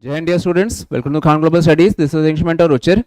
जय हिंद dear students, welcome to Khan global studies. This is instrument और रुचिर।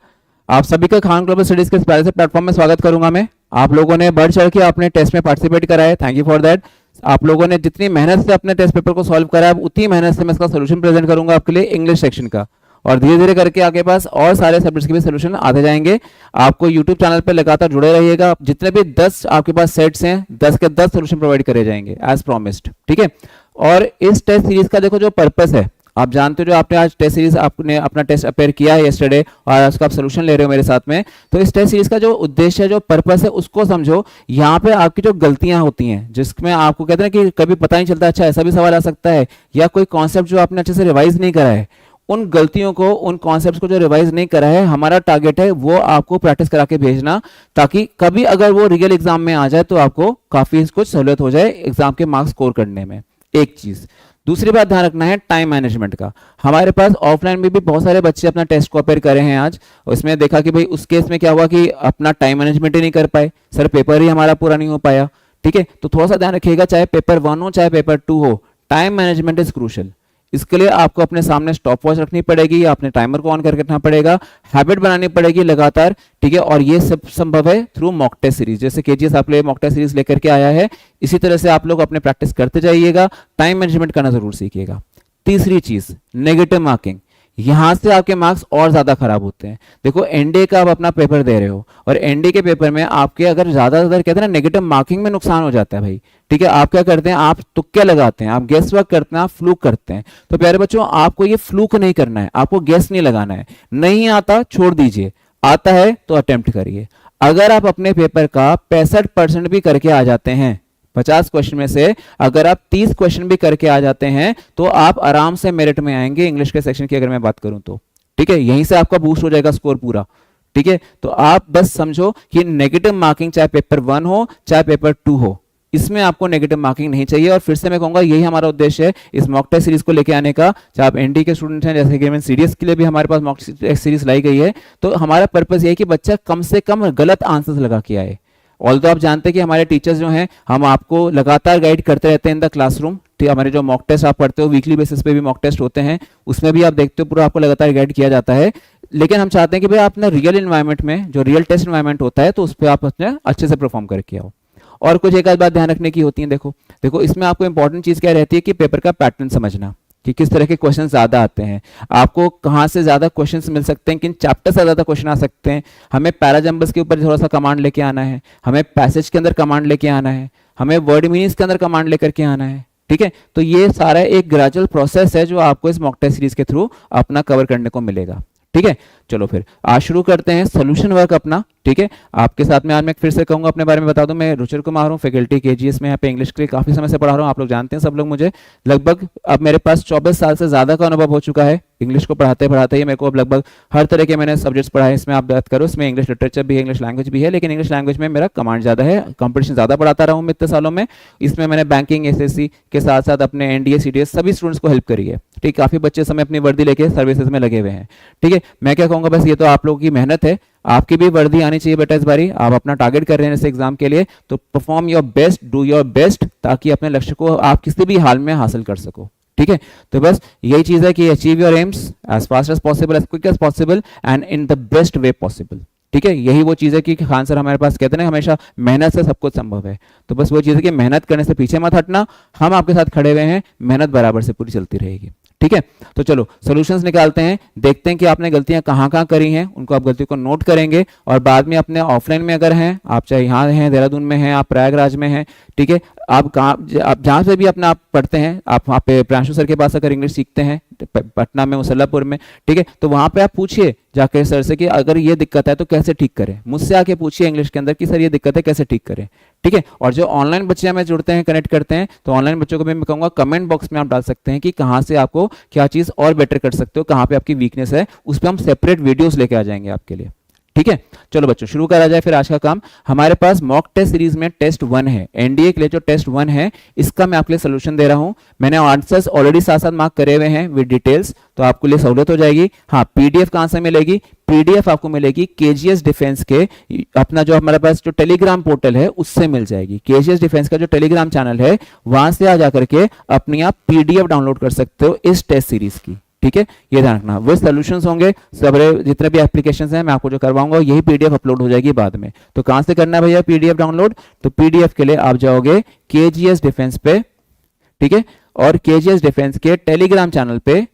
आप सभी का खान ग्लोबल स्टडीज के इस प्यारे से प्लेटफॉर्म में स्वागत करूंगा मैं। आप लोगों ने बढ़ चढ़ के अपने टेस्ट में पार्टिसिपेट करा है, थैंक यू फॉर दैट। आप लोगों ने जितनी मेहनत से अपने टेस्ट पेपर को सॉल्व करा है, उतनी मेहनत से मैं इसका सोल्यूशन प्रेजेंट करूंगा आपके लिए इंग्लिश सेक्शन का, और धीरे धीरे करके आपके पास और सारे सब्जेक्ट्स के भी सोल्यूशन आते जाएंगे। आपको यूट्यूब चैनल पे लगातार जुड़े रहिएगा। जितने भी 10 आपके पास सेट्स हैं, 10 के 10 सोल्यूशन प्रोवाइड करे जाएंगे एज प्रॉमिस्ड, ठीक है। और इस टेस्ट सीरीज का देखो जो पर्पस है, आप जानते हो, जो आपने आज टेस्ट सीरीज आपने अपना टेस्ट अपेयर किया है येस्टरडे, और आज का आप सोल्यूशन ले रहे हो मेरे साथ में, तो इस टेस्ट सीरीज का जो उद्देश्य है, जो पर्पस है, उसको समझो। यहाँ पे आपकी जो गलतियां होती हैं, जिसमें आपको कहते हैं कि कभी पता नहीं चलता, अच्छा ऐसा भी सवाल आ सकता है, या कोई कॉन्सेप्ट जो आपने अच्छे से रिवाइज नहीं करा है, उन गलतियों को, उन कॉन्सेप्ट्स को जो रिवाइज नहीं करा है, हमारा टारगेट है वो आपको प्रैक्टिस करा के भेजना, ताकि कभी अगर वो रियल एग्जाम में आ जाए तो आपको काफी कुछ सहूलियत हो जाए एग्जाम के मार्क्स स्कोर करने में। एक चीज। दूसरी बात ध्यान रखना है टाइम मैनेजमेंट का। हमारे पास ऑफलाइन में भी बहुत सारे बच्चे अपना टेस्ट को अपेयर करे हैं आज, उसमें देखा कि भाई उस केस में क्या हुआ कि अपना टाइम मैनेजमेंट ही नहीं कर पाए, सर पेपर ही हमारा पूरा नहीं हो पाया, ठीक है। तो थोड़ा सा ध्यान रखिएगा, चाहे पेपर 1 हो चाहे पेपर 2 हो, टाइम मैनेजमेंट इज क्रूशियल। इसके लिए आपको अपने सामने स्टॉप वॉच रखनी पड़ेगी, अपने टाइमर को ऑन करके रखना पड़ेगा, हैबिट बनानी पड़ेगी लगातार, ठीक है। और ये सब संभव है थ्रू मॉक टेस्ट सीरीज, जैसे केजीएस आप लोग मॉक टेस्ट सीरीज लेकर के आया है, इसी तरह से आप लोग अपने प्रैक्टिस करते जाइएगा, टाइम मैनेजमेंट करना जरूर सीखिएगा। तीसरी चीज, नेगेटिव मार्किंग। यहां से आपके मार्क्स और ज्यादा खराब होते हैं। देखो एनडीए का आप अपना पेपर दे रहे हो, और एनडीए के पेपर में आपके अगर ज्यादातर कहते हैं ना नेगेटिव मार्किंग में नुकसान हो जाता है भाई, ठीक है। आप क्या करते हैं, आप तुक्के लगाते हैं, आप गेस वर्क करते हैं, आप फ्लूक करते हैं। तो प्यारे बच्चों, आपको ये फ्लूक नहीं करना है, आपको गेस नहीं लगाना है। नहीं आता छोड़ दीजिए, आता है तो अटेम्प्ट करिए। अगर आप अपने पेपर का 65% भी करके आ जाते हैं, 50 क्वेश्चन में से अगर आप 30 क्वेश्चन भी करके आ जाते हैं, तो आप आराम से मेरिट में आएंगे इंग्लिश के सेक्शन की, अगर मैं बात करूं तो, ठीक है। यहीं से आपका बूस्ट हो जाएगा स्कोर पूरा, ठीक है। तो आप बस समझो कि नेगेटिव मार्किंग चाहे पेपर 1 हो चाहे पेपर 2 हो, इसमें आपको नेगेटिव मार्किंग नहीं चाहिए। और फिर से मैं कहूंगा, यही हमारा उद्देश्य है इस मॉक टेस्ट सीरीज को लेके आने का। चाहे आप एनडी के स्टूडेंट हैं, जैसे कि सीडीएस के लिए भी हमारे पास मॉक टेस्ट सीरीज लाई गई है, तो हमारा पर्पस ये है कि बच्चा कम से कम गलत आंसर्स लगा के आए। ऑल्दो आप जानते हैं कि हमारे टीचर्स जो हैं, हम आपको लगातार गाइड करते रहते हैं इन द क्लासरूम, ठीक। हमारे जो मॉक टेस्ट आप पढ़ते हो, वीकली बेसिस पे भी मॉक टेस्ट होते हैं, उसमें भी आप देखते हो पूरा आपको लगातार गाइड किया जाता है। लेकिन हम चाहते हैं कि भाई आप अपना रियल एनवायरनमेंट में, जो रियल टेस्ट एनवायरनमेंट होता है, तो उस पर आप अपने अच्छे से परफॉर्म करके आओ। और कुछ एक आध बात ध्यान रखने की होती है। देखो इसमें आपको इंपॉर्टेंट चीज क्या रहती है कि पेपर का पैटर्न समझना, कि किस तरह के क्वेश्चन ज्यादा आते हैं, आपको कहां से ज्यादा क्वेश्चंस मिल सकते हैं, किन चैप्टर से ज्यादा क्वेश्चन आ सकते हैं। हमें पैराजम्बल्स के ऊपर थोड़ा सा कमांड लेके आना है, हमें पैसेज के अंदर कमांड लेके आना है, हमें वर्ड मीनिंग्स के अंदर कमांड लेकर के आना है, ठीक है। तो ये सारा एक ग्रेजुअल प्रोसेस है जो आपको इस मॉक टेस्ट सीरीज के थ्रू अपना कवर करने को मिलेगा, ठीक है। चलो फिर आज शुरू करते हैं सोल्यूशन वर्क अपना, ठीक है। आपके साथ में आज मैं फिर से कहूंगा, अपने बारे में बता दूं, मैं रुचिर कुमार हूं, फैकल्टी केजीएस में यहाँ पे इंग्लिश के लिए काफी समय से पढ़ा रहा हूं। आप लोग जानते हैं सब लोग मुझे, लगभग अब मेरे पास 24 साल से ज्यादा का अनुभव हो चुका है इंग्लिश को पढ़ाते पढ़ाते ही। मेरे को अब लगभग हर तरह के मैंने सब्जेक्ट्स पढ़ाए। इसमें आप बात करो, इसमें इंग्लिश लिटरेचर भी है, इंग्लिश लैंग्वेज भी है, लेकिन इंग्लिश लैंग्वेज में मेरा कमांड ज्यादा है, कंपटीशन ज्यादा पढ़ाता रहा हूँ इतने सालों में। इसमें मैंने बैंकिंग, एसएससी के साथ साथ अपने एनडीए, सीडीएस सभी स्टूडेंट्स को हेल्प करी है, ठीक। काफी बच्चे समय अपनी वर्दी लेके सर्विसेज में लगे हुए हैं, ठीक है। मैं क्या कहूंगा, बस ये तो आप लोगों की मेहनत है, आपकी भी वर्दी आनी चाहिए बेटा। इस बारी आप अपना टारगेट कर रहे हैं इस एग्जाम के लिए, तो perform your best, do your best, ताकि अपने लक्ष्य को आप किसी भी हाल में हासिल कर सको, ठीक है। तो बस यही चीज है कि achieve your aims as fast as possible, as quick as possible, and in the best way possible, ठीक है। यही वो चीज है कि खान सर हमारे पास कहते हैं ना हमेशा, मेहनत से सब कुछ संभव है। तो बस वो चीज है कि मेहनत करने से पीछे मत हटना, हम आपके साथ खड़े हुए हैं, मेहनत बराबर से पूरी चलती रहेगी, ठीक है। तो चलो सॉल्यूशंस निकालते हैं, देखते हैं कि आपने गलतियां कहां कहां करी हैं, उनको आप गलतियों को नोट करेंगे, और बाद में अपने ऑफलाइन में अगर हैं, आप चाहे यहाँ हैं, देहरादून में हैं, आप प्रयागराज में हैं, ठीक है, आप जहां से भी अपना आप पढ़ते हैं, आप वहाँ पे प्रांशु सर के पास अगर इंग्लिश सीखते हैं, पटना में, मुसल्लापुर में, ठीक है, तो वहां पे आप पूछिए जाकर सर से कि अगर ये दिक्कत है तो कैसे ठीक करें। मुझसे आके पूछिए इंग्लिश के अंदर कि सर ये दिक्कत है, कैसे ठीक करें, ठीक है। और जो ऑनलाइन बच्चे हमें जुड़ते हैं, कनेक्ट करते हैं, तो ऑनलाइन बच्चों को भी मैं कहूंगा कमेंट बॉक्स में आप डाल सकते हैं कि कहां से आपको क्या चीज और बेटर कर सकते हो, कहां पे आपकी वीकनेस है, उस पर हम सेपरेट वीडियोस लेके आ जाएंगे आपके लिए, ठीक है। चलो बच्चों शुरू करा जाए फिर आज का काम। हमारे पास मॉक टेस्ट सीरीज में टेस्ट 1 है, एनडीए के लिए जो टेस्ट 1 है, इसका मैं आपके लिए सोल्यूशन दे रहा हूं। मैंने आंसर्स ऑलरेडी साथ साथ मार्क करे हुए हैं विद डिटेल्स, तो आपके लिए सहूलियत हो जाएगी। हाँ, पीडीएफ कहां से मिलेगी, पीडीएफ आपको मिलेगी केजीएस डिफेंस के, अपना जो हमारे पास जो टेलीग्राम पोर्टल है उससे मिल जाएगी। केजीएस डिफेंस का जो टेलीग्राम चैनल है, वहां से आ जाकर के अपनी आप पीडीएफ डाउनलोड कर सकते हो इस टेस्ट सीरीज की, ठीक है, ये ध्यान रखना। वो सॉल्यूशंस होंगे सारे जितने भी एप्लीकेशंस हैं मैं आपको जो करवाऊंगा, यही पीडीएफ अपलोड हो जाएगी बाद में। तो कहां से करना है भैया पीडीएफ डाउनलोड? तो पीडीएफ के लिए आप जाओगे केजीएस डिफेंस पे, ठीक है, और केजीएस डिफेंस के टेलीग्राम चैनल पे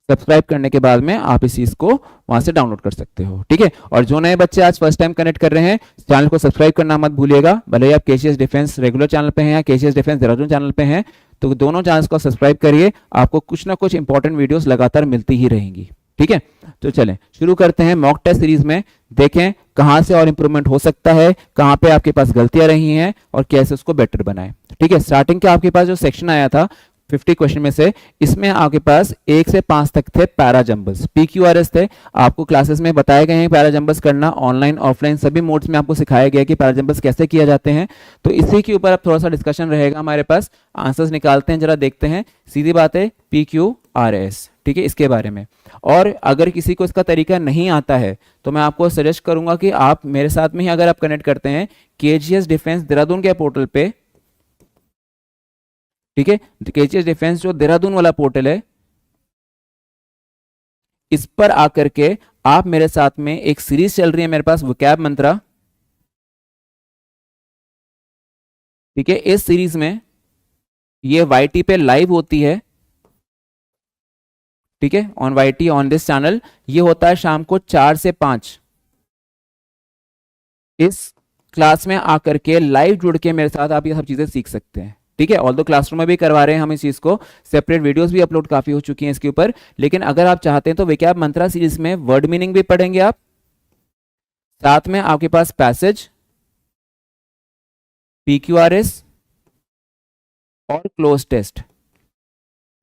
सब्सक्राइब करने के बाद में आप इस चीज को वहां से डाउनलोड कर सकते हो, ठीक है। और जो नए बच्चे आज फर्स्ट टाइम कनेक्ट कर रहे हैं, चैनल को सब्सक्राइब करना मत भूलिएगा, भले ही आप केजीएस डिफेंस रेगुलर चैनल पे हैं या केजीएस डिफेंस देहरादून चैनल पे हैं, तो दोनों चैनल्स को सब्सक्राइब करिए, आपको कुछ ना कुछ इंपॉर्टेंट वीडियोस लगातार मिलती ही रहेंगी, ठीक है। तो चलें शुरू करते हैं मॉक टेस्ट सीरीज में, देखें कहां से और इंप्रूवमेंट हो सकता है, कहां पे आपके पास गलतियां रही हैं और कैसे उसको बेटर बनाएं, ठीक है। स्टार्टिंग के आपके पास जो सेक्शन आया था 50 क्वेश्चन में से, इसमें आपके पास 1 से 5 तक थे पैरा जंबल्स, PQRS थे। आपको क्लासेस में बताए गए हैं पैरा जंबल्स करना, ऑनलाइन ऑफलाइन सभी मोड्स में आपको सिखाया गया कि पैरा जंबल्स कैसे किए जाते हैं। तो इसी के ऊपर अब थोड़ा सा डिस्कशन रहेगा हमारे पास, आंसर्स निकालते हैं, जरा देखते हैं। सीधी बात है PQRS, ठीक है, इसके बारे में। और अगर किसी को इसका तरीका नहीं आता है तो मैं आपको सजेस्ट करूंगा कि आप मेरे साथ में ही अगर आप कनेक्ट करते हैं केजीएस डिफेंस देहरादून के पोर्टल पे, ठीक है, केजीएस डिफेंस जो देहरादून वाला पोर्टल है, इस पर आकर के आप मेरे साथ में एक सीरीज चल रही है मेरे पास वोकैब मंत्रा, ठीक है। इस सीरीज में ये वाईटी पे लाइव होती है, ठीक है, on YT on this channel. ये होता है शाम को 4 से 5। इस क्लास में आकर के लाइव जुड़ के मेरे साथ आप ये सब चीजें सीख सकते हैं, ठीक है। ऑल दो क्लासरूम में भी करवा रहे हैं हम इस चीज को, सेपरेट वीडियोस भी अपलोड काफी हो चुकी हैं इसके ऊपर, लेकिन अगर आप चाहते हैं तो वोकैब मंत्रा सीरीज में वर्ड मीनिंग भी पढ़ेंगे आप, साथ में आपके पास पैसेज, PQRS और क्लोज टेस्ट,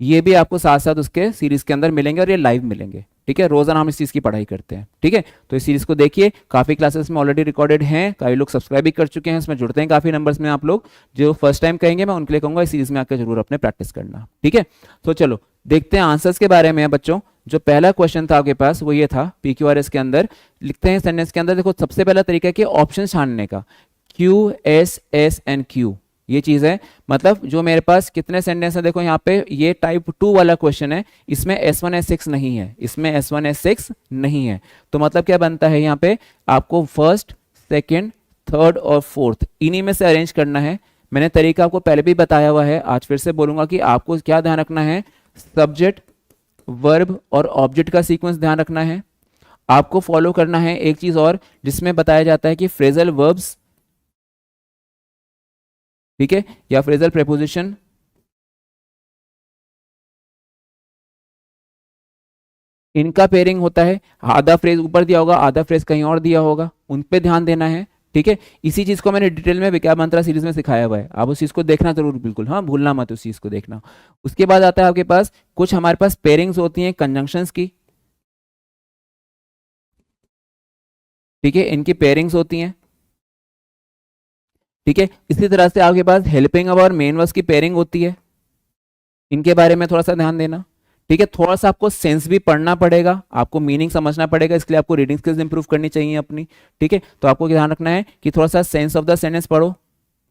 ये भी आपको साथ साथ उसके सीरीज के अंदर मिलेंगे और ये लाइव मिलेंगे, ठीक है। रोजाना हम इस चीज की पढ़ाई करते हैं, ठीक है। तो इस सीरीज को देखिए, काफी क्लासेस में ऑलरेडी रिकॉर्डेड हैं, कई लोग सब्सक्राइब भी कर चुके हैं, इसमें जुड़ते हैं काफी नंबर्स में आप लोग। जो फर्स्ट टाइम कहेंगे मैं उनके लिए कहूंगा इस सीरीज में आकर जरूर अपने प्रैक्टिस करना, ठीक है। तो चलो देखते हैं आंसर्स के बारे में बच्चों। जो पहला क्वेश्चन था आपके पास वो ये था, PQRS के अंदर लिखते हैं सेंटेंस के अंदर, देखो सबसे पहला तरीका है ऑप्शन छानने का, QSSNQ, ये चीज है। मतलब जो मेरे पास कितने सेंटेंस है, देखो यहाँ पे ये टाइप 2 वाला क्वेश्चन है, इसमें S1 S6 नहीं है, इसमें S1 S6 नहीं है। तो मतलब क्या बनता है, यहाँ पे आपको फर्स्ट, सेकंड, थर्ड और फोर्थ इन्हीं में से अरेंज करना है। मैंने तरीका आपको पहले भी बताया हुआ है, आज फिर से बोलूंगा कि आपको क्या ध्यान रखना है, सब्जेक्ट, वर्ब और ऑब्जेक्ट का सीक्वेंस ध्यान रखना है। आपको फॉलो करना है एक चीज और, जिसमें बताया जाता है कि फ्रेजल वर्ब्स, ठीक है, या फ्रेजल प्रेपोजिशन, इनका पेयरिंग होता है। आधा फ्रेज ऊपर दिया होगा, आधा फ्रेज कहीं और दिया होगा, उन पे ध्यान देना है, ठीक है। इसी चीज को मैंने डिटेल में वोकैब मंत्रा सीरीज में सिखाया हुआ है, आप उस चीज को देखना जरूर, बिल्कुल हाँ, भूलना मत उस चीज को देखना। उसके बाद आता है आपके पास कुछ हमारे पास पेयरिंग्स होती हैं कंजंक्शंस की, ठीक है, इनकी पेयरिंग्स होती हैं, ठीक है। इसी तरह से आपके पास हेल्पिंग और मेन वर्ब्स की पेयरिंग होती है, इनके बारे में थोड़ा सा ध्यान देना, ठीक है। थोड़ा सा आपको सेंस भी पढ़ना पड़ेगा, आपको मीनिंग समझना पड़ेगा, इसके लिए आपको रीडिंग स्किल्स इंप्रूव करनी चाहिए अपनी, ठीक है। तो आपको ध्यान रखना है कि थोड़ा सा सेंस ऑफ द सेंटेंस पढ़ो,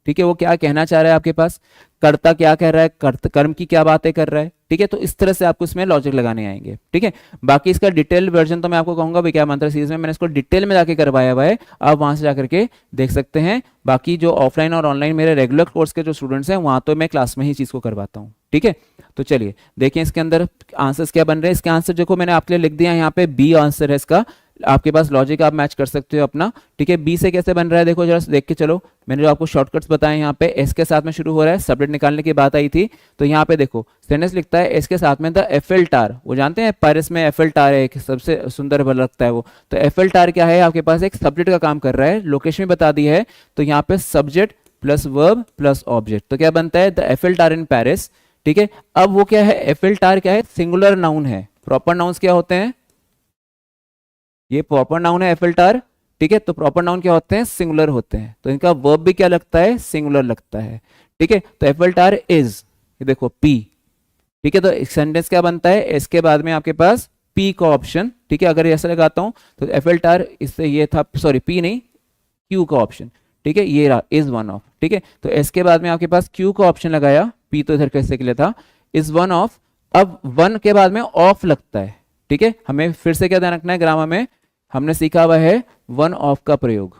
ठीक है, वो क्या कहना चाह रहा है आपके पास, कर्ता क्या कह रहा है, कर्म की क्या बातें कर रहा है, ठीक है। तो इस तरह से आपको इसमें लॉजिक लगाने आएंगे, ठीक है। बाकी इसका डिटेल वर्जन तो मैं आपको कहूंगा वोकैब मंत्रा सीरीज में मैंने इसको डिटेल में जाके करवाया हुआ है, आप वहां से जाकर के देख सकते हैं। बाकी जो ऑफलाइन और ऑनलाइन मेरे रेगुलर कोर्स के जो स्टूडेंट्स हैं, वहां तो मैं क्लास में ही चीज को करवाता हूँ, ठीक है। तो चलिए देखें इसके अंदर आंसर्स क्या बन रहे हैं। इसके आंसर देखो मैंने आपके लिए लिख दिया यहाँ पे, बी आंसर है इसका, आपके पास लॉजिक आप मैच कर सकते हो अपना, ठीक है। बी से कैसे बन रहा है, देखो जरा देख के चलो, मैंने जो आपको शॉर्टकट्स बताए, यहाँ पे एस के साथ में शुरू हो रहा है, सब्जेक्ट निकालने की बात आई थी, तो यहाँ पे देखो सेंटेंस लिखता है एस के साथ में द एफएल टार, वो जानते हैं पेरिस में एफएल टार है, एक सबसे सुंदर लगता है वो। तो एफएल टार क्या है, आपके पास एक सब्जेक्ट का काम कर रहा है, लोकेशन भी बता दी है, तो यहाँ पे subject plus verb plus object, तो क्या बनता है the FL tar in Paris, ठीक है। अब वो क्या है, एफएल टार क्या है, सिंगुलर नाउन है, प्रॉपर नाउन्स क्या होते हैं, ये प्रॉपर नाउन है एफएल टार, ठीक है। तो प्रॉपर नाउन क्या होते हैं, सिंगुलर होते हैं, तो इनका वर्ब भी क्या लगता है, सिंगुलर लगता है, ठीक है। तो एफएल टार इज, ये देखो पी, ठीक है। तो सेंटेंस क्या बनता है, इसके बाद में आपके पास पी का ऑप्शन, ठीक है। अगर ऐसा लगाता हूं तो एफएल टार, इससे ये था, सॉरी पी नहीं, क्यू का ऑप्शन, ठीक है, ये रहा इज वन ऑफ, ठीक है। तो इसके बाद में आपके पास क्यू का ऑप्शन लगाया, पी तो इधर कैसे के लिए था, इज वन ऑफ, अब वन के बाद में ऑफ लगता है, ठीक है। हमें फिर से क्या ध्यान रखना है, ग्रामर में हमने सीखा हुआ है वन ऑफ का प्रयोग।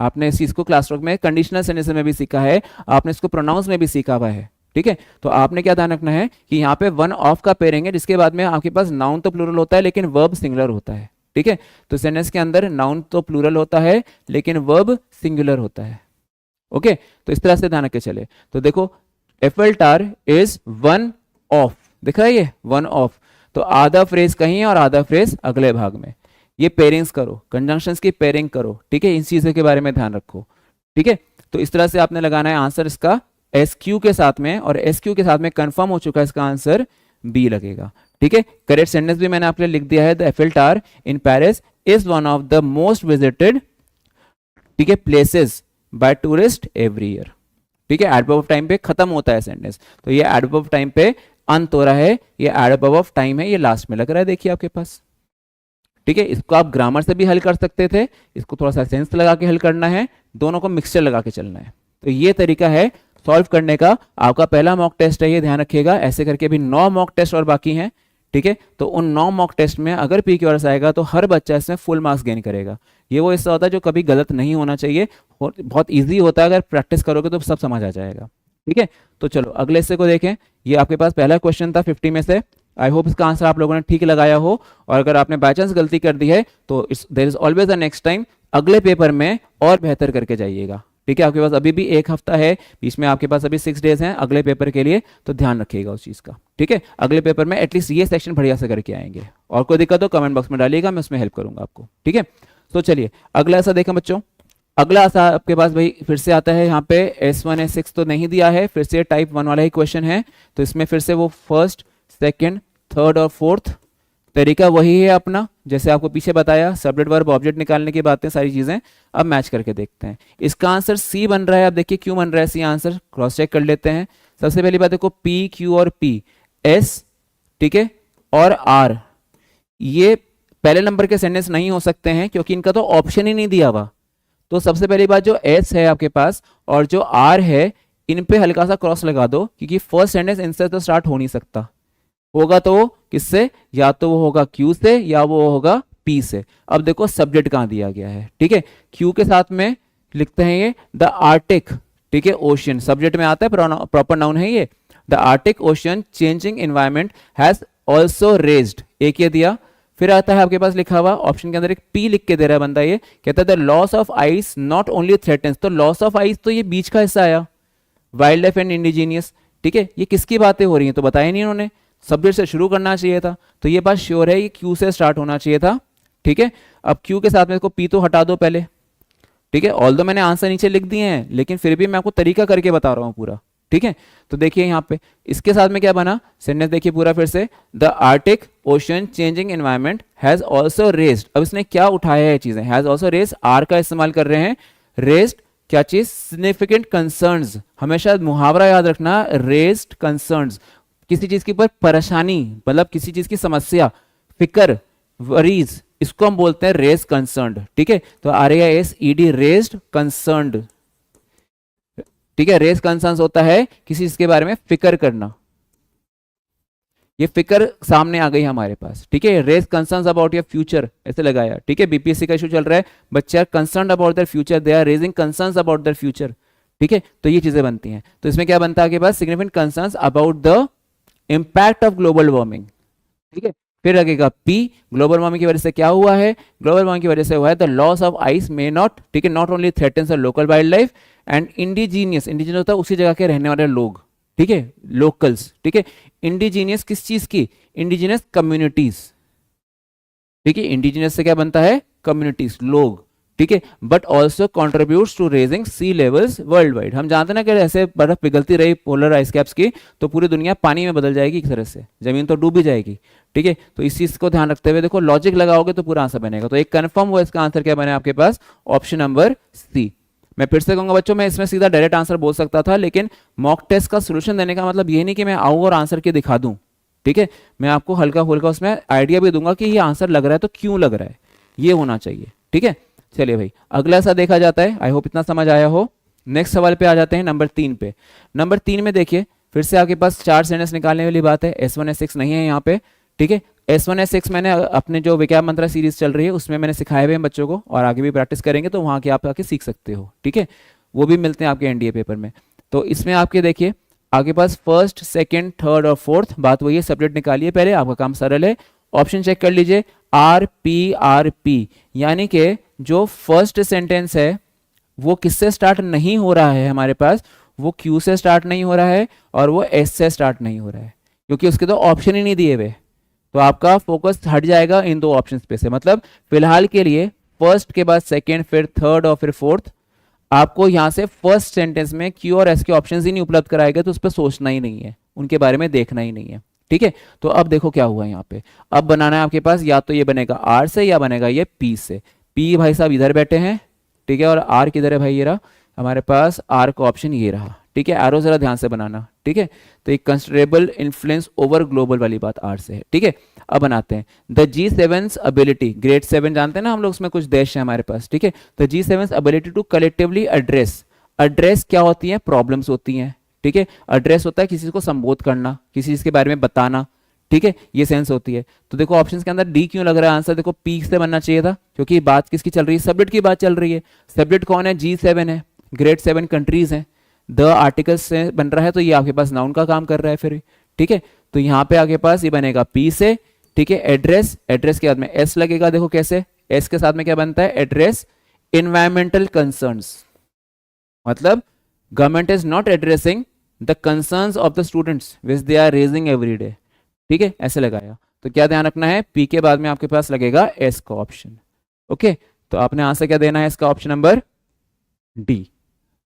आपने इस चीज को क्लासवर्क में कंडीशनल सेंटेंस में भी सीखा है, आपने इसको प्रोनाउंस में भी सीखा हुआ है, ठीक है। तो आपने क्या ध्यान रखना है कि यहाँ पे वन ऑफ का पेयरिंग है, जिसके बाद में आपके पास नाउन तो प्लूरल होता है लेकिन वर्ब सिंगुलर होता है, ठीक है। तो सेंटेंस के अंदर नाउन तो प्लूरल होता है लेकिन वर्ब सिंगुलर होता है, ओके। तो इस तरह से ध्यान रख के चले। तो देखो FL tar is one of, दिख रहा है ये वन ऑफ। तो आधा फ्रेज कहीं है और आधा फ्रेज अगले भाग में। ये पेयरिंग्स करो, कंजंक्शंस की पेयरिंग करो, ठीक है। इन चीजों के बारे में ध्यान रखो, ठीक है। तो इस तरह से आपने लगाना है आंसर इसका एस क्यू के साथ में, और एस क्यू के साथ में कंफर्म हो चुका है, इसका आंसर बी लगेगा, ठीक है। करेक्ट सेंटेंस भी मैंने आपके लिए लिख दिया है, the Eiffel tower in Paris is one of the most visited, ठीक है, places by tourist every year, ठीक है। एडवर्ब ऑफ टाइम पे खत्म होता है सेंटेंस, तो ये एडवर्ब ऑफ टाइम पे अंत हो रहा है, ये एडवर्ब ऑफ टाइम है, ये लास्ट में लग रहा है, देखिए आपके पास, ठीक है। इसको आप ग्रामर से भी हल कर सकते थे, इसको थोड़ा सा सेंस लगा के हल करना है, दोनों को मिक्सचर लगा के चलना है। तो ये तरीका है सॉल्व करने का। आपका पहला मॉक टेस्ट है, ये ध्यान रखिएगा। ऐसे करके भी 9 मॉक टेस्ट और बाकी हैं, ठीक है। तो उन 9 मॉक टेस्ट में अगर पी क्यू आर आएगा तो हर बच्चा इसमें फुल मार्क्स गेन करेगा। ये वो हिस्सा होता है जो कभी गलत नहीं होना चाहिए, बहुत ईजी होता है, अगर प्रैक्टिस करोगे तो सब समझ आ जाएगा, ठीक है। तो चलो अगले हिस्से को देखें। ये आपके पास पहला क्वेश्चन था 50 में से। आई होप इसका आंसर आप लोगों ने ठीक लगाया हो, और अगर आपने बाय चांस गलती कर दी है तो there is always a next time, अगले पेपर में और बेहतर करके जाइएगा, ठीक है। आपके पास अभी भी एक हफ्ता है, बीच में आपके पास अभी 6 डेज हैं अगले पेपर के लिए, तो ध्यान रखिएगा उस चीज़ का, ठीक है। अगले पेपर में एटलीस्ट ये सेक्शन बढ़िया से करके आएंगे, और कोई दिक्कत हो कमेंट बॉक्स में डालिएगा, मैं उसमें हेल्प करूंगा आपको, ठीक है। तो चलिए अगला ऐसा देखें बच्चों। अगला ऐसा आपके पास भाई फिर से आता है, यहाँ पे S1 S6 तो नहीं दिया है, फिर से टाइप 1 वाला ही क्वेश्चन है। तो इसमें फिर से वो फर्स्ट, सेकेंड, थर्ड और फोर्थ तरीका वही है अपना, जैसे आपको पीछे बताया, सब्जेक्ट वर्ब ऑब्जेक्ट निकालने की बातें, सारी चीजें अब मैच करके देखते हैं। इसका आंसर सी बन रहा है। अब देखिए क्यों बन रहा है सी आंसर, क्रॉस चेक कर लेते हैं। सबसे पहली बात देखो, पी क्यू और पी, एस, ठीक है, और आर, ये पहले नंबर के सेंटेंस नहीं हो सकते हैं क्योंकि इनका तो ऑप्शन ही नहीं दिया हुआ। तो सबसे पहली बात, जो एस है आपके पास और जो आर है, इन पे हल्का सा क्रॉस लगा दो, क्योंकि फर्स्ट सेंटेंस इनसे तो स्टार्ट हो नहीं सकता। होगा तो वो किससे, या तो वो होगा क्यू से या वो होगा पी से। अब देखो सब्जेक्ट कहां दिया गया है, ठीक है। क्यू के साथ में लिखते हैं ये द आर्टिक, ठीक है, ओशियन सब्जेक्ट में आता है, प्रॉपर नाउन है ये। The Arctic ocean changing environment has also raised, एक ये दिया। फिर आता है आपके पास लिखा हुआ ऑप्शन के अंदर एक पी लिख के दे रहा है बंदा, ये कहता है the loss of ice not only threatens. तो लॉस ऑफ आइस तो ये बीच का हिस्सा आया, वाइल्ड लाइफ एंड इंडिजीनियस, ठीक है। ये किसकी बातें हो रही हैं तो बताया नहीं उन्होंने, सब्जेक्ट से शुरू करना चाहिए था। तो ये बात श्योर है, ये क्यू से स्टार्ट होना चाहिए था, ठीक है। अब क्यू के साथ में इसको पी तो हटा दो पहले, ठीक है। ऑल्दो मैंने आंसर नीचे लिख दिए हैं, लेकिन फिर भी मैं आपको तरीका करके बता रहा हूं पूरा, ठीक है। तो देखिए यहाँ पे इसके साथ में क्या बना सेंटेंस, देखिए पूरा फिर से, the Arctic ocean changing environment has also raised. अब इसने क्या उठाया है चीजें, हैज ऑल्सो रेज्ड, आर का इस्तेमाल कर रहे हैं। रेज्ड क्या चीज, सिग्निफिकेंट कंसर्न्स, हमेशा मुहावरा याद रखना, रेज्ड कंसर्न्स, किसी चीज के ऊपर परेशानी, मतलब किसी चीज की समस्या, फिक्र, वरीज, इसको हम बोलते हैं रेज कंसर्न्ड, ठीक है। तो RASED रेज्ड कंसर्न्ड, ठीक है। रेज कंसर्न्स होता है किसी चीज के बारे में फिक्र करना, ये फिक्र सामने आ गई हमारे पास, ठीक है। Raise concerns about your future ऐसे लगाया, ठीक है। बीपीएससी का इशू चल रहा है, बच्चे are concerned about their future, they are raising concerns about their future, ठीक है। तो ये चीजें बनती हैं। तो इसमें क्या बनता है आपके पास, significant concerns about the impact of global warming, ठीक है। फिर लगेगा पी, ग्लोबल वार्मिंग की वजह से क्या हुआ है, ग्लोबल वार्मिंग की वजह से हुआ है the loss of ice may not, ठीक है, not only threatens the local wild life and indigenous, indigenous होता है उसी जगह के रहने वाले लोग, ठीक है, लोकल्स, ठीक है। इंडिजीनियस किस चीज की, इंडिजीनियस कम्युनिटीज, ठीक है। इंडिजीनियस से क्या बनता है, कम्युनिटीज, लोग, ठीक है। But also contributes to raising sea levels worldwide. हम जानते हैं ना कि ऐसे बर्फ पिघलती रही पोलर आइस कैप्स की तो पूरी दुनिया पानी में बदल जाएगी एक तरह से, जमीन तो डूब ही जाएगी, ठीक है। तो इस चीज को ध्यान रखते हुए देखो लॉजिक लगाओगे तो पूरा आंसर बनेगा। तो एक कंफर्म हुआ, इसका आंसर क्या बने आपके पास, ऑप्शन नंबर सी। मैं फिर से कहूंगा बच्चों, मैं इसमें सीधा डायरेक्ट आंसर बोल सकता था, लेकिन मॉक टेस्ट का सोल्यूशन देने का मतलब ये नहीं कि मैं आऊँ और आंसर के दिखा दूं, ठीक है। मैं आपको हल्का फुल्का उसमें आइडिया भी दूंगा कि ये आंसर लग रहा है तो क्यों लग रहा है, ये होना चाहिए, ठीक है। चलिए भाई अगला सा देखा जाता है, आई होप इतना समझ आया हो। नेक्स्ट सवाल पे आ जाते हैं, नंबर 3 पे। नंबर 3 में देखिए फिर से आपके पास 4 सेंटेंस निकालने वाली बात है, S1 S6 नहीं है यहाँ पे, ठीक है। S1 S6 मैंने अपने जो विज्ञान मंत्रा सीरीज चल रही है उसमें मैंने सिखाए हुए हैं बच्चों को, और आगे भी प्रैक्टिस करेंगे तो वहाँ के आप आके सीख सकते हो, ठीक है। वो भी मिलते हैं आपके एनडीए पेपर में। तो इसमें आपके देखिए आपके पास फर्स्ट, सेकंड, थर्ड और फोर्थ, बात वही है, सब्जेक्ट निकालिए पहले, आपका काम सरल है। ऑप्शन चेक कर लीजिए, RP, यानी कि जो फर्स्ट सेंटेंस है वो किससे स्टार्ट नहीं हो रहा है हमारे पास, वो Q से स्टार्ट नहीं हो रहा है और वो S से स्टार्ट नहीं हो रहा है, क्योंकि उसके तो ऑप्शन ही नहीं दिए हुए। तो आपका फोकस हट जाएगा इन दो ऑप्शंस पे से, मतलब फिलहाल के लिए फर्स्ट के बाद सेकंड, फिर थर्ड और फिर फोर्थ, आपको यहाँ से फर्स्ट सेंटेंस में Q और S के ऑप्शंस ही नहीं उपलब्ध कराएगा, तो उस पर सोचना ही नहीं है, उनके बारे में देखना ही नहीं है, ठीक है। तो अब देखो क्या हुआ यहाँ पे, अब बनाना है आपके पास, या तो ये बनेगा R से या बनेगा ये P से। P भाई साहब इधर बैठे हैं, ठीक है, और R किधर है भाई, ये रहा हमारे पास, R का ऑप्शन ये रहा, ठीक है। एरो जरा ध्यान से बनाना, ठीक है। तो एक कंसिडरेबल इन्फ्लुएंस ओवर ग्लोबल वाली बात R से है, ठीक है। अब बनाते हैं द G7's एबिलिटी, ग्रेड 7 जानते हैं ना हम लोग, उसमें कुछ देश है हमारे पास, ठीक है। The G7's ability to collectively address, address क्या होती है, प्रॉब्लम्स होती हैं, ठीक है। एड्रेस होता है किसी को संबोध करना, किसी चीज के बारे में बताना, ठीक है, ये सेंस होती है। तो देखो ऑप्शंस के अंदर डी क्यों लग रहा है, आंसर देखो पी से बनना चाहिए था, क्योंकि बात किसकी चल रही है, सब्जेक्ट की बात चल रही है। सब्जेक्ट कौन है, G7 है, ग्रेड 7 कंट्रीज हैं, द आर्टिकल से बन रहा है, तो ये आपके पास नाउन का काम कर रहा है फिर, ठीक है। तो यहाँ पे आपके पास ये बनेगा पी से, ठीक है। एड्रेस, एड्रेस के बाद में एस लगेगा, देखो कैसे, एस के साथ में क्या बनता है, एड्रेस इन्वायरमेंटल कंसर्न्स, मतलब government is not addressing the concerns of the students which they are raising every day, ठीक है, ऐसे लगाया। तो क्या ध्यान रखना है, पी के बाद में आपके पास लगेगा एस का ऑप्शन, ओके। तो आपने आंसर क्या देना है इसका, ऑप्शन नंबर डी,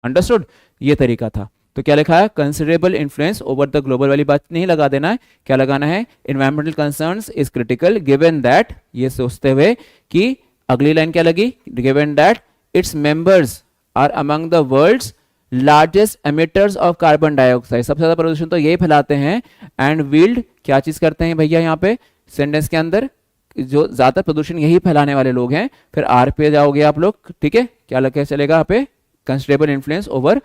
अंडरस्टूड, ये तरीका था। तो क्या लिखा है, considerable influence over the global वाली बात नहीं लगा देना है, क्या लगाना है, environmental concerns is critical given that, ये सोचते हुए कि अगली लाइन क्या लगी, given that its members are among the world's largest emitters of carbon dioxide, सबसे ज्यादा प्रदूषण तो यही फैलाते हैं, एंड विल्ड क्या चीज करते हैं भैया यहाँ पे सेंटेंस के अंदर, जो ज्यादा प्रदूषण यही फैलाने वाले लोग हैं। फिर आर पे जाओगे आप लोग, ठीक है, क्या लग चलेगा यहाँ पे, considerable influence over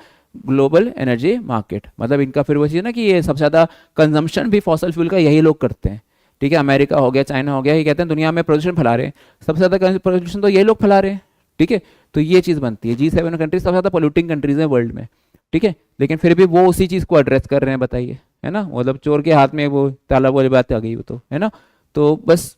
global energy market, मतलब इनका फिर वो चीज ना कि ये सबसे ज्यादा कंजम्पशन भी फॉसल फ्यूल का यही लोग करते हैं, ठीक है। अमेरिका हो गया, चाइना हो गया, ये कहते हैं दुनिया में प्रदूषण फैला रहे हैं, सबसे ज्यादा प्रदूषण तो यही लोग फैला रहे हैं, ठीक है। तो ये चीज बनती है, G7 कंट्रीज सबसे ज्यादा पोल्यूटिंग कंट्रीज हैं वर्ल्ड में, ठीक है, लेकिन फिर भी वो उसी चीज को एड्रेस कर रहे हैं, बताइए, है ना, मतलब चोर के हाथ में वो ताला वाली बात आ गई, वो तो है ना। तो बस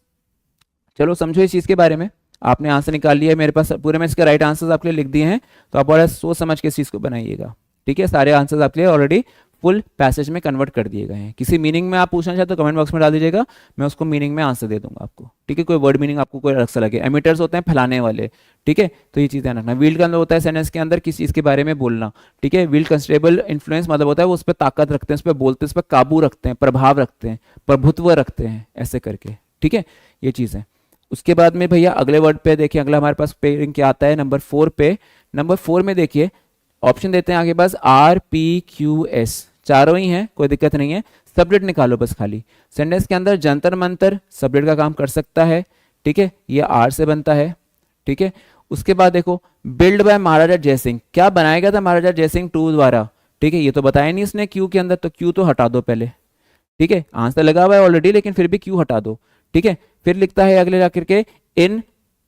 चलो समझो इस चीज के बारे में, आपने आंसर निकाल लिया है, मेरे पास पूरे में इसके राइट आंसर्स आपके लिए लिख दिए हैं, तो आप बड़ा सोच समझ के इस चीज को बनाइएगा, ठीक है। सारे आंसर्स आपके लिए ऑलरेडी फुल पैसेज में कन्वर्ट कर दिए गए हैं, किसी मीनिंग में आप पूछना चाहते तो कमेंट बॉक्स में डाल दीजिएगा, मैं उसको मीनिंग में आंसर दे दूंगा आपको, ठीक है। कोई वर्ड मीनिंग आपको कोई अलग सा लगे, एमिटर्स होते हैं फैलाने वाले, ठीक है, तो ये चीज ध्यान रखना। व्हील्ड का अंदर होता है सेंटेंस के अंदर किसी चीज के बारे में बोलना, ठीक है। व्हील्ड कंसिडरेबल इन्फ्लुएंस मतलब होता है वो उस पर ताकत रखते हैं, उस पर बोलते हैं, उस पर काबू रखते हैं, प्रभाव रखते हैं, प्रभुत्व रखते हैं, ऐसे करके, ठीक है, ये चीज है। उसके बाद में भैया अगले वर्ड पे देखिए, अगला हमारे पास पेयरिंग क्या आता है, नंबर 4 पे, नंबर 4 में देखिए ऑप्शन देते हैं आगे पास RPQS, चारों ही हैं, कोई दिक्कत नहीं है, सब्जेक्ट निकालो बस खाली। सेंटेंस के अंदर जंतर मंतर सब्जेक्ट का काम कर सकता है, ठीक है, ये R से बनता है, ठीक है। उसके बाद देखो बिल्ड बाय महाराजा जयसिंह, क्या बनाया गया था महाराजा जयसिंह 2 द्वारा, ठीक है, ये तो बताया नहीं इसने Q के अंदर, तो Q तो हटा दो पहले, ठीक है, आंसर लगा हुआ है ऑलरेडी, लेकिन फिर भी Q हटा दो, ठीक है। फिर लिखता है अगले जाकर के in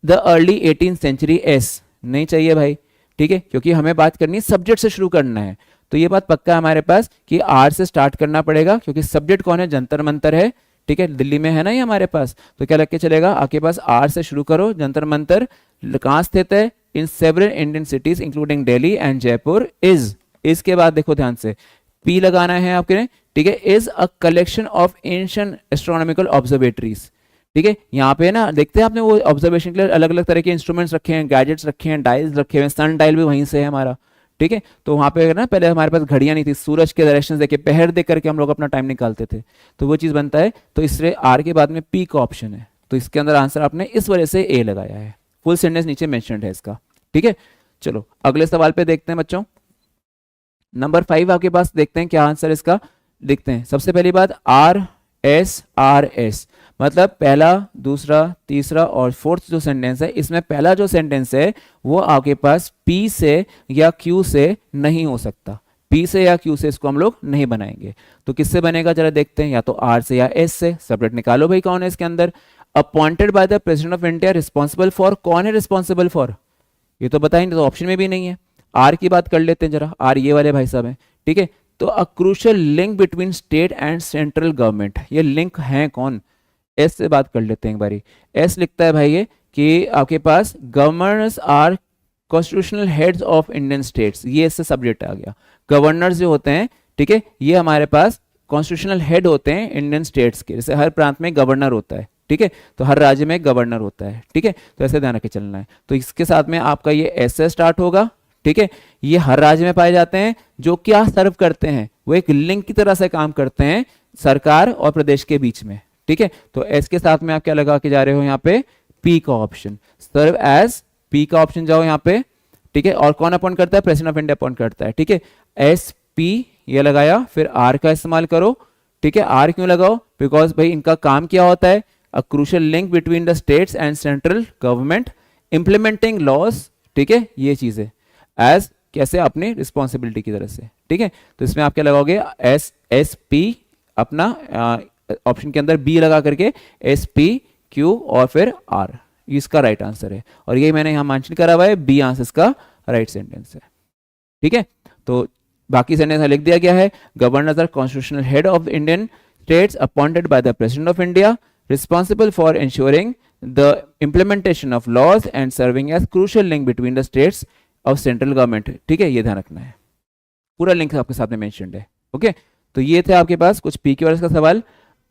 the early 18th century, S नहीं चाहिए भाई, ठीक है, क्योंकि हमें बात करनी है सब्जेक्ट से शुरू करना है, तो ये बात पक्का है हमारे पास कि R से स्टार्ट करना पड़ेगा, क्योंकि सब्जेक्ट कौन है, जंतर मंतर है, ठीक है, दिल्ली में है ना ये हमारे पास, तो क्या लग के चलेगा, आपके पास R से शुरू करो, जंतर मंतर कहाँ स्थित है, in several Indian cities including Delhi and Jaipur, is के बाद देखो ध्यान से P लगाना है आपके, ठीक है, is a collection of ancient astronomical observatories, ठीक है। यहाँ पे ना देखते हैं आपने वो ऑब्जर्वेशन के लिए अलग अलग तरह के इंस्ट्रूमेंट्स रखे हैं, गैजेट्स रखे हैं, डायल्स रखे हैं, सन डायल भी वहीं से है हमारा, ठीक है। तो वहाँ पे ना पहले हमारे पास घड़ियां नहीं थी, सूरज के डायरेक्शन देखे पहर देख करके हम लोग अपना टाइम निकालते थे, तो वो चीज बनता है। तो इससे R के बाद में P का ऑप्शन है, तो इसके अंदर आंसर आपने इस वजह से A लगाया है, फुल सेंटेंस नीचे मेंशन्ड है इसका, ठीक है। चलो अगले सवाल पे देखते हैं बच्चों, नंबर 5 आपके पास, देखते हैं क्या आंसर इसका, देखते हैं। सबसे पहली बात RS, मतलब पहला, दूसरा, तीसरा और फोर्थ जो सेंटेंस है, इसमें पहला जो सेंटेंस है वो आपके पास P से या Q से नहीं हो सकता, P से या Q से इसको हम लोग नहीं बनाएंगे। तो किससे बनेगा जरा देखते हैं, या तो R से या S से। सेपरेट निकालो भाई कौन है इसके अंदर। Appointed by the president of India, responsible for, कौन है रिस्पॉन्सिबल फॉर, ये तो बता ही नहीं, तो ऑप्शन में भी नहीं है। आर की बात कर लेते हैं जरा, आर ये वाले भाई साहब हैं, ठीक है। तो अ crucial link between state and central government, ये लिंक है कौन। एस से बात कर लेते हैं एक बारी। एस लिखता है भाई ये कि आपके पास governors are constitutional heads of Indian states, ये इससे सब्जेक्ट आ गया। गवर्नर्स जो होते हैं, ठीक है, ये हमारे पास कॉन्स्टिट्यूशनल हेड होते हैं इंडियन स्टेट्स के। जैसे हर प्रांत में गवर्नर होता है, ठीक है, तो हर राज्य में गवर्नर होता है, ठीक है, तो ऐसे ध्यान रख के चलना है। तो इसके साथ में आपका ये एस से स्टार्ट होगा, ठीक है। ये हर राज्य में पाए जाते हैं, जो क्या सर्व करते हैं, वो एक लिंक की तरह से काम करते हैं सरकार और प्रदेश के बीच में, ठीक है। तो एस के साथ में आप क्या लगा के जा रहे हो यहाँ पे, पी का ऑप्शन, सर्व एज, पी का ऑप्शन जाओ यहाँ पे, ठीक है। और कौन अपॉइंट करता है, प्रेसिडेंट ऑफ इंडिया अपॉइंट करता है, ठीक है। एस पी ये लगाया, फिर आर का इस्तेमाल करो, ठीक है। आर क्यों लगाओ, बिकॉज भाई इनका काम क्या होता है, a crucial link between the states and central government, implementing laws, ठीक है, ये चीजें एज कैसे अपनी रिस्पॉन्सिबिलिटी की तरह से, ठीक है। तो इसमें आप क्या लगाओगे, एस एस पी, अपना ऑप्शन के अंदर बी लगा करके एस पी क्यू और फिर आर, इसका राइट आंसर है। और ये मैंने यहां मेंशन करा हुआ है, बी आंसर इसका राइट सेंटेंस है, ठीक है। तो बाकी सेंटेंस लिख दिया गया है, governors are constitutional head of Indian states appointed by the president of India, responsible for ensuring the implementation of laws and serving as crucial link between the states of central government, ठीक है, ये ध्यान रखना है। पूरा link आपके सामने mentioned है, ओके। तो ये थे आपके पास कुछ पी वर्ड्स का सवाल।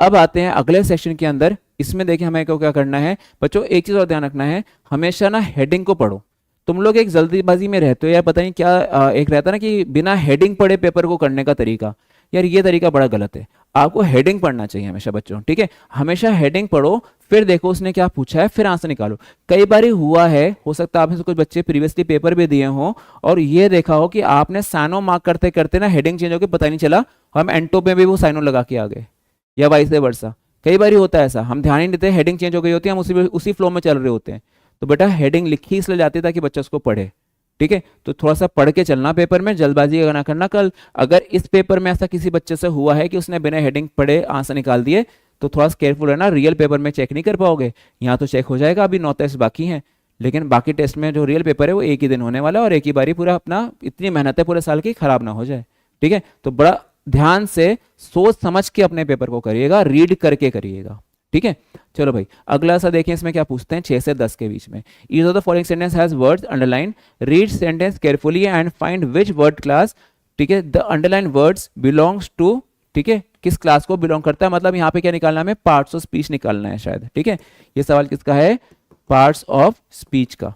अब आते हैं अगले सेक्शन के अंदर। इसमें देखिए हमें क्या करना है बच्चों, एक चीज और ध्यान रखना है, हमेशा ना हेडिंग को पढ़ो। तुम लोग एक जल्दीबाजी में रहते हो यार, पता नहीं क्या एक रहता है ना कि बिना हेडिंग पढ़े पेपर को करने का तरीका, यार ये तरीका बड़ा गलत है। आपको हेडिंग पढ़ना चाहिए हमेशा बच्चों, ठीक है। हमेशा हेडिंग पढ़ो, फिर देखो उसने क्या पूछा है, फिर आंसर निकालो। कई बार हुआ है, हो सकता है आप में से कुछ बच्चे प्रीवियसली पेपर भी दिए हो और ये देखा हो कि आपने साइनो मार्क करते करते ना हेडिंग चेंज होकर पता नहीं चला, हम एंटो में भी वो साइनो लगा के आ गए, या वाइस वर्सा। कई बार होता है ऐसा, हम ध्यान ही नहीं देते, हेडिंग चेंज हो गई होती है, हम उसी फ्लो में चल रहे होते हैं। तो बेटा हेडिंग लिखी इसलिए जाती है ताकि बच्चा उसको पढ़े, ठीक है। तो थोड़ा सा पढ़ के चलना पेपर में, जल्दबाजी ना करना। कल अगर इस पेपर में ऐसा किसी बच्चे से हुआ है कि उसने बिना हेडिंग पढ़े आंसर निकाल दिए, तो थोड़ा सा केयरफुल रहना, रियल पेपर में चेक नहीं कर पाओगे। यहाँ तो चेक हो जाएगा, अभी 9 टेस्ट बाकी हैं, लेकिन बाकी टेस्ट में जो रियल पेपर है वो एक ही दिन होने वाला है, और एक ही बारी पूरा अपना इतनी मेहनत है पूरे साल की खराब ना हो जाए, ठीक है। तो बड़ा ध्यान से सोच समझ के अपने पेपर को करिएगा, रीड करके करिएगा, ठीक है। चलो भाई अगला सा देखिए, इसमें क्या पूछते हैं 6 से 10 के बीच में। Each of the following sentence has words underline, read sentence carefully and find which word class, ठीक है, the underline words belongs to, ठीक है, किस क्लास को बिलोंग करता है। मतलब यहाँ पे क्या निकालना है, हमें पार्ट्स ऑफ स्पीच निकालना है शायद, ठीक है। ये सवाल किसका है, पार्ट्स ऑफ स्पीच का।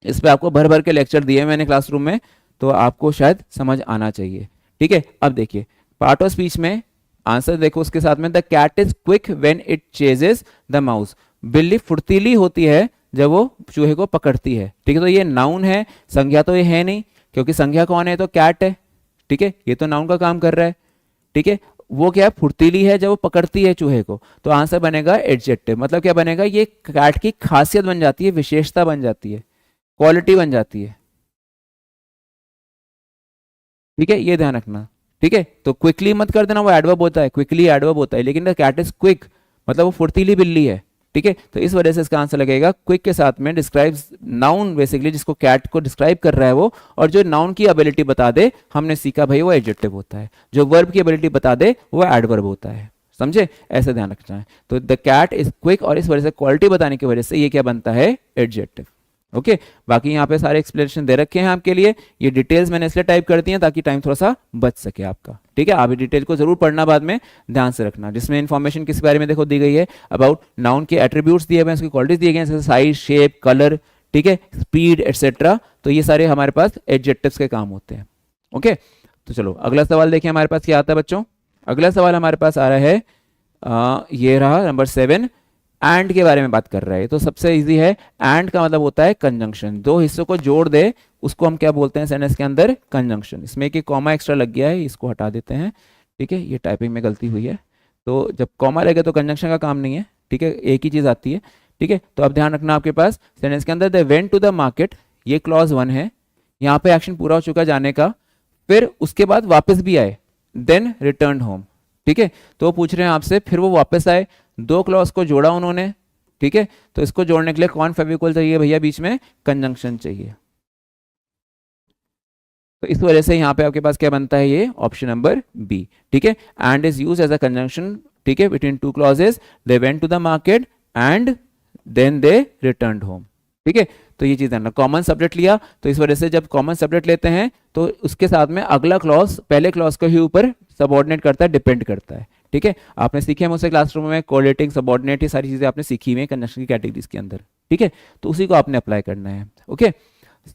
इस पे आपको भर भर के लेक्चर दिए मैंने क्लासरूम में, तो आपको शायद समझ आना चाहिए, ठीक है। अब देखिए पार्ट ऑफ स्पीच में आंसर देखो उसके साथ में, the cat is quick when it chases the mouse, बिल्ली फुर्तीली होती है जब वो चूहे को पकड़ती है, ठीक है। तो ये नाउन है, संज्ञा तो ये है नहीं, क्योंकि संज्ञा कौन है, तो कैट है, ठीक है, ये तो नाउन का काम कर रहा है, ठीक है। वो क्या है, फुर्तीली है जब वो पकड़ती है चूहे को, तो आंसर बनेगा एडजेक्टिव। मतलब क्या बनेगा, ये कैट की खासियत बन जाती है, विशेषता बन जाती है, क्वालिटी बन जाती है, ठीक है, ये ध्यान रखना, ठीक है। तो क्विकली मत कर देना, वो एडवर्ब होता है, क्विकली एडवर्ब होता है, लेकिन द कैट इज क्विक मतलब वो फुर्तीली बिल्ली है, ठीक है। तो इस वजह से इसका आंसर लगेगा क्विक के साथ में डिस्क्राइब्स नाउन, बेसिकली जिसको कैट को डिस्क्राइब कर रहा है वो, और जो नाउन की एबिलिटी बता दे, हमने सीखा भाई वो एडजेक्टिव होता है, जो वर्ब की एबिलिटी बता दे वो एडवर्ब होता है, समझे, ऐसे ध्यान रखना है। तो द कैट इज क्विक, और इस वजह से क्वालिटी बताने की वजह से ये क्या बनता है, एडजेक्टिव, ओके। बाकी यहाँ पे सारे एक्सप्लेनेशन दे रखे हैं आपके लिए, ये डिटेल्स मैंने इसलिए टाइप कर दी हैं ताकि टाइम थोड़ा सा बच सके आपका, ठीक है। आप ये डिटेल को जरूर पढ़ना, बाद में ध्यान से रखना, जिसमें इन्फॉर्मेशन किस बारे में देखो दी गई है, अबाउट नाउन के एट्रीब्यूट्स दिए हुए हैं, उसकी क्वालिटीज दिए गए हैं, जैसे साइज, शेप, कलर, ठीक है, स्पीड एटसेट्रा। तो ये सारे हमारे पास एडजेक्टिव्स के काम होते हैं, ओके। तो चलो अगला सवाल देखिए हमारे पास क्या आता है बच्चों। अगला सवाल हमारे पास आ रहा है, ये रहा नंबर 7, एंड के बारे में बात कर रहा है। तो सबसे इजी है, एंड का मतलब होता है कंजंक्शन, दो हिस्सों को जोड़ दे उसको हम क्या बोलते हैं सेंटेंस के अंदर, कंजंक्शन। इसमें एक कॉमा एक्स्ट्रा लग गया है, इसको हटा देते हैं, ठीक है, ये टाइपिंग में गलती हुई है। तो जब कॉमा लगे तो कंजंक्शन का काम नहीं है, ठीक है, एक ही चीज आती है, ठीक है। तो अब ध्यान रखना आपके पास सेंटेंस के अंदर, they went to the market, ये क्लॉज 1 है, यहाँ पे एक्शन पूरा हो चुका जाने का। फिर उसके बाद वापस भी आए, देन रिटर्न होम। ठीक है, तो वो पूछ रहे हैं आपसे फिर वो वापस आए, दो क्लॉज को जोड़ा उन्होंने। ठीक है, तो इसको जोड़ने के लिए कौन फेविकोल चाहिए भैया, बीच में कंजंक्शन चाहिए। तो इस वजह से यहाँ पे आपके पास क्या बनता है, ये ऑप्शन नंबर बी। ठीक है, and is use as a conjunction, ठीक है, between two clauses, they went to the market and then they returned home. ठीक है, तो ये चीज है ना, कॉमन सब्जेक्ट लिया, तो इस वजह से जब कॉमन सब्जेक्ट लेते हैं तो उसके साथ में अगला क्लॉज पहले क्लॉज के ही ऊपर सबऑर्डिनेट करता है, डिपेंड करता है। ठीक है, आपने सीखे मुझसे क्लासरूम में कोलेटिंग, सबऑर्डिनेट, ये सारी चीजें आपने सीखी हुई है कंजंक्शन की कैटेगरीज के अंदर। ठीक है, तो उसी को आपने अप्लाई करना है। ओके,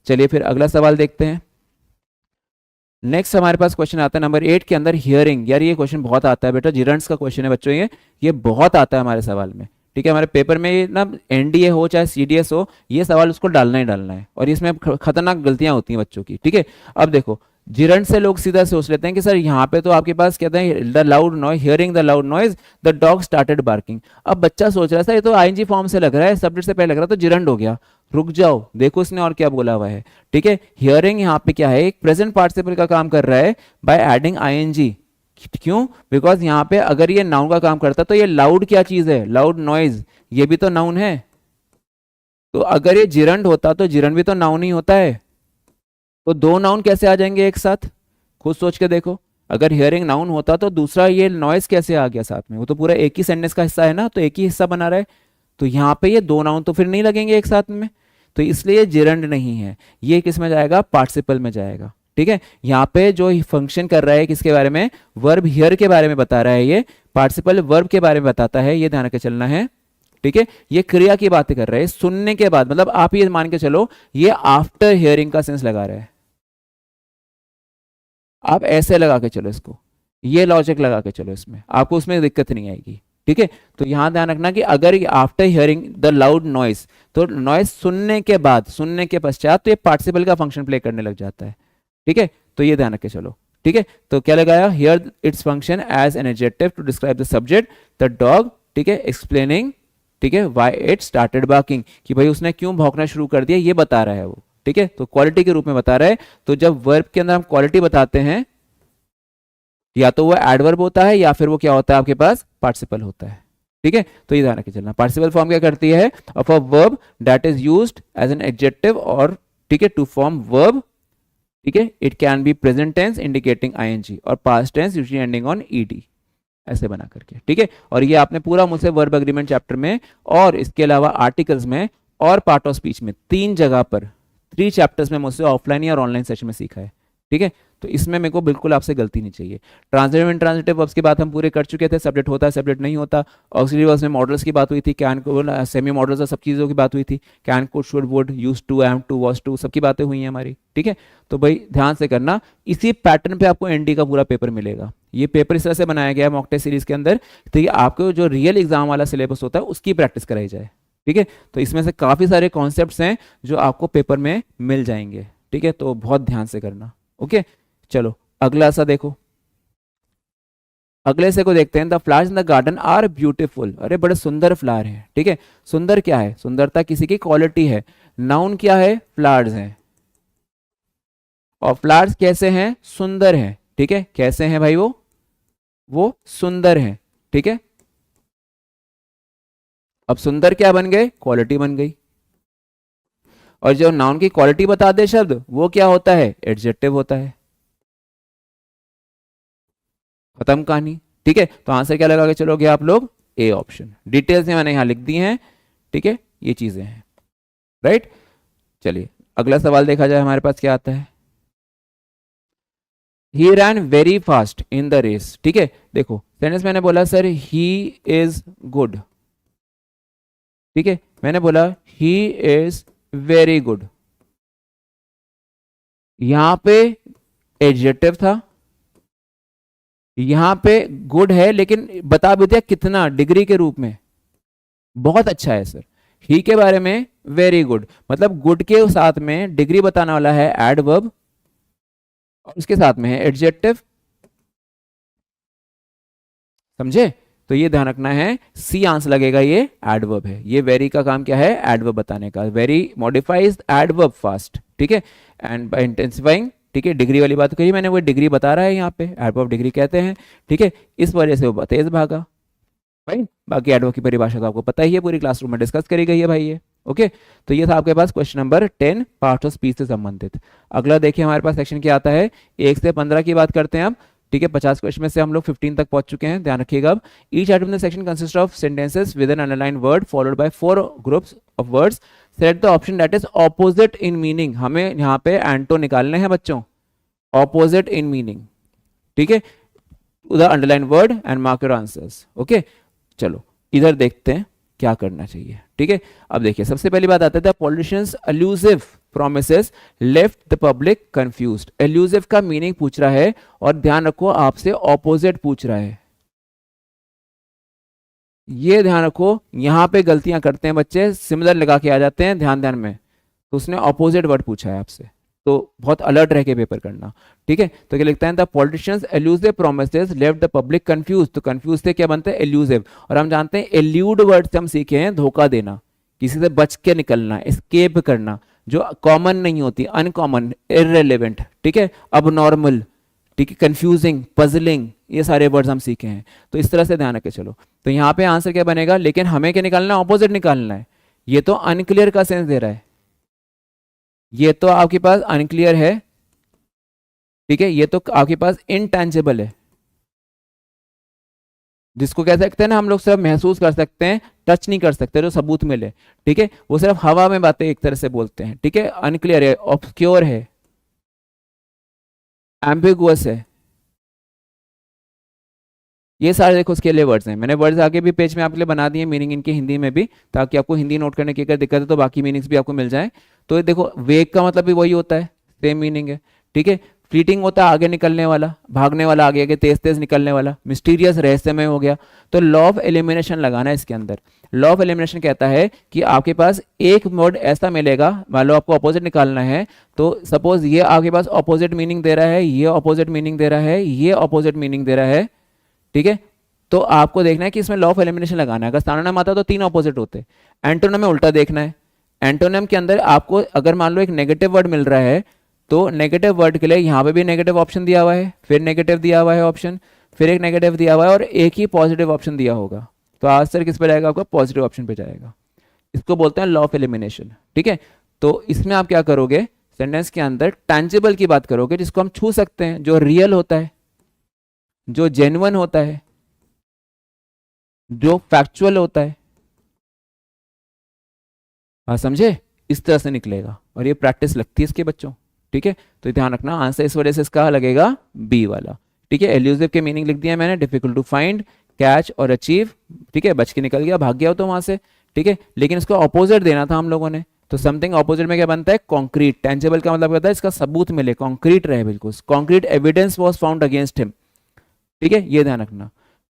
चलिए फिर अगला सवाल देखते हैं। नेक्स्ट हमारे पास क्वेश्चन आता है नंबर 8 के अंदर, हियरिंग। यार ये क्वेश्चन बहुत आता है बेटा, जिरंट्स का क्वेश्चन है बच्चों, ये बहुत आता है हमारे सवाल में। ठीक है, हमारे पेपर में ना एनडीए हो चाहे सीडीएस हो, ये सवाल उसको डालना ही डालना है, और इसमें खतरनाक गलतियां होती हैं बच्चों की। ठीक है, अब देखो जिरंट से लोग सीधा सोच लेते हैं कि सर यहाँ पे तो आपके पास कहते हैं the loud noise, hearing the loud noise the dog started barking. अब बच्चा सोच रहा है सर ये तो आईएनजी फॉर्म से लग रहा है, सब्जेक्ट से पहले लग रहा है, तो जिरंट हो गया। रुक जाओ, देखो इसने और क्या बोला हुआ है। ठीक है, हियरिंग यहाँ पे क्या है, एक प्रेजेंट पार्टिसिपल का काम कर रहा है बाय एडिंग आईएनजी। क्यों? बिकॉज यहाँ पे अगर ये नाउन का काम करता तो ये लाउड क्या चीज है, लाउड नॉइज, ये भी तो नाउन है। तो अगर ये जिरंड होता तो जिरंड भी तो नाउन ही होता है, तो दो नाउन कैसे आ जाएंगे एक साथ, खुद सोच के देखो। अगर हियरिंग नाउन होता तो दूसरा ये नॉइज कैसे आ गया साथ में, वो तो पूरा एक ही सेंटेंस का हिस्सा है ना, तो एक ही हिस्सा बना रहा है। तो यहाँ पे ये दो नाउन तो फिर नहीं लगेंगे एक साथ में, तो इसलिए जिरंड नहीं है, ये किस में जाएगा, पार्टिसिपल में जाएगा। ठीक है, यहाँ पे जो फंक्शन कर रहा है किसके बारे में, वर्ब हियर के बारे में बता रहा है, ये पार्टिसिपल वर्ब के बारे में बताता है, ये ध्यान रखे चलना है। ठीक है, ये क्रिया की बातें कर रहे हैं, सुनने के बाद, मतलब आप ये मान के चलो ये आफ्टर हियरिंग का सेंस लगा रहा है। आप ऐसे लगा के चलो इसको, ये लॉजिक लगा के चलो इसमें, आपको उसमें दिक्कत नहीं आएगी। ठीक है, तो यहां ध्यान रखना कि अगर ये after hearing the loud noise, तो नॉइस सुनने के बाद, सुनने के पश्चात, तो ये पार्टिसिपल का फंक्शन प्ले करने लग जाता है। ठीक है, तो ये ध्यान रखे चलो। ठीक है, तो क्या लगाया, here its function as an adjective to describe the subject the dog. ठीक है, एक्सप्लेनिंग, ठीक है, व्हाई इट स्टार्टेड बार्किंग, कि भाई उसने क्यों भौंकना शुरू कर दिया, ये बता रहा है वो। ठीक है, तो क्वालिटी के रूप में बता रहा है। तो जब वर्ब के अंदर हम क्वालिटी बताते हैं, या तो वो एडवर्ब होता है या फिर वो क्या होता है आपके पास, पार्टिसिपल होता है। ठीक है, तो ये ध्यान रखे चलना, पार्टिसिपल फॉर्म क्या करती है, of a verb that is used as an adjective, और ठीक है, टू फॉर्म वर्ब। ठीक है, it can be present tense indicating I N G, और past tense usually ending on E D, ऐसे बना करके। ठीक है, और ये आपने पूरा मुझसे वर्ब एग्रीमेंट चैप्टर में, और इसके अलावा आर्टिकल्स में, और पार्ट ऑफ स्पीच में, 3 जगह पर 3 चैप्टर्स में मुझसे ऑफलाइन या ऑनलाइन सेशन में सीखा है। ठीक है, तो इसमें मेरे को बिल्कुल आपसे गलती नहीं चाहिए। ट्रांजिटिव एंड ट्रांजिटिव वर्ब्स की बात हम पूरे कर चुके थे, सब्जेक्ट होता है, सब्जेक्ट नहीं होता। ऑक्सिलरी वर्ब्स में मॉडल्स की बात हुई थी, कैन को, सेमी मॉडल्स और सब चीज़ों की बात हुई थी, can could should would use to am to was to, सबकी बातें हुई हैं हमारी। ठीक है, तो भाई ध्यान से करना, इसी पैटर्न पे आपको एनडी का पूरा पेपर मिलेगा। ये पेपर इस तरह से बनाया गया है मॉक टेस्ट सीरीज के अंदर, तो ये आपको जो रियल एग्जाम वाला सिलेबस होता है उसकी प्रैक्टिस कराई जाए। ठीक है, तो इसमें से काफ़ी सारे कॉन्सेप्ट्स हैं जो आपको पेपर में मिल जाएंगे। ठीक है, तो बहुत ध्यान से करना। ओके, चलो अगला सा देखो, अगले से को देखते हैं। The flowers in the garden are beautiful, अरे बड़े सुंदर फ्लावर हैं। ठीक है, सुंदर क्या है, सुंदरता किसी की क्वालिटी है। नाउन क्या है, फ्लावर्स हैं, और फ्लावर्स कैसे हैं, सुंदर हैं। ठीक है, कैसे हैं भाई, वो सुंदर हैं। ठीक है, अब सुंदर क्या बन गए, क्वालिटी बन गई, और जो नाउन की क्वालिटी बता दे शब्द, वो क्या होता है, एडजेक्टिव होता है। खत्म कहानी। ठीक है, तो आंसर क्या लगा के चलोगे आप लोग, ए ऑप्शन। डिटेल्स में मैंने यहां लिख दी हैं। ठीक है, ये चीजें हैं, राइट। चलिए अगला सवाल देखा जाए, हमारे पास क्या आता है। He ran very fast in the race. ठीक है, देखो सेंटेंस मैंने बोला सर ही इज गुड। ठीक है, मैंने बोला ही इज वेरी गुड, यहां पे एडजेक्टिव था, यहां पे गुड है, लेकिन बता भी दिया कितना, डिग्री के रूप में, बहुत अच्छा है सर। ही के बारे में वेरी गुड, मतलब गुड के साथ में डिग्री बताने वाला है एडवर्ब, और उसके साथ में है एडजेक्टिव। समझे, तो ये ध्यान रखना है, सी आंसर लगेगा, ये एडवर्ब है। ये वेरी का काम क्या है, एडवर्ब बताने का। Very modifies adverb fast. ठीक है, एंड बाय इंटेंसिफाइंग ठीक है, डिग्री वाली बात कही मैंने, वो डिग्री बता रहा है यहाँ पे, एडवर्ब ऑफ डिग्री कहते हैं, ठीक है, इस वजह से वो तेज भागा भाई। बाकी एडवर्ब की परिभाषा तो आपको पता ही है, पूरी क्लासरूम में डिस्कस करी गई है भाई ये। ओके, तो ये था आपके पास question number 10 parts of speech से संबंधित। अगला देखिए हमारे पास सेक्शन क्या आता है, 1 से 15 की बात करते हैं अब, ठीक है। 50 क्वेश्चन में से हम लोग 15 तक पहुंच चुके हैं, ध्यान रखिएगा। अब each item in the section consist of sentences with an underline word followed by 4 groups of words, select the option that is opposite in meaning. हमें यहाँ पे एंटो निकालने हैं बच्चों, ऑपोजिट इन मीनिंग, ठीक है, the underline word and mark your answers. Okay, चलो इधर देखते हैं क्या करना चाहिए, ठीक है। अब देखिए सबसे पहली बात आता है, politicians elusive promises left the public confused. Elusive का मीनिंग पूछ रहा है और ध्यान रखो आपसे ऑपोजिट पूछ रहा है, ये ध्यान रखो। यहां पे गलतियां करते हैं बच्चे, सिमिलर लगा के आ जाते हैं ध्यान ध्यान में, तो उसने ऑपोजिट वर्ड पूछा है आपसे, तो बहुत अलर्ट रह के पेपर करना, ठीक है। तो क्या लिखता है, the politicians elusive promises left the public confuse. तो कंफ्यूज से क्या बनता है, एल्यूसिव, और हम जानते हैं एल्यूड वर्ड से हम सीखे हैं धोखा देना, किसी से बच के निकलना, एस्केप करना, जो कॉमन नहीं होती, अनकॉमन, इररिलेवेंट, ठीक है, अब नॉर्मल, ठीक है, कंफ्यूजिंग, पजलिंग, ये सारे वर्ड्स हम सीखे हैं। तो इस तरह से ध्यान रखे चलो। तो यहाँ पे आंसर क्या बनेगा, लेकिन हमें क्या निकालना है, ऑपोजिट निकालना है। ये तो अनक्लियर का सेंस दे रहा है, ये तो आपके पास अनक्लियर है, ठीक है, ये तो आपके पास इंटेंजिबल है, जिसको कह सकते हैं ना हम लोग सिर्फ महसूस कर सकते हैं, टच नहीं कर सकते, जो सबूत मिले, ठीक है, वो सिर्फ हवा में बातें एक तरह से बोलते हैं, ठीक है। अनक्लियर है, ऑब्सक्योर है, एम्बिगुअस है, ये सारे देखो उसके लिए वर्ड्स हैं। मैंने वर्ड्स आगे भी पेज में आपके लिए बना दिए मीनिंग इनकी हिंदी में भी, ताकि आपको हिंदी नोट करने की अगर दिक्कत है तो बाकी मीनिंग्स भी आपको मिल जाए। तो देखो वेग का मतलब भी वही होता है, सेम मीनिंग है, ठीक है। फ्लीटिंग होता है आगे निकलने वाला, भागने वाला, आगे आगे तेज तेज निकलने वाला। मिस्टीरियस रहस्यमय हो गया। तो लॉ ऑफ एलिमिनेशन लगाना है इसके अंदर। लॉ ऑफ एलिमिनेशन कहता है कि आपके पास एक वर्ड ऐसा मिलेगा, मान लो आपको अपोजिट निकालना है, तो सपोज ये आपके पास अपोजिट मीनिंग दे रहा है, ये अपोजिट मीनिंग दे रहा है, ये अपोजिट मीनिंग दे रहा है, ठीक है। तो आपको देखना है कि इसमें लॉ ऑफ एलिमिनेशन लगाना है। अगर स्थानोनाम आता तो 3 अपोजिट होते। एंटोनिम में उल्टा देखना है। एंटोनिम के अंदर आपको अगर मान लो एक नेगेटिव वर्ड मिल रहा है, तो नेगेटिव वर्ड के लिए यहाँ पे भी नेगेटिव ऑप्शन दिया हुआ है, फिर नेगेटिव दिया हुआ है ऑप्शन, फिर एक नेगेटिव दिया हुआ है और एक ही पॉजिटिव ऑप्शन दिया होगा। तो आंसर किस पे जाएगा आपका, पॉजिटिव ऑप्शन पे जाएगा। इसको बोलते हैं लॉ ऑफ एलिमिनेशन, ठीक है। तो इसमें आप क्या करोगे, सेंटेंस के अंदर टैंजिबल की बात करोगे, जिसको हम छू सकते हैं, जो रियल होता है, जो जेन्युइन होता है, जो फैक्चुअल होता है, समझे, इस तरह से निकलेगा। और ये प्रैक्टिस लगती है इसके बच्चों, ठीक है। तो ध्यान रखना आंसर इस वजह से इसका लगेगा बी वाला, ठीक है। एल्यूसिव के मीनिंग लिख दिया मैंने, डिफिकल्ट टू फाइंड, कैच और अचीव, ठीक है, बच के निकल गया, भाग गया हो तो वहां से, ठीक है। लेकिन इसको ऑपोजिट देना था हम लोगों ने, तो समथिंग ऑपोजिट में क्या बनता है, कॉन्क्रीट। टेंजिबल का मतलब कहता है इसका सबूत मिले, कॉन्क्रीट रहे, बिल्कुल concrete evidence was found against him, ठीक है, ये ध्यान रखना।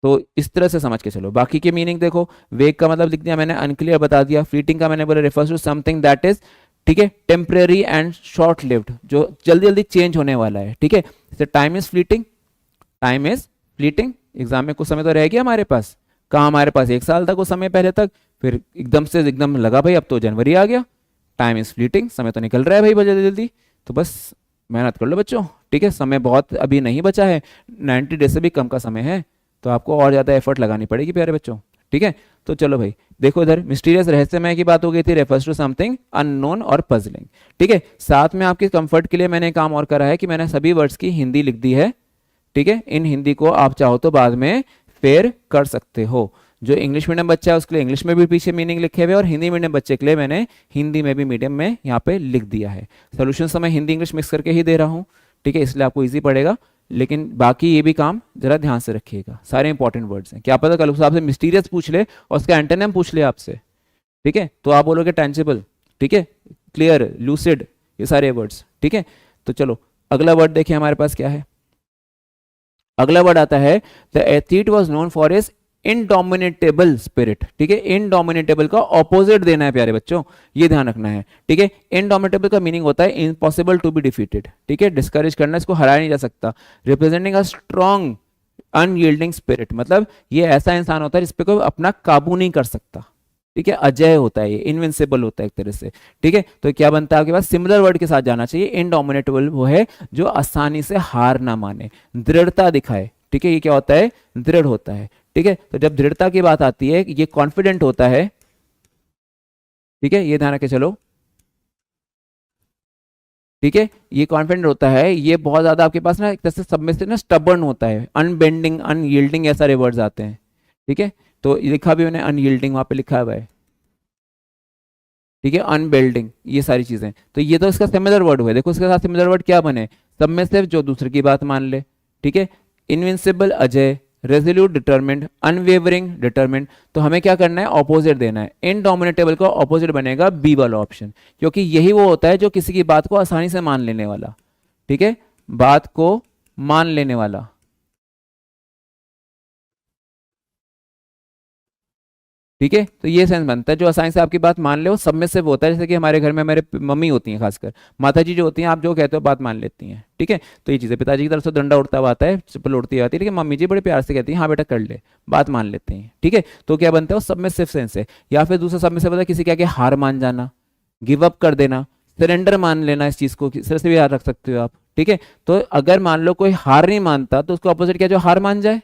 तो इस तरह से समझ के चलो। बाकी के मीनिंग देखो, वेग का मतलब लिख दिया मैंने, अनक्लियर बता दिया। फ्लीटिंग का मैंने बोला refers to something that is, ठीक है, टेम्परेरी एंड शॉर्ट लिव्ड, जो जल्दी जल्दी चेंज होने वाला है, ठीक है। जैसे time is fleeting, time is fleeting, exam में कुछ समय तो रह गया हमारे पास, कहाँ हमारे पास 1 साल था कुछ समय पहले तक, फिर एकदम से एकदम लगा भाई अब तो जनवरी आ गया, टाइम इज फ्लीटिंग, समय तो निकल रहा है भाई जल्दी जल्दी। तो बस मेहनत कर लो बच्चों, ठीक है, समय बहुत अभी नहीं बचा है, 90 डेज से भी कम का समय है, तो आपको और ज़्यादा एफर्ट लगानी पड़ेगी प्यारे बच्चों, ठीक है। तो चलो भाई देखो इधर मिस्टीरियस रहस्यमय की बात हो गई थी, रेफर्स टू समथिंग अननोन और पजलिंग, ठीक है। साथ में आपके कंफर्ट के लिए मैंने काम और करा है कि मैंने सभी वर्ड्स की हिंदी लिख दी है, ठीक है। इन हिंदी को आप चाहो तो बाद में फेयर कर सकते हो। जो इंग्लिश मीडियम बच्चा है उसके लिए इंग्लिश में भी पीछे मीनिंग लिखे हुए, और हिंदी मीडियम बच्चे के लिए मैंने हिंदी में भी मीडियम में यहाँ पे लिख दिया है। सोल्यूशन तो मैं हिंदी इंग्लिश मिक्स करके ही दे रहा हूँ, ठीक है, इसलिए आपको ईजी पड़ेगा। लेकिन बाकी ये भी काम जरा ध्यान से रखिएगा, सारे इंपॉर्टेंट वर्ड्स हैं। क्या पता कल उस आपसे मिस्टीरियस पूछ ले और उसका एंटोनिम पूछ ले आपसे, ठीक है, तो आप बोलोगे टेंजिबल, ठीक है, क्लियर, लूसिड, ये सारे वर्ड्स, ठीक है। तो चलो अगला वर्ड देखिए हमारे पास क्या है। अगला वर्ड आता है, the athlete was known for his indomitable spirit, ठीक है। इनडोमिनेटेबल का ऑपोजिट देना है प्यारे बच्चों, ये ध्यान रखना है, ठीक है। इनडोमिनेटेबल का मीनिंग होता है इम्पॉसिबल टू बी डिफीटेड, ठीक है, डिस्करेज करना, इसको हराया नहीं जा सकता। Representing a strong unyielding spirit, मतलब ये ऐसा इंसान होता है जिसपे कोई अपना काबू नहीं कर सकता, ठीक है, अजय होता है, ये इनविंसिबल होता है एक तरह से। ठीक है, तो क्या बनता है आपके पास, सिमिलर वर्ड के साथ जाना चाहिए। इनडोमिनेटेबल वो है जो आसानी से हार ना माने, दृढ़ता दिखाए। ठीक है, ये क्या होता है, दृढ़ होता है। ठीक है, तो जब दृढ़ता की बात आती है, ये कॉन्फिडेंट होता है। ठीक है, ये ध्यान रखे चलो। ठीक है, ये कॉन्फिडेंट होता है, ये बहुत ज्यादा आपके पास ना एक तरह से सब में से ना स्टबर्न होता है, अनबेंडिंग, अनयील्डिंग, ऐसा सारे वर्ड्स आते हैं। ठीक है, तो ये लिखा भी मैंने, अनयील्डिंग वहां पे लिखा हुआ है। ठीक है, अनबेल्डिंग, ये सारी चीजें, तो ये तो इसका सिमिलर वर्ड हुआ। देखो इसके साथ सिमिलर वर्ड क्या बने, सब में से जो दूसरे की बात मान ले। ठीक है, invincible Ajay, resolute determined, unwavering determined, तो हमें क्या करना है, ऑपोजिट देना है। इनडोमिनेटेबल का ऑपोजिट बनेगा बी वाला ऑप्शन, क्योंकि यही वो होता है जो किसी की बात को आसानी से मान लेने वाला। ठीक है, बात को मान लेने वाला। ठीक है, तो ये सेंस बनता है, जो आसानी से आपकी बात मान ले, वो सबमिसिव होता है। जैसे कि हमारे घर में मेरे मम्मी होती हैं, खासकर माता जी जो होती हैं, आप जो कहते हो बात मान लेती हैं। ठीक है, तो ये चीज़ें, पिताजी की तरफ से डंडा उड़ता हुआ आता है, चप्पल उड़ती आती है, लेकिन मम्मी जी बड़े प्यार से कहती हैं हाँ बेटा कर ले, बात मान लेते हैं। ठीक है, तो क्या बनता है, वो सबमिसिव सेंस है। या फिर दूसरा सबमिसिव होता है किसी के आगे हार मान जाना, गिव अप कर देना, सरेंडर मान लेना, इस चीज़ को इस तरह से भी याद रख सकते हो आप। ठीक है, तो अगर मान लो कोई हार नहीं मानता, तो उसको अपोजिट क्या, जो हार मान जाए,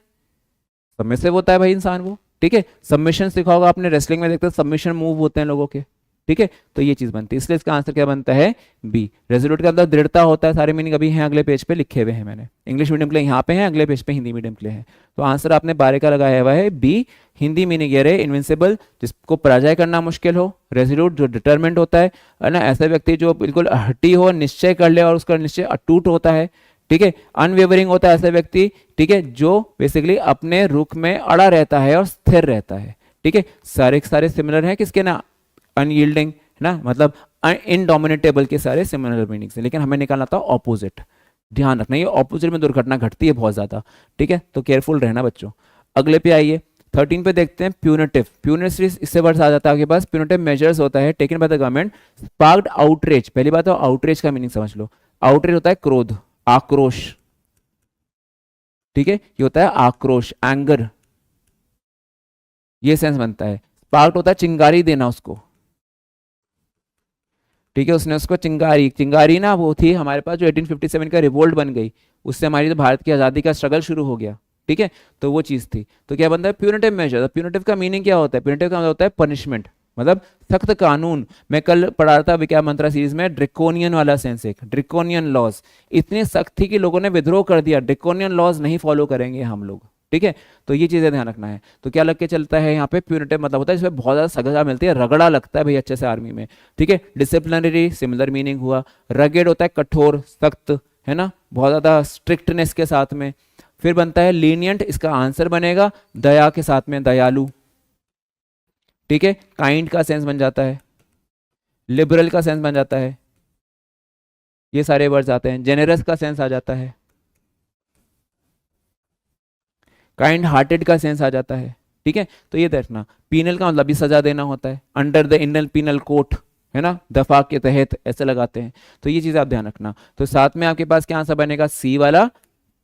सबमिसिव होता है भाई इंसान वो। ठीक है, सबमिशन सीखा होगा आपने, रेसलिंग में देखते हैं सबमिशन मूव होते हैं लोगों के। ठीक है, तो ये चीज बनती है, इसलिए इसका आंसर क्या बनता है, बी। रेजोल्यूट के अंदर दृढ़ता होता है, सारे मीनिंग अभी हैं अगले पेज पे लिखे हुए हैं मैंने, इंग्लिश मीडियम के लिए यहाँ पे हैं, अगले पेज पे हिंदी मीडियम के लिए है। तो आंसर आपने 12 का लगाया हुआ है बी। हिंदी मीनिंग ये रहे, इनविंसिबल जिसको पराजय करना मुश्किल हो, रेजोल्यूट जो डिटरमेंट होता है ना, ऐसा व्यक्ति जो बिल्कुल हटी हो, निश्चय कर ले और उसका निश्चय अटूट होता है। ठीक है, अनवेवरिंग होता है ऐसा व्यक्ति, ठीक है, जो बेसिकली अपने रुख में अड़ा रहता है और स्थिर रहता है। ठीक है, सारे सारे सिमिलर हैं किसके ना, अनयील्डिंग ना, मतलब इनडोमिनेटेबल के सारे सिमिलर मीनिंग्स हैं, लेकिन हमें निकालना था ऑपोजिट। ध्यान रखना, ये ऑपोजिट में दुर्घटना घटती है बहुत ज्यादा। ठीक है, तो केयरफुल रहना बच्चों। अगले पे आइए, 13 पे देखते हैं प्यूनेटिव। प्यूनेटिव इससे वर्ड्स आ जाता है आपके पास, प्यूनेटिव मेजर्स होता है taken by the government sparked outrage. पहली बात तो आउटरेज का मीनिंग समझ लो, आउटरेज होता है क्रोध, आक्रोश। ठीक है, ये होता है आक्रोश, एंगर, ये सेंस बनता है। स्पार्क होता है चिंगारी देना उसको। ठीक है, उसने उसको चिंगारी, चिंगारी ना वो थी हमारे पास जो 1857 का रिवोल्ट बन गई, उससे हमारी जो भारत की आज़ादी का स्ट्रगल शुरू हो गया। ठीक है, तो वो चीज़ थी। तो क्या बनता है, प्यूनिटिव मेजर। प्यूनिटिव का मीनिंग क्या होता है, प्यूनिटिव का मतलब होता है पनिशमेंट, मतलब सख्त कानून। मैं कल पढ़ा रहा था विज्ञान मंत्रा सीरीज में, ड्रिकोनियन वाला सेंस, एक ड्रिकोनियन लॉज, इतनी सख्त थी कि लोगों ने विद्रोह कर दिया, ड्रिकोनियन लॉज नहीं फॉलो करेंगे हम लोग। ठीक है, तो ये चीजें ध्यान रखना है। तो क्या लग के चलता है यहाँ पे, प्यूनिटिव मतलब होता है इसमें बहुत ज्यादा सजा मिलती है, रगड़ा लगता है भाई अच्छे से आर्मी में। ठीक है, डिसिप्लिनरी सिमिलर मीनिंग हुआ। रगेड होता है कठोर, सख्त, है ना, बहुत ज्यादा स्ट्रिक्टनेस के साथ में। फिर बनता है लीनियंट, इसका आंसर बनेगा दया के साथ में, दयालु। ठीक है, काइंड का सेंस बन जाता है, लिबरल का सेंस बन जाता है, ये सारे वर्ड्स आते हैं। जेनरस का सेंस आ जाता है, काइंड हार्टेड का सेंस आ जाता है। ठीक है, तो ये देखना, पीनल का मतलब भी सजा देना होता है, under the Indian penal code, है ना, दफा के तहत ऐसे लगाते हैं। तो ये चीज आप ध्यान रखना। तो साथ में आपके पास क्या आंसर बनेगा, सी वाला,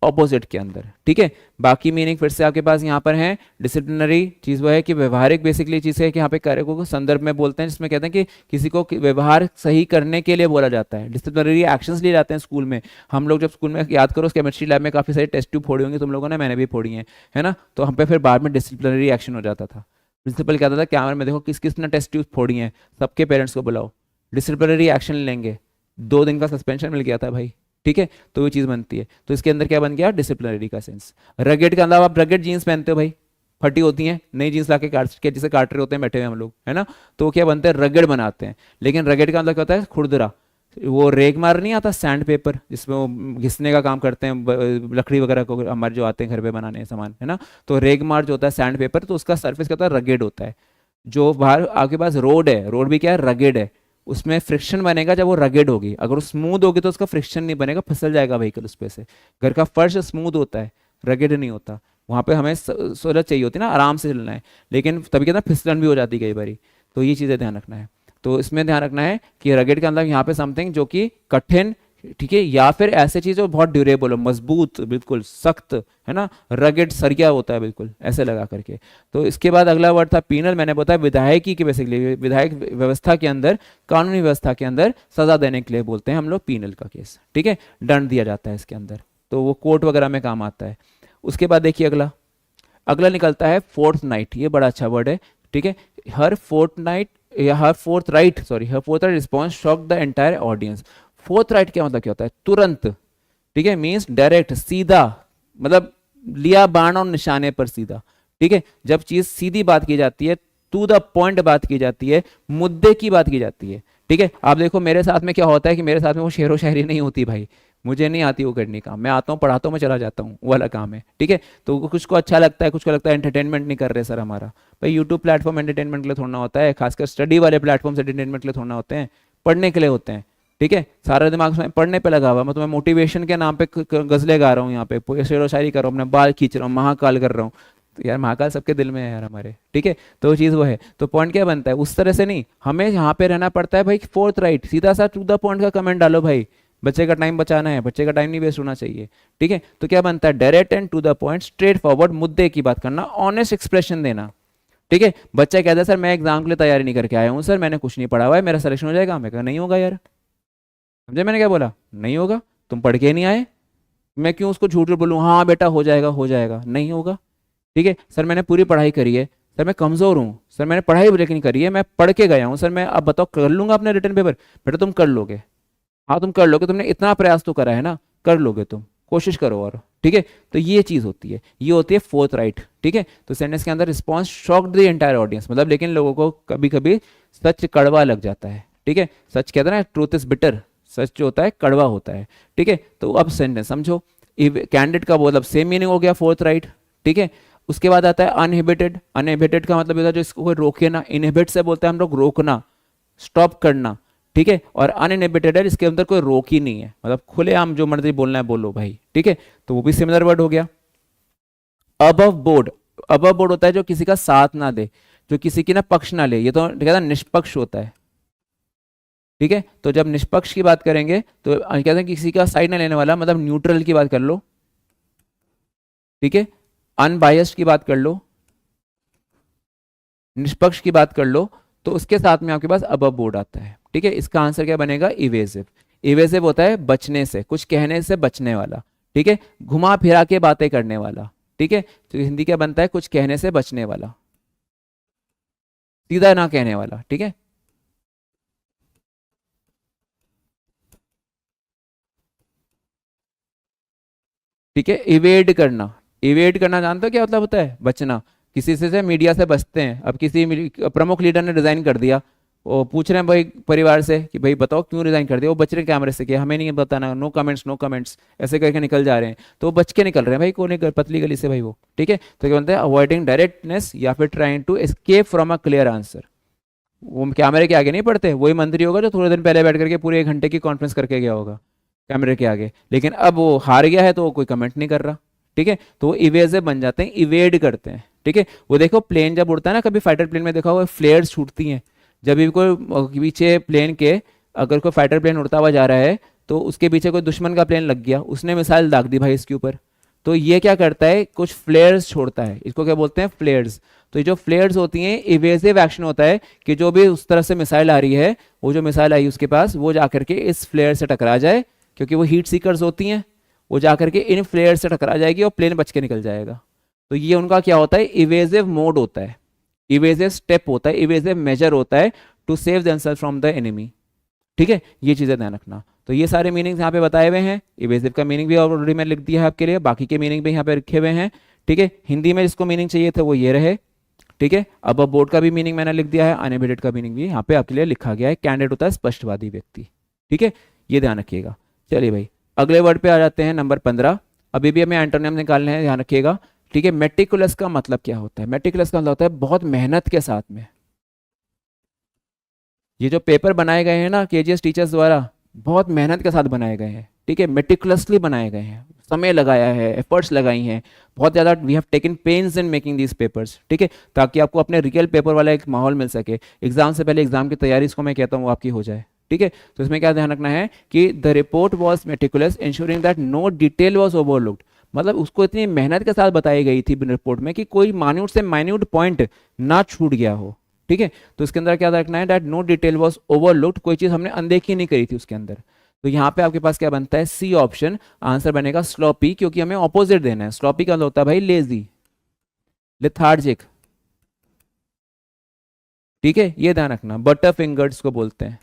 ऑपोजिट के अंदर। ठीक है, बाकी मीनिंग फिर से आपके पास यहाँ पर है। डिसिप्लिनरी चीज वो है कि व्यवहारिक बेसिकली चीज है कि यहाँ पे कारकों को संदर्भ में बोलते हैं, जिसमें कहते हैं कि किसी को व्यवहार सही करने के लिए बोला जाता है। डिसिप्लिनरी एक्शंस लिए जाते हैं स्कूल में। हम लोग जब स्कूल में, याद करो केमिस्ट्री लैब में काफी सारी टेस्ट ट्यूब फोड़ी होंगी तुम लोगों ने, मैंने भी फोड़ी है ना, तो हम पे फिर बाद में डिसिप्लिनरी एक्शन हो जाता था। प्रिंसिपल कहता था कैमरे में देखो किस किस ने टेस्ट ट्यूब फोड़ी हैं, सबके पेरेंट्स को बुलाओ, डिसिप्लिनरी एक्शन लेंगे। 2 दिन का सस्पेंशन मिल गया था भाई। ठीक है, तो वो चीज बनती है। तो इसके अंदर क्या बन गया, डिसिप्लिनरी का सेंस। रगेड का अंदर आप रगेड जीन्स पहनते हो भाई, फटी होती हैं, नई जीन्स लाके काट के जैसे काट रहे होते हैं बैठे हुए हम लोग, है ना, तो क्या बनते हैं, रगेड बनाते हैं। लेकिन रगेड का अंदर क्या होता है, खुरदरा। वो रेग मार नहीं आता, सैंड पेपर, जिसमें वो घिसने का काम करते हैं, लकड़ी वगैरह को हमारे जो आते हैं घर पे बनाने सामान, है ना, तो रेग मार जो होता है सैंड पेपर, तो उसका सर्फेस क्या होता है, रगेड होता है। जो बाहर आपके पास रोड है, रोड भी क्या है, रगेड है, उसमें फ्रिक्शन बनेगा जब वो रगेड होगी। अगर वो स्मूथ होगी तो उसका फ्रिक्शन नहीं बनेगा, फिसल जाएगा व्हीकल उस पे से। घर का फर्श स्मूथ होता है, रगेड नहीं होता। वहाँ पे हमें सहूलत चाहिए होती है ना, आराम से चलना है, लेकिन तभी कहते हैं फिसलन भी हो जाती है कई बारी। तो ये चीज़ें ध्यान रखना है। तो इसमें ध्यान रखना है कि रगेड के अंदर यहाँ पे समथिंग जो कि कठिन, ठीक है, या फिर ऐसे चीज जो बहुत ड्यूरेबल हो, मजबूत, बिल्कुल सख्त, है ना, रगेड सरिया होता है बिल्कुल ऐसे लगा करके। तो इसके बाद अगला वर्ड था पीनल, मैंने बताया विधायकी के, बेसिकली विधायक व्यवस्था के अंदर, कानूनी व्यवस्था के अंदर सजा देने के लिए बोलते हैं हम लोग पीनल का केस, ठीक है, दंड दिया जाता है इसके अंदर, तो वो कोर्ट वगैरह में काम आता है। उसके बाद देखिए अगला, अगला निकलता है फोर्थ नाइट, ये बड़ा अच्छा वर्ड है, ठीक है, हर फोर्थ नाइट या हर फोर्थ राइट, सॉरी, हर fourth right response shock the entire audience. Fourth right क्या मतलब क्या होता है, तुरंत, ठीक है, मीन्स डायरेक्ट, सीधा, मतलब लिया बाण और निशाने पर सीधा, ठीक है, जब चीज सीधी बात की जाती है, टू द पॉइंट बात की जाती है, मुद्दे की बात की जाती है, ठीक है। आप देखो मेरे साथ में क्या होता है कि मेरे साथ में वो शेरो शायरी नहीं होती भाई, मुझे नहीं आती वो करने का, मैं आता हूँ पढ़ाता हूँ, मैं चला जाता हूँ, वो वाला काम है, ठीक है। तो कुछ को अच्छा लगता है, कुछ को लगता है एंटरटेनमेंट नहीं कर रहे सर हमारा, भाई यूट्यूब प्लेटफॉर्म एंटरटेनमेंट के लिए थोड़ा होता है, खासकर स्टडी वाले प्लेटफॉर्म एंटरटेनमेंट के लिए थोड़ा होते हैं, पढ़ने के लिए होते हैं, ठीक है। सारा दिमाग में पढ़ने पे लगा हुआ, मैं तुम्हें मोटिवेशन के नाम पे गजलें गा रहा हूँ, यहाँ पे शेरो शायरी कर रहा हूँ, अपने बाल खींच रहा हूँ, महाकाल कर रहा हूँ, तो यार महाकाल सबके दिल में है यार हमारे, ठीक है। तो वो चीज़ वो है, तो पॉइंट क्या बनता है, उस तरह से नहीं, हमें यहाँ पे रहना पड़ता है भाई, फोर्थ राइट, सीधा सा टू द पॉइंट का कमेंट डालो भाई, बच्चे का टाइम बचाना है, बच्चे का टाइम नहीं वेस्ट होना चाहिए, ठीक है। तो क्या बनता है, direct and to the point, straightforward, मुद्दे की बात करना, ऑनेस्ट एक्सप्रेशन देना, ठीक है। बच्चा कहता है सर मैं एग्जाम के लिए तैयारी नहीं करके आया हूँ सर, मैंने कुछ नहीं पढ़ा हुआ है, मेरा सिलेक्शन हो जाएगा, मैं कहा नहीं होगा यार, समझे मैंने क्या बोला, नहीं होगा, तुम पढ़ के नहीं आए, मैं क्यों उसको झूठ बोलूँ, हाँ बेटा हो जाएगा हो जाएगा, नहीं होगा, ठीक है। सर मैंने पूरी पढ़ाई करी है, सर मैं कमजोर हूँ, सर मैंने पढ़ाई लेकिन करी है, मैं पढ़ के गया हूँ सर, मैं अब बताओ कर लूंगा अपने रिटर्न पेपर, बेटा तुम कर लोगे, हाँ तुम कर लोगे, तुमने इतना प्रयास तो करा है ना, कर लोगे तुम, कोशिश करो और, ठीक है। तो ये चीज होती है, ये होती है फोर्थ राइट, ठीक है। तो सेंटेंस के अंदर response shocked the entire audience, मतलब लेकिन लोगों को कभी कभी सच कड़वा लग जाता है, ठीक है, सच कहते हैं ना, ट्रूथ इज बिटर, सच जो होता है कड़वा होता है, ठीक है। तो अब सेंटेंस समझो, कैंडिडेट का मतलब सेम मीनिंग हो गया फोर्थ राइट, ठीक है। उसके बाद आता है अनहिबिटेड, अनहिबिटेड का मतलब होता है जो इसको कोई रोके ना, इनहिबिट से बोलते हैं हम लोग रोकना, स्टॉप करना, ठीक है। और अनइनहिबिटेड है इसके अंदर कोई रोक ही नहीं है, मतलब खुलेआम जो मर्जी बोलना है बोलो भाई, ठीक है। तो वो भी सिमिलर वर्ड हो गया। अबव बोर्ड, अबव बोर्ड होता है जो किसी का साथ ना दे, जो किसी की ना पक्ष ना ले, ये तो कहता है निष्पक्ष होता है, ठीक है। तो जब निष्पक्ष की बात करेंगे तो कहते हैं किसी का साइड ना लेने वाला, मतलब न्यूट्रल की बात कर लो, ठीक है, अनबायस्ड की बात कर लो, निष्पक्ष की बात कर लो, तो उसके साथ में आपके पास अबव बोर्ड आता है, ठीक है। इसका आंसर क्या बनेगा, इवेसिव। इवेसिव होता है बचने से, कुछ कहने से बचने वाला, ठीक है, घुमा फिरा के बातें करने वाला, ठीक है। तो हिंदी क्या बनता है, कुछ कहने से बचने वाला, सीधा ना कहने वाला, ठीक है। ठीक है, इवेड करना, इवेड करना जानते हो क्या मतलब होता है, बचना, किसी से मीडिया से बचते हैं। अब किसी प्रमुख लीडर ने रिजाइन कर दिया, वो पूछ रहे हैं भाई परिवार से कि भाई बताओ क्यों रिजाइन कर दिया, वो बच रहे कैमरे से, कि हमें नहीं बताना, नो कमेंट्स नो कमेंट्स, ऐसे करके निकल जा रहे हैं, तो वो बच के निकल रहे हैं भाई, कोने पतली गली से भाई वो, ठीक है। तो क्या बनता है, अवॉइडिंग डायरेक्टनेस या फिर trying to escape from a clear answer. वो कैमरे के आगे नहीं पढ़ते, वही मंत्री होगा जो थोड़े दिन पहले बैठ करके पूरे 1 घंटे की कॉन्फ्रेंस करके गया होगा कैमरे के आगे, लेकिन अब वो हार गया है तो वो कोई कमेंट नहीं कर रहा, ठीक है। तो वो इवेजिव बन जाते हैं, इवेड करते हैं, ठीक है। वो देखो प्लेन जब उड़ता है ना, कभी फाइटर प्लेन में देखा हुआ फ्लेयर्स छूटती हैं, जब भी कोई पीछे प्लेन के, अगर कोई फाइटर प्लेन उड़ता हुआ जा रहा है तो उसके पीछे कोई दुश्मन का प्लेन लग गया, उसने मिसाइल दाग दी भाई इसके ऊपर, तो ये क्या करता है, कुछ फ्लेयर्स छोड़ता है, इसको क्या बोलते हैं, फ्लेयर्स। तो ये जो फ्लेयर्स होती हैं, इवेजिव एक्शन होता है कि जो भी उस तरह से मिसाइल आ रही है, वो जो मिसाइल आई उसके पास, वो जाकर के इस फ्लेयर से टकरा जाए, क्योंकि वो हीट सीकर्स होती हैं, वो जाकर के इन फ्लेयर से टकरा जाएगी और प्लेन बच के निकल जाएगा। तो ये उनका क्या होता है, इवेजिव मोड होता है, इवेजिव स्टेप होता है, इवेजिव मेजर होता है to save themselves from the enemy, ठीक है। ये चीजें ध्यान रखना। तो ये सारे मीनिंग्स यहाँ पे बताए हुए हैं, इवेजिव का मीनिंग भी ऑलरेडी मैं लिख दिया है आपके लिए, बाकी के मीनिंग भी यहाँ पे रखे हुए हैं, ठीक है। हिंदी में जिसको मीनिंग चाहिए था वो ये रहे, ठीक है। अब बोर्ड का भी मीनिंग मैंने लिख दिया है, अनएबिटेड का मीनिंग भी यहाँ पे आपके लिए लिखा गया है। कैंडिडेट होता है स्पष्टवादी व्यक्ति, ठीक है, ये ध्यान रखिएगा। चलिए भाई अगले वर्ड पे आ जाते हैं, नंबर 15। अभी भी हमें एंटोनिम निकालने हैं, ध्यान रखिएगा, ठीक है। मेटिकुलस का मतलब क्या होता है, मेटिकुलस का मतलब होता है बहुत मेहनत के साथ में। ये जो पेपर बनाए गए हैं ना केजीएस टीचर्स द्वारा, बहुत मेहनत के साथ बनाए गए हैं, ठीक है, मेटिकुलसली बनाए गए हैं, समय लगाया है, एफर्ट्स लगाई हैं बहुत ज़्यादा, we have taken pains in making these papers, ठीक है, ताकि आपको अपने रियल पेपर वाला एक माहौल मिल सके, एग्जाम से पहले एग्जाम की तैयारी, इसको मैं कहता हूँ वो आपकी हो जाए, ठीक है। तो इसमें क्या ध्यान रखना है कि the report was meticulous ensuring that no detail was overlooked, मतलब उसको इतनी मेहनत के साथ बताई गई थी रिपोर्ट में कि कोई माइन्यूट से माइन्यूट पॉइंट ना छूट गया हो, ठीक है। तो इसके अंदर क्या रखना है, that no detail was overlooked, कोई चीज हमने अनदेखी नहीं करी थी उसके अंदर। तो यहाँ पे आपके पास क्या बनता है, सी ऑप्शन आंसर बनेगा स्लॉपी, क्योंकि हमें ऑपोजिट देना है। स्लॉपी का मतलब होता है भाई लेजी, लेथार्जिक, ठीक है, ये ध्यान रखना। बटर फिंगर्स को बोलते हैं,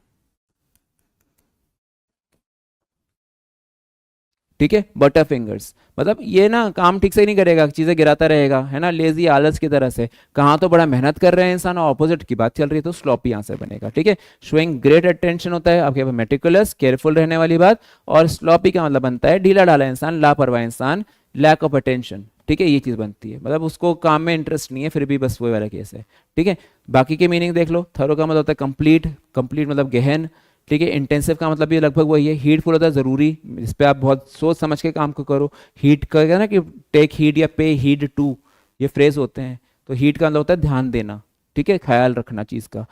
ठीक है, बटर फिंगर्स, मतलब ये ना काम ठीक से नहीं करेगा, चीजें गिराता रहेगा, है ना, लेजी, आलस की तरह से। कहाँ तो बड़ा मेहनत कर रहे हैं इंसान, ऑपोजिट की बात चल रही है, तो स्लॉपी आंसर बनेगा, ठीक है। शोइंग ग्रेट अटेंशन होता है आपके पास मेटिकुलस, केयरफुल रहने वाली बात, और स्लॉपी का मतलब बनता है ढीला ढाला इंसान, लापरवाह इंसान, लैक ऑफ अटेंशन, ठीक है, ये चीज बनती है, मतलब उसको काम में इंटरेस्ट नहीं है, फिर भी बस वो वाला केस है, ठीक है। बाकी के मीनिंग देख लो। थरो का मतलब होता है कंप्लीट, कंप्लीट मतलब गहन, ठीक है। इंटेंसिव का मतलब भी लगभग वही है। हीटफुल होता है जरूरी, इस पे आप बहुत सोच समझ के काम को करो। हीट का क्या ना कि टेक हीट या पे हीड टू, ये फ्रेज होते हैं। तो हीट का मतलब होता है ध्यान देना, ठीक है, ख्याल रखना चीज का।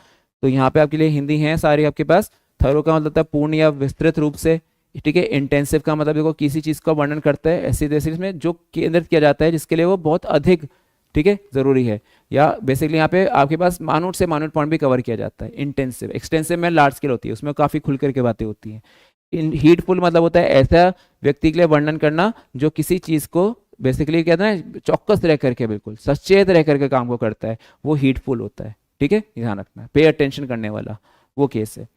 तो यहाँ पे आपके लिए हिंदी है सारी आपके पास। थरो का मतलब होता है पूर्ण या विस्तृत रूप से, ठीक है। इंटेंसिव का मतलब देखो किसी चीज का वर्णन करता है ऐसी तैसी में जो केंद्रित किया जाता है, जिसके लिए वो बहुत अधिक, ठीक है, जरूरी है। या बेसिकली यहाँ पे आपके पास माइन्यूट से माइन्यूट पॉइंट भी कवर किया जाता है। इंटेंसिव, एक्सटेंसिव में लार्ज स्केल होती है, उसमें काफी खुल करके बातें होती हैं। इन हीटफुल मतलब होता है ऐसा व्यक्ति के लिए वर्णन करना जो किसी चीज को बेसिकली कहते हैं चौकस रह करके, बिल्कुल सचेत रह करके काम को करता है, वो हीटफुल होता है, ठीक है, ध्यान रखना है, पे अटेंशन करने वाला वो केस है।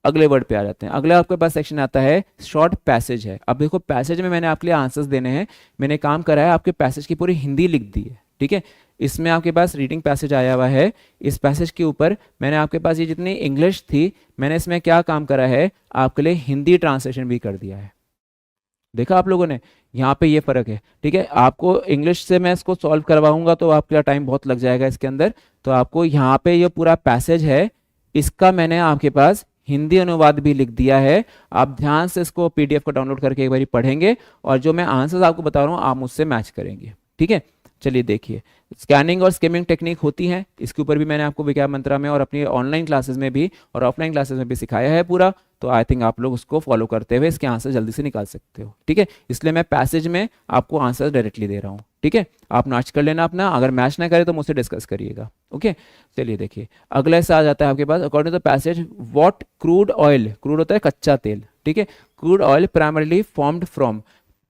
अगले वर्ड पे आ जाते हैं। अगला आपके पास सेक्शन आता है शॉर्ट पैसेज है। अब देखो पैसेज में मैंने आपके लिए आंसर्स देने हैं, मैंने काम करा है आपके पैसेज की पूरी हिंदी लिख दी है, ठीक है। इसमें आपके पास रीडिंग पैसेज आया हुआ है, इस पैसेज के ऊपर मैंने आपके पास ये जितनी इंग्लिश थी, मैंने इसमें क्या काम करा है, आपके लिए हिंदी ट्रांसलेशन भी कर दिया है। देखा आप लोगों ने, यहाँ पे ये फर्क है, ठीक है। आपको इंग्लिश से मैं इसको सॉल्व करवाऊंगा तो आपका टाइम बहुत लग जाएगा इसके अंदर, तो आपको यहाँ पे ये पूरा पैसेज है, इसका मैंने आपके पास हिंदी अनुवाद भी लिख दिया है। आप ध्यान से इसको पीडीएफ को डाउनलोड करके एक बार पढ़ेंगे, और जो मैं आंसर्स आपको बता रहा हूँ आप मुझसे मैच करेंगे, ठीक है। चलिए देखिए, स्कैनिंग और स्किमिंग टेक्निक होती है, इसके ऊपर भी मैंने आपको विज्ञान मंत्रा में और अपनी ऑनलाइन क्लासेस में भी और ऑफलाइन क्लासेस में भी सिखाया है पूरा। तो आई थिंक आप लोग उसको फॉलो करते हुए इसके आंसर जल्दी से निकाल सकते हो, ठीक है। इसलिए मैं पैसेज में आपको आंसर डायरेक्टली दे रहा हूँ, ठीक है। आप मैच कर लेना अपना, अगर मैच ना करे तो मुझसे डिस्कस करिएगा, ओके। चलिए देखिए, अगला हिस्सा आ जाता है आपके पास। According to the passage, what crude oil, crude होता है कच्चा तेल, ठीक है, crude oil primarily formed from,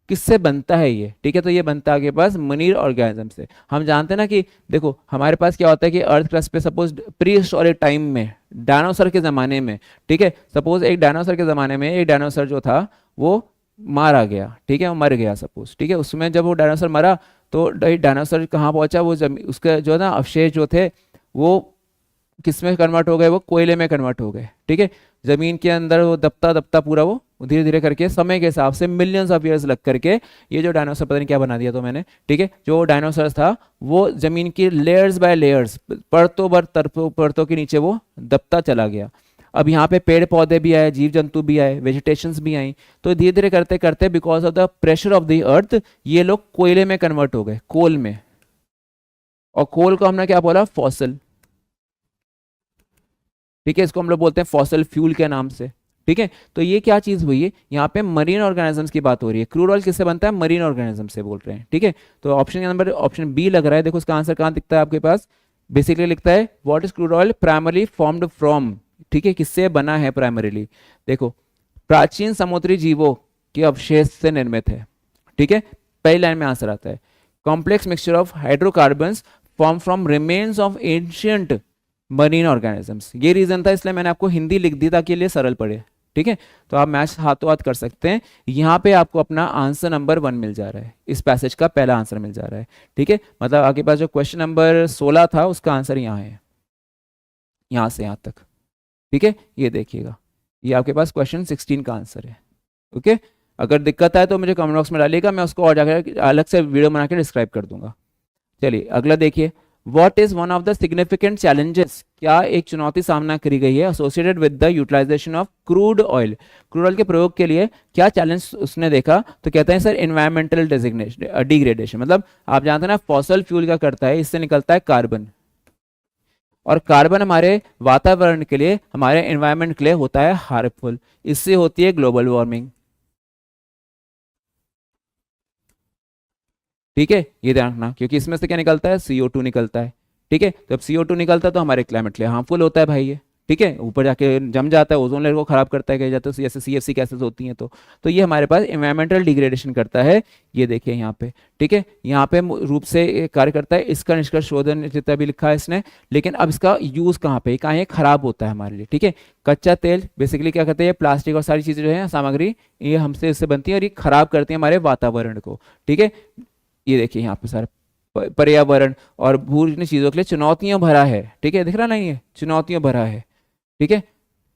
किससे बनता है ये, ठीक है। तो ये बनता है आपके पास मरीन ऑर्गेनिज्म से। हम जानते हैं ना कि देखो हमारे पास क्या होता है कि अर्थ क्रस्ट पे सपोज प्री हिस्टोरिक टाइम में, डायनासोर के ज़माने में, ठीक है, सपोज एक डायनासोर के ज़माने में एक डायनासोर जो था वो मारा गया, ठीक है, वो मर गया सपोज, ठीक है। उसमें जब वो डायनासोर मरा तो डायनासोर कहाँ पहुंचा, वो उसके जो है ना अवशेष जो थे वो किस में कन्वर्ट हो गए, वो कोयले में कन्वर्ट हो गए, ठीक है। जमीन के अंदर वो दबता दबता पूरा वो धीरे धीरे करके समय के हिसाब से मिलियंस ऑफ ईयर्स लग करके ये जो डायनासोर, पता नहीं क्या बना दिया तो मैंने, ठीक है, जो डायनासोर था वो जमीन की लेयर्स बाय लेयर्स, परतों पर परतों के नीचे वो दबता चला गया। अब यहाँ पे पेड़ पौधे भी आए, जीव जंतु भी आए, वेजिटेशंस भी आई, तो धीरे धीरे करते करते because of the pressure of the earth ये लोग कोयले में कन्वर्ट हो गए, कोल में। और कोल को हमने क्या बोला, फॉसिल, ठीक है, इसको हम लोग बोलते हैं फॉसिल फ्यूल के नाम से, ठीक है। तो ये क्या चीज हुई है, यहाँ पे मरीन ऑर्गेनिजम्स की बात हो रही है। क्रूड ऑयल किससे बनता है, मरीन ऑर्गेनिज्म से बोल रहे हैं, ठीक है। तो ऑप्शन नंबर ऑप्शन बी लग रहा है। देखो इसका आंसर कहाँ दिखता है आपके पास, बेसिकली लिखता है what is crude oil primarily formed from, ठीक है, किससे बना है प्राइमरीली। देखो प्राचीन समुद्री जीवों के अवशेष से निर्मित है, ठीक है, पहली लाइन में आंसर आता है। Complex mixture of hydrocarbons form from remains of ancient marine organisms. ये रीजन था, इसलिए मैंने आपको हिंदी लिख दी ताकि लिए सरल पड़े, ठीक है। तो आप मैच हाथों हाथ कर सकते हैं। यहाँ पे आपको अपना आंसर नंबर 1 मिल जा रहा है, इस पैसेज का पहला आंसर मिल जा रहा है, ठीक है। मतलब आपके पास जो क्वेश्चन नंबर 16 था उसका आंसर यहाँ है, यहाँ से यहाँ तक, ठीक है। ये देखिएगा, ये आपके पास क्वेश्चन 16 का आंसर है, ओके। अगर दिक्कत आए तो मुझे कमेंट बॉक्स में डालिएगा, मैं उसको और जाकर अलग से वीडियो बना के डिस्क्राइब कर दूंगा। चलिए अगला देखिए, what is one of the significant challenges, क्या एक चुनौती सामना करी गई है associated with the utilization of crude oil. Crude oil के प्रयोग के लिए क्या चैलेंज उसने देखा, तो कहते हैं सर एनवायरमेंटल डिग्रेडेशन। मतलब आप जानते हैं ना फॉसल फ्यूल क्या करता है, इससे निकलता है कार्बन, और कार्बन हमारे वातावरण के लिए, हमारे एनवायरनमेंट के लिए होता है हार्मफुल। इससे होती है ग्लोबल वार्मिंग। ठीक है, ये ध्यान रखना, क्योंकि इसमें से क्या निकलता है, CO2 निकलता है। ठीक है, तो अब CO2 निकलता है तो हमारे क्लाइमेट के लिए हार्मफुल होता है भाई ये। ठीक है, ऊपर जाके जम जाता है, ओजोन लेयर को खराब करता है, कहे जाते हैं जैसे CFC गैसेस होती हैं। तो ये हमारे पास इन्वायरमेंटल डिग्रेडेशन करता है। ये देखिए यहाँ पे, ठीक है, यहाँ पे रूप से ये कार्य करता है। इसका निष्कर्ष शोधन जितना भी लिखा है इसने, लेकिन अब इसका यूज कहाँ पे, कहाँ ये खराब होता है हमारे लिए। ठीक है, कच्चा तेल बेसिकली क्या करते हैं, प्लास्टिक और सारी चीजें जो है सामग्री, ये हमसे इससे बनती है और ये खराब करती है हमारे वातावरण को। ठीक है, ये देखिए यहाँ पे सारा पर्यावरण और भूरी चीजों के लिए चुनौतियां भरा है। ठीक है, दिख रहा नहीं है, चुनौतियां भरा है। ठीक है,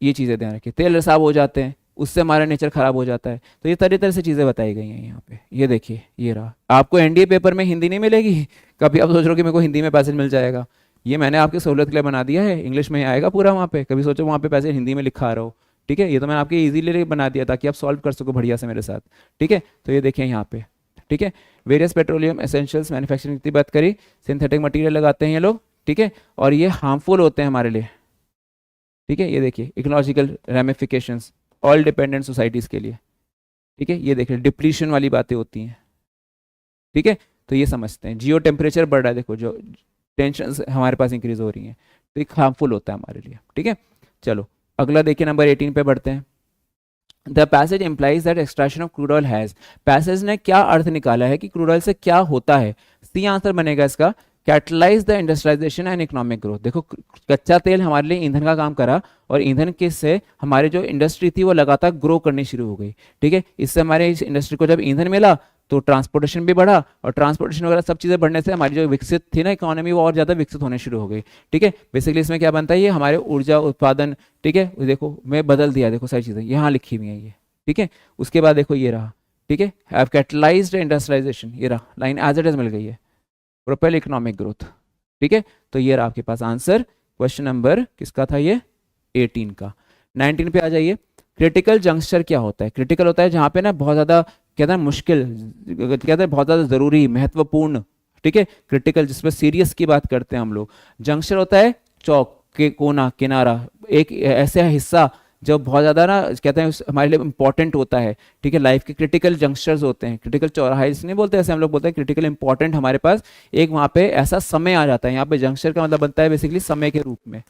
ये चीजें ध्यान रखिए, तेल रिसाव हो जाते हैं, उससे हमारा नेचर खराब हो जाता है। तो ये तरह तरह से चीजें बताई गई हैं यहाँ पे। ये देखिए, ये रहा, आपको NDA पेपर में हिंदी नहीं मिलेगी कभी, आप सोच रहे हो कि मेरे को हिंदी में पैसेज मिल जाएगा, ये मैंने आपकी सहूलत के लिए बना दिया है, इंग्लिश में आएगा पूरा वहाँ पे, कभी सोचो वहाँ पे पैसेज हिंदी में लिखा आ रहा हो। ठीक है, ये तो मैंने आपके इजीली बना दिया ताकि आप सॉल्व कर सको बढ़िया से मेरे साथ। ठीक है, तो ये देखिए यहाँ पे, ठीक है, वेरियस पेट्रोलियम एसेंशियल्स मैन्युफैक्चरिंग की बात करी, सिंथेटिक मटेरियल लगाते हैं ये लोग। ठीक है, और ये हार्मफुल होते हैं हमारे लिए। ठीक है, ये देखिए ecological ramifications all dependent societies के लिए। ठीक है, ये देखिए डिप्लीशन वाली बातें होती हैं। ठीक है, तो ये समझते हैं, जियो टेम्परेचर बढ़ रहा है, देखो जो टेंशन हमारे पास इंक्रीज हो रही हैं, तो ये हार्मफुल होता है हमारे लिए। ठीक है, चलो अगला देखिए, नंबर 18 पे बढ़ते हैं। The passage implies that extraction of crude oil has, passage ने क्या अर्थ निकाला है कि क्रूड ऑयल से क्या होता है। सी आंसर बनेगा इसका, catalyze the industrialization and economic growth. देखो कच्चा तेल हमारे लिए ईंधन का काम करा, और ईंधन के से हमारी जो इंडस्ट्री थी वो लगातार ग्रो करनी शुरू हो गई। ठीक है, इससे हमारे इस इंडस्ट्री को जब ईंधन मिला तो ट्रांसपोर्टेशन भी बढ़ा, और ट्रांसपोर्टेशन वगैरह सब चीज़ें बढ़ने से हमारी जो विकसित थी ना इकोनॉमी, वो और ज़्यादा विकसित होने शुरू हो गई। ठीक है, बेसिकली इसमें क्या बनता है, ये हमारे ऊर्जा उत्पादन। ठीक है, देखो मैं बदल दिया, देखो सारी चीज़ें यहाँ लिखी हुई हैं ये। ठीक है, उसके बाद देखो ये रहा, ठीक है, हैव कैटलाइज्ड इंडस्ट्रियलाइजेशन, ये रहा लाइन एज इट इज मिल गई है, प्रोपेल इकोनॉमिक ग्रोथ। ठीक है, तो ये रहा आपके पास आंसर, क्वेश्चन नंबर किसका था ये, 18 का। 19 पे आ जाइए, क्रिटिकल जंक्शर क्या होता है। क्रिटिकल होता है जहाँ पे ना बहुत ज़्यादा कहते हैं मुश्किल, कहते हैं बहुत ज़्यादा ज़रूरी, महत्वपूर्ण। ठीक है, क्रिटिकल जिसमें सीरियस की बात करते हैं हम लोग। जंक्शर होता है चौक के कोना किनारा, एक ऐसा हिस्सा जो बहुत ज़्यादा ना कहते हैं हमारे लिए इंपॉर्टेंट होता है। ठीक है, लाइफ के क्रिटिकल जंक्शर्स होते हैं, क्रिटिकल चौराहे नहीं बोलते, ऐसे हम लोग बोलते हैं क्रिटिकल इंपॉर्टेंट। हमारे पास एक वहाँ पे ऐसा समय आ जाता है, यहाँ पे जंक्शर का मतलब बनता है बेसिकली समय के रूप में,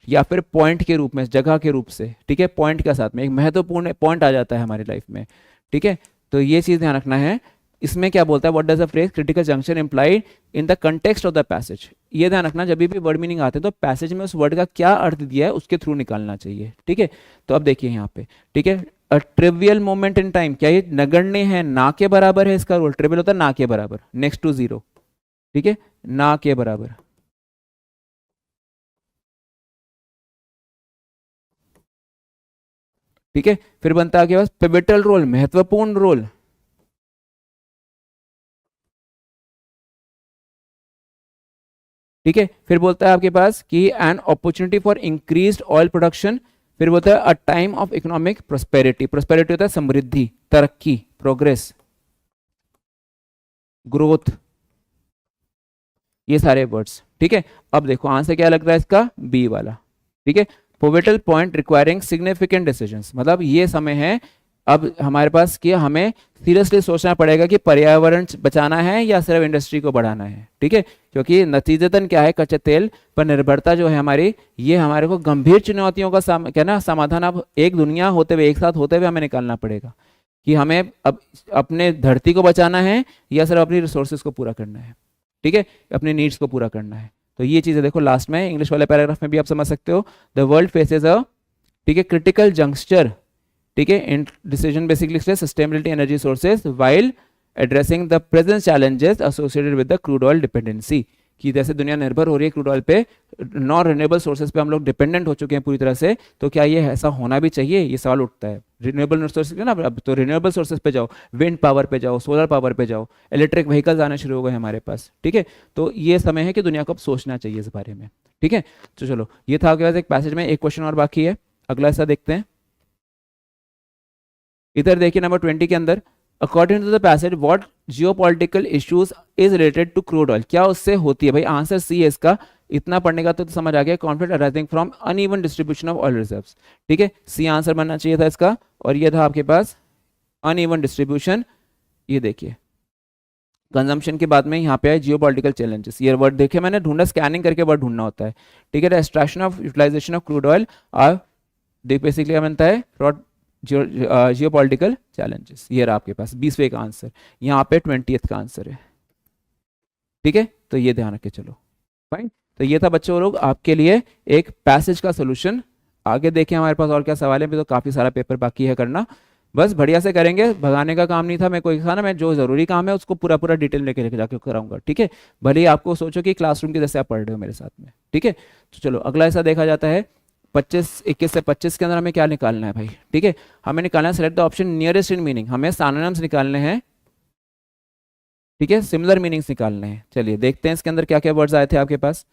या फिर पॉइंट के रूप में, जगह के रूप से। ठीक है, पॉइंट के साथ में एक महत्वपूर्ण पॉइंट आ जाता है हमारी लाइफ में। ठीक है, तो ये चीज़ ध्यान रखना है। इसमें क्या बोलता है, what does the phrase critical junction implied in the context of the passage. ये ध्यान रखना, जब भी वर्ड मीनिंग आते हैं तो पैसेज में उस वर्ड का क्या अर्थ दिया है उसके थ्रू निकालना चाहिए। ठीक है, तो अब देखिए यहाँ पे, ठीक है, अ ट्रिवियल मोमेंट इन टाइम, क्या ये नगण्य है, ना के बराबर है इसका रोल। ट्रिवियल होता है ना के बराबर, नेक्स्ट टू जीरो। ठीक है, ना के बराबर। ठीक है, फिर बनता है आपके पास पिवटल रोल, महत्वपूर्ण रोल। ठीक है, फिर बोलता है आपके पास कि an opportunity for increased oil production. फिर बोलता है a time of economic prosperity. Prosperity होता है समृद्धि, तरक्की, प्रोग्रेस, ग्रोथ, ये सारे वर्ड्स। ठीक है, अब देखो आंसर क्या लग रहा है इसका, बी वाला। ठीक है, pivotal point requiring significant decisions, मतलब ये समय है अब हमारे पास कि हमें सीरियसली सोचना पड़ेगा कि पर्यावरण बचाना है या सिर्फ इंडस्ट्री को बढ़ाना है। ठीक है, क्योंकि नतीजतन क्या है, कच्चे तेल पर निर्भरता जो है हमारी, ये हमारे को गंभीर चुनौतियों का क्या ना समाधान अब एक दुनिया होते हुए, एक साथ होते हुए हमें निकालना पड़ेगा कि हमें अब अपने धरती को बचाना है या सिर्फ अपनी रिसोर्सेज को पूरा करना है। ठीक है, अपनी नीड्स को पूरा करना है। तो ये चीज़ें देखो लास्ट में इंग्लिश वाले पैराग्राफ में भी आप समझ सकते हो, द वर्ल्ड फेसेस अ, ठीक है, क्रिटिकल जंक्चर। ठीक है, in decision basically sustainability energy sources while addressing the present challenges associated with the crude oil dependency, कि जैसे दुनिया निर्भर हो रही है क्रूड ऑयल पे, नॉन रिन्यूएबल सोर्सेज पे हम लोग डिपेंडेंट हो चुके हैं पूरी तरह से, तो क्या ये ऐसा होना भी चाहिए, ये सवाल उठता है। रिन्यूएबल सोर्सेज ना, अब तो रिन्यूएबल सोर्सेज पे जाओ, विंड पावर पे जाओ, सोलर पावर पे जाओ, इलेक्ट्रिक व्हीकल्स आने शुरू हो गए हमारे पास। ठीक है, तो ये समय है कि दुनिया को अब सोचना चाहिए इस बारे में। ठीक है, तो चलो ये था आपके पास एक पैसेज में, एक क्वेश्चन और बाकी है, अगला हिस्सा देखते हैं। इधर देखिए नंबर 20 के अंदर, according to the passage what geopolitical issues is related to crude oil, क्या उससे होती है भाई, आंसर सी है इसका। इतना पढ़ने का तो समझ आ गया, conflict arising from uneven distribution of oil reserves, ठीक है, सी आंसर बनना चाहिए था इसका। और ये था आपके पास अनइवन डिस्ट्रीब्यूशन। ये देखिए कंजम्पशन के बाद में यहाँ पे है जियोपॉलिटिकल चैलेंजेस, ये वर्ड देखे मैंने ढूंढा, स्कैनिंग करके वर्ड ढूंढना होता है, ठीक है। Extraction of utilization of crude oil are basically क्या बनता है, फ्रॉड जियोपॉलिटिकल चैलेंजेस। ये रहा आपके पास 20वें का आंसर, यहाँ पे 20th का आंसर है, ठीक है। तो ये ध्यान रखे चलो, फाइन। तो ये था बच्चों लोग आपके लिए एक पैसेज का सोल्यूशन। आगे देखें हमारे पास और क्या सवाल है, भी तो काफी सारा पेपर बाकी है करना, बस बढ़िया से करेंगे, भगाने का काम नहीं था। मैं कोई था ना, मैं जो जरूरी काम है उसको पूरा पूरा डिटेल लेके जाके कराऊंगा, ठीक है। भले ही आपको सोचो कि क्लासरूम के जैसे आप पढ़ रहे हो मेरे साथ में, ठीक है। तो चलो अगला ऐसा देखा जाता है 21 से 25 के अंदर हमें क्या निकालना है भाई, ठीक है। हमें निकालना है select the option nearest in meaning, हमें सिनोनिम्स निकालने हैं, ठीक है, सिमिलर मीनिंग्स निकालने हैं। चलिए देखते हैं इसके अंदर क्या क्या वर्ड्स आए थे आपके पास।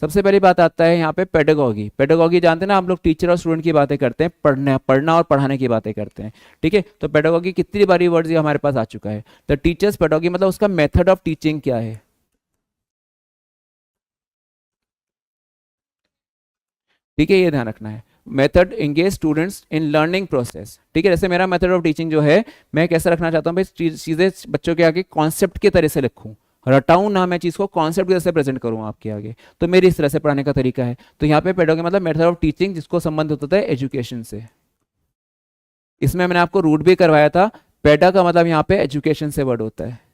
सबसे पहली बात आता है यहाँ पे पेडागॉगी। पेडागॉगी जानते हैं ना, हम लोग टीचर और स्टूडेंट की बातें करते हैं, पढ़ना और पढ़ाने की बातें करते हैं, ठीक है। तो पेडागॉगी कितनी बारी वर्ड्स ये हमारे पास आ चुका है। तो टीचर्स पेडागॉगी मतलब उसका मेथड ऑफ टीचिंग क्या है, ठीक है, ये ध्यान रखना है। Method engage students in learning process, ठीक है। जैसे मेरा मेथड ऑफ टीचिंग जो है, मैं कैसे रखना चाहता हूँ भाई, चीजें बच्चों के आगे कॉन्सेप्ट की तरह से लिखूँ, रटाऊं ना, मैं चीज को कॉन्सेप्ट की तरह से प्रेजेंट करूँ आपके आगे। तो मेरी इस तरह से पढ़ाने का तरीका है। तो यहाँ पे पेडागॉगी मतलब मेथड ऑफ टीचिंग जिसको संबंधित होता है एजुकेशन से। इसमें मैंने आपको रूट भी करवाया था, पेडा का मतलब यहाँ पे एजुकेशन से वर्ड होता है,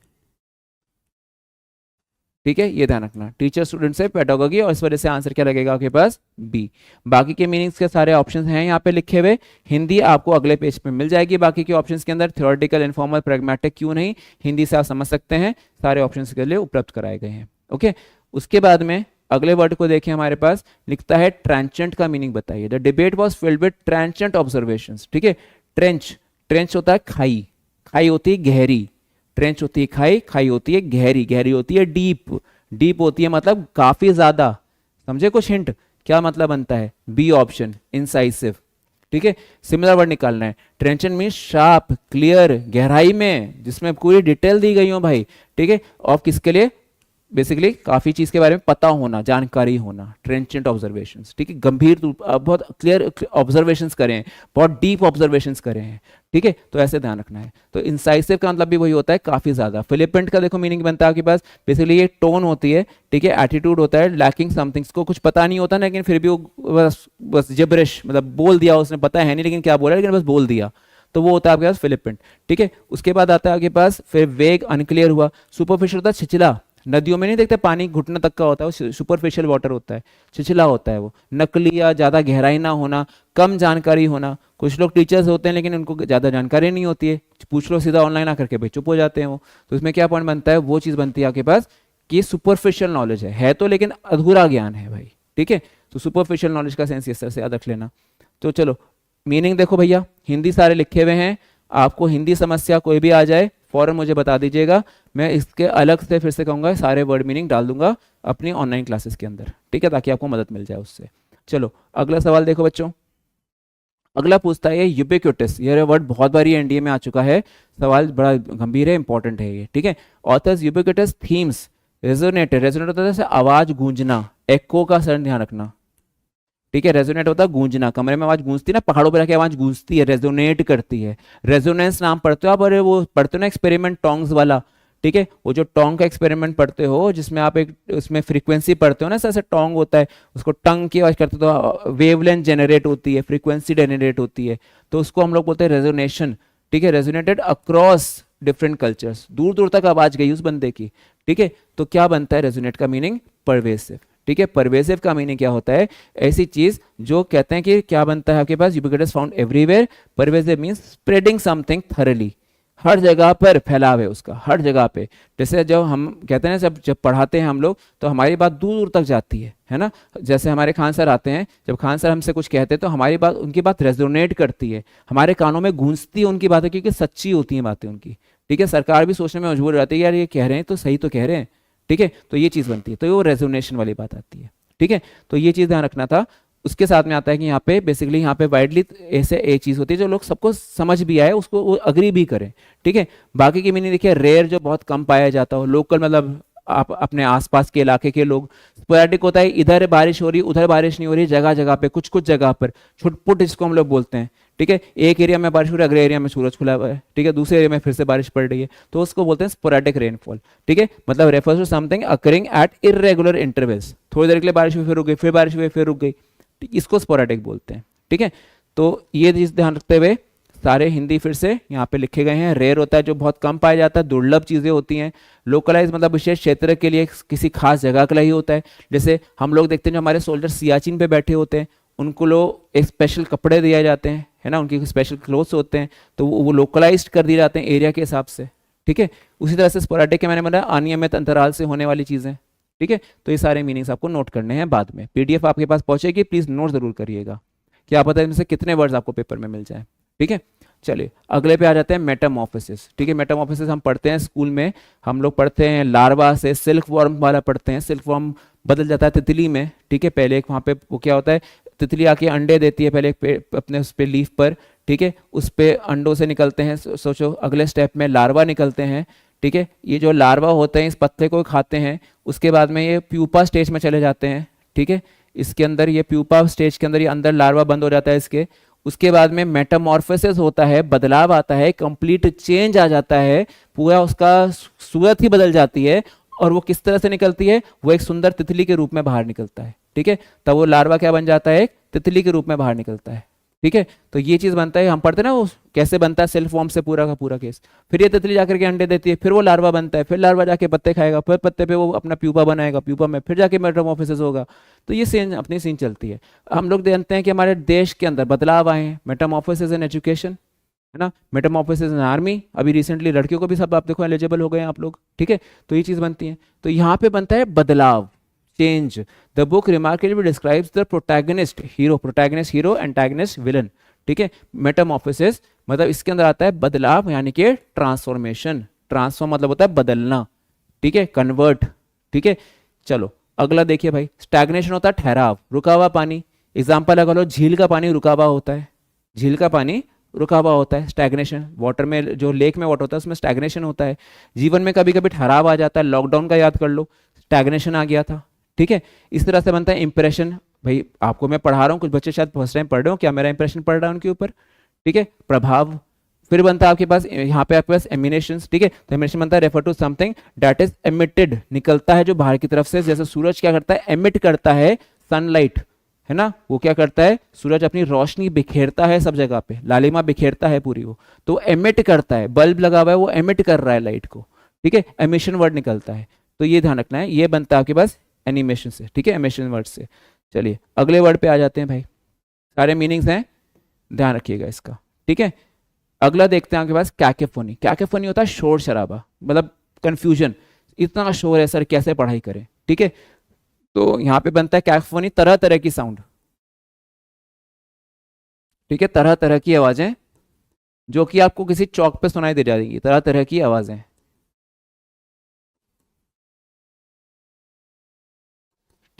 ठीक है, ये ध्यान रखना। टीचर स्टूडेंट से पेडागॉगी, और इस वजह से आंसर क्या लगेगा आपके पास, बी। बाकी के मीनिंग्स के सारे ऑप्शंस हैं यहाँ पे लिखे हुए, हिंदी आपको अगले पेज पे मिल जाएगी। बाकी के ऑप्शंस के अंदर थ्योरेटिकल, इनफॉर्मल, प्रैग्मेटिक क्यों नहीं, हिंदी से आप समझ सकते हैं, सारे ऑप्शंस के लिए उपलब्ध कराए गए हैं, ओके। उसके बाद में अगले वर्ड को देखिए, हमारे पास लिखता है ट्रांचेंट का मीनिंग बताइए। The debate was filled with trenchant observations, ठीक है। ट्रेंच, ट्रेंच होता है खाई, खाई होती है गहरी, ट्रेंच होती है खाई, खाई होती है गहरी, गहरी होती है डीप, डीप होती है मतलब काफी ज्यादा। समझे कुछ हिंट, क्या मतलब बनता है, बी ऑप्शन इंसाइसिव, ठीक है। सिमिलर वर्ड निकालना है। ट्रेंचेंट मीन शार्प, क्लियर, गहराई में, जिसमें पूरी डिटेल दी गई हो भाई, ठीक है। और किसके लिए, बेसिकली काफी चीज के बारे में पता होना, जानकारी होना, ट्रेंचेंट ऑब्जर्वेशंस, ठीक है। गंभीर बहुत क्लियर ऑब्जर्वेशंस करें, बहुत डीप ऑब्जर्वेशंस करें हैं, ठीक है। तो ऐसे ध्यान रखना है। तो इंसाइसिव का मतलब भी वही होता है, काफी ज्यादा। फिलिपेंट का देखो मीनिंग बनता है आपके पास, बेसिकली ये टोन होती है, ठीक है, एटीट्यूड होता है, लैकिंग समथिंग, को कुछ पता नहीं होता, लेकिन फिर भी वो बस जिब्रिश, मतलब बोल दिया, उसने पता है नहीं लेकिन क्या बोला, लेकिन बस बोल दिया, तो वो होता है आपके पास फिलिपेंट, ठीक है। उसके बाद आता है आपके पास फिर वेग, अनक्लियर हुआ। सुपरफिशियल होता है छिछला, नदियों में नहीं देखते पानी घुटने तक का होता है, वो सुपरफिशियल वाटर होता है, छिछला होता है वो। नकली या ज्यादा गहराई ना होना, कम जानकारी होना। कुछ लोग टीचर्स होते हैं लेकिन उनको ज्यादा जानकारी नहीं होती है, पूछ लो सीधा ऑनलाइन आकर के भाई चुप हो जाते हैं वो। तो इसमें क्या पॉइंट बनता है, वो चीज बनती है आपके पास कि सुपरफिशियल नॉलेज है तो लेकिन अधूरा ज्ञान है भाई, ठीक है। तो सुपरफिशियल नॉलेज का सेंस इस तरह से याद रख लेना। तो चलो मीनिंग देखो भैया, हिंदी सारे लिखे हुए हैं, आपको हिंदी समस्या कोई भी आ जाए फौरन मुझे बता दीजिएगा, मैं इसके अलग से फिर से कहूंगा सारे वर्ड मीनिंग डाल दूंगा अपनी ऑनलाइन क्लासेस के अंदर, ठीक है, ताकि आपको मदद मिल जाए उससे। चलो अगला सवाल देखो बच्चों, अगला पूछता है यूबिक्विटस, ये वर्ड बहुत बार एनडीए में आ चुका है, सवाल बड़ा गंभीर है, इंपॉर्टेंट है ये, ठीक है। Authors ubiquitous themes resonated, resonate होता है जैसे आवाज गूंजना, एको का सर ध्यान रखना, ठीक है। रेजोनेट होता है गूंजना, कमरे में आवाज गूंजती है ना, पहाड़ों पर आवाज गूंजती है, रेजोनेट करती है। रेजोनेंस नाम पढ़ते हो आप, अरे वो पढ़ते हो ना एक्सपेरिमेंट टोंग्स वाला, ठीक है, वो जो टोंग का एक्सपेरिमेंट पढ़ते हो जिसमें आप एक उसमें फ्रीक्वेंसी पढ़ते हो ना, ऐसे टोंग होता है, उसको टंग की आवाज करते तो वेवलेंथ जनरेट होती है, फ्रीक्वेंसी जनरेट होती है, तो उसको हम लोग बोलते हैं रेजोनेशन, ठीक है। रेजोनेटेड अक्रॉस डिफरेंट कल्चर्स, दूर दूर तक आवाज गई उस बंदे की, ठीक है। तो क्या बनता है रेजोनेट का मीनिंग, परवेसिव, ठीक है। परवेसिव का मीनिंग क्या होता है, ऐसी चीज जो कहते हैं कि क्या बनता है आपके पास, ubiquitous found everywhere, pervasive means spreading something thoroughly, हर जगह पर फैलाव है उसका, हर जगह पे। जैसे जब हम कहते हैं जब पढ़ाते हैं हम लोग तो हमारी बात दूर दूर तक जाती है ना। जैसे हमारे खान सर आते हैं, जब खान सर हमसे कुछ कहते हैं तो हमारी बात, उनकी बात रेजोनेट करती है, हमारे कानों में गूंजती है उनकी बातें, क्योंकि सच्ची होती हैं बातें उनकी, ठीक है। सरकार भी सोचने में मजबूर हो जाती है यार ये कह रहे हैं तो सही तो कह रहे हैं, ठीक है। तो ये चीज बनती है, तो वो रेजोनेशन वाली बात आती है, ठीक है। तो ये चीज ध्यान रखना था। उसके साथ में आता है कि यहाँ पे बेसिकली यहाँ पे वाइडली ऐसे एक चीज होती है जो लोग सबको समझ भी आए, उसको वो अग्री भी करें, ठीक है। बाकी की मीनिंग देखिए, रेयर जो बहुत कम पाया जाता हो, लोकल मतलब आप अपने आसपास के इलाके के लोग। स्पोरेडिक होता है इधर बारिश हो रही उधर बारिश नहीं हो रही, जगह जगह पे कुछ कुछ जगह पर छुटपुट जिसको हम लोग बोलते हैं, ठीक है। एक एरिया में बारिश हो रही है, अगले एरिया में सूरज खुला हुआ है, ठीक है, दूसरे एरिया में फिर से बारिश पड़ रही है, तो उसको बोलते हैं स्पोरेडिक रेनफॉल, ठीक है। मतलब refers to something occurring at irregular intervals, थोड़ी देर के लिए बारिश हुई फिर रुक गई, फिर बारिश हुई फिर रुक गई, इसको स्पोरेडिक बोलते हैं, ठीक है। तो ये चीज ध्यान रखते हुए सारे हिंदी फिर से यहाँ पे लिखे गए हैं। रेयर होता है जो बहुत कम पाया जाता है, दुर्लभ चीजें होती हैं। लोकलाइज मतलब विशेष क्षेत्र के लिए किसी खास जगह के लिए ही होता है। जैसे हम लोग देखते हैं जो हमारे सोल्जर सियाचिन पे बैठे होते हैं, उनको लोग एक स्पेशल कपड़े दिए जाते हैं, है ना, उनके स्पेशल क्लोथ्स होते हैं, तो वो लोकलाइज्ड कर दिए जाते हैं एरिया के हिसाब से, ठीक है। उसी तरह से स्पोरेडिक के मैंने बताया अनियमित अंतराल से होने वाली चीजें, ठीक है। तो ये सारे मीनिंग्स आपको नोट करने हैं बाद में। पीडीएफ आपके पास पहुंचेगी, प्लीज नोट जरूर करिएगा, क्या पता है इनमें से कितने वर्ड्स आपको पेपर में मिल जाए, ठीक है। चलिए अगले पे आ जाते हैं, मेटामॉर्फोसिस, ठीक है। मेटामॉर्फोसिस हम पढ़ते हैं स्कूल में, हम लोग पढ़ते हैं लार्वा से सिल्क वॉर्म वाला पढ़ते हैं। सिल्क वॉर्म बदल जाता है तितली में, ठीक है। पहले एक वहाँ पे वो क्या होता है, तितली आके अंडे देती है पहले अपने उस पे लीफ पर, ठीक है, उस पे अंडों से निकलते हैं, सोचो अगले स्टेप में लार्वा निकलते हैं, ठीक है। ये जो लार्वा होते हैं इस पत्ते को खाते हैं, उसके बाद में ये प्यूपा स्टेज में चले जाते हैं, ठीक है। इसके अंदर ये प्यूपा स्टेज के अंदर ये अंदर लार्वा बंद हो जाता है इसके, उसके बाद में मेटामॉर्फोसिस होता है, बदलाव आता है, कंप्लीट चेंज आ जाता है, पूरा उसका सूरत ही बदल जाती है, और वो किस तरह से निकलती है, वो एक सुंदर तितली के रूप में बाहर निकलता है, ठीक है। तब वो लार्वा क्या बन जाता है, एक तितली के रूप में बाहर निकलता है, ठीक है। तो ये चीज बनता है, हम पढ़ते हैं ना वो कैसे बनता है सेल फॉर्म से पूरा का पूरा केस। फिर ये तितली जाकर के अंडे देती है, फिर वो लार्वा बनता है, फिर लार्वा जाके पत्ते खाएगा, फिर पत्ते पे वो अपना प्यूपा बनाएगा, प्यूपा में फिर जाके मेटामॉर्फोसिस होगा। तो ये सीन अपनी सीन चलती है। हम लोग जानते हैं कि हमारे देश के अंदर बदलाव आए हैं, मेटामॉर्फोसिस इन एजुकेशन, है ना, मेटामॉर्फोसिस इन आर्मी, अभी रिसेंटली लड़कियों को भी सब आप देखो एलिजिबल हो गए हैं आप लोग, ठीक है। तो ये चीज बनती है। तो यहाँ पे बनता है बदलाव, change. The book remarkably describes the protagonist hero, antagonist villain, ठीक है। मेटामॉर्फोसिस मतलब इसके अंदर आता है बदलाव, यानी कि ट्रांसफॉर्मेशन। ट्रांसफॉर्म मतलब होता है बदलना, ठीक है, कन्वर्ट, ठीक है। चलो अगला देखिए भाई, स्टैग्नेशन होता है ठहराव, रुका हुआ पानी। एग्जांपल अगर लो, झील का पानी रुका हुआ होता है, झील का पानी रुका हुआ होता है, स्टैग्नेशन। वाटर में जो लेक में वाटर होता है उसमें स्टैग्नेशन होता है। जीवन में कभी कभी ठहराव आ जाता है, लॉकडाउन का याद कर लो, स्टैग्नेशन आ गया था, ठीक है। इस तरह से बनता है इंप्रेशन। भाई आपको मैं पढ़ा रहा हूँ, कुछ बच्चे शायद फर्स्ट टाइम पढ़ रहे हो, क्या मेरा इंप्रेशन पड़ रहा है उनके ऊपर, ठीक है। प्रभाव, फिर बनता है आपके पास यहाँ पे आपके पास एमिनेशंस, ठीक है। तो एमिनेशन बनता है refer to something that is emitted, निकलता है जो बाहर की तरफ से, जैसे सूरज क्या करता है, एमिट करता है सनलाइट, है ना, वो क्या करता है, सूरज अपनी रोशनी बिखेरता है सब जगह पे, लालिमा बिखेरता है पूरी वो, तो एमिट करता है, बल्ब लगा हुआ है वो एमिट कर रहा है लाइट को, ठीक है। एमिशन वर्ड निकलता है, तो ये ध्यान रखना है, ये बनता है आपके पास एनिमेशन से, ठीक है, एमिशन वर्ड से। चलिए अगले वर्ड पे आ जाते हैं भाई, सारे मीनिंग्स हैं, ध्यान रखिएगा इसका, ठीक है। अगला देखते हैं आपके पास कैकोफोनी। कैकोफोनी होता है शोर शराबा, मतलब कंफ्यूजन, इतना शोर है सर कैसे पढ़ाई करें, ठीक है। तो यहाँ पे बनता है कैकोफोनी, तरह तरह की साउंड, ठीक है, तरह तरह की आवाजें जो कि आपको किसी चौक पे सुनाई दे जाएंगी, तरह तरह की आवाजें,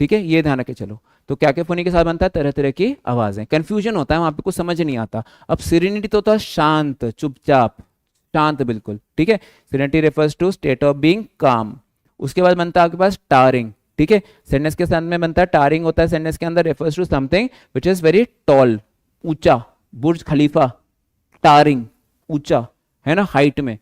ठीक है, ये ध्यान रखे चलो। तो कैकोफोनी के साथ बनता है तरह तरह की आवाजें, कंफ्यूजन होता है वहां पे, कुछ समझ नहीं आता। अब सीरेनिटी तो होता है शांत, चुपचाप, शांत बिल्कुल, ठीक है। Serenity refers to state of being calm. उसके बाद बनता है आपके पास टारिंग, ठीक है। सेंटेंस के साथ में बनता है टारिंग, होता है सेंटेंस के अंदर refers to something which is very tall, ऊंचा, बुर्ज खलीफा, टारिंग, ऊंचा, है ना, हाइट में,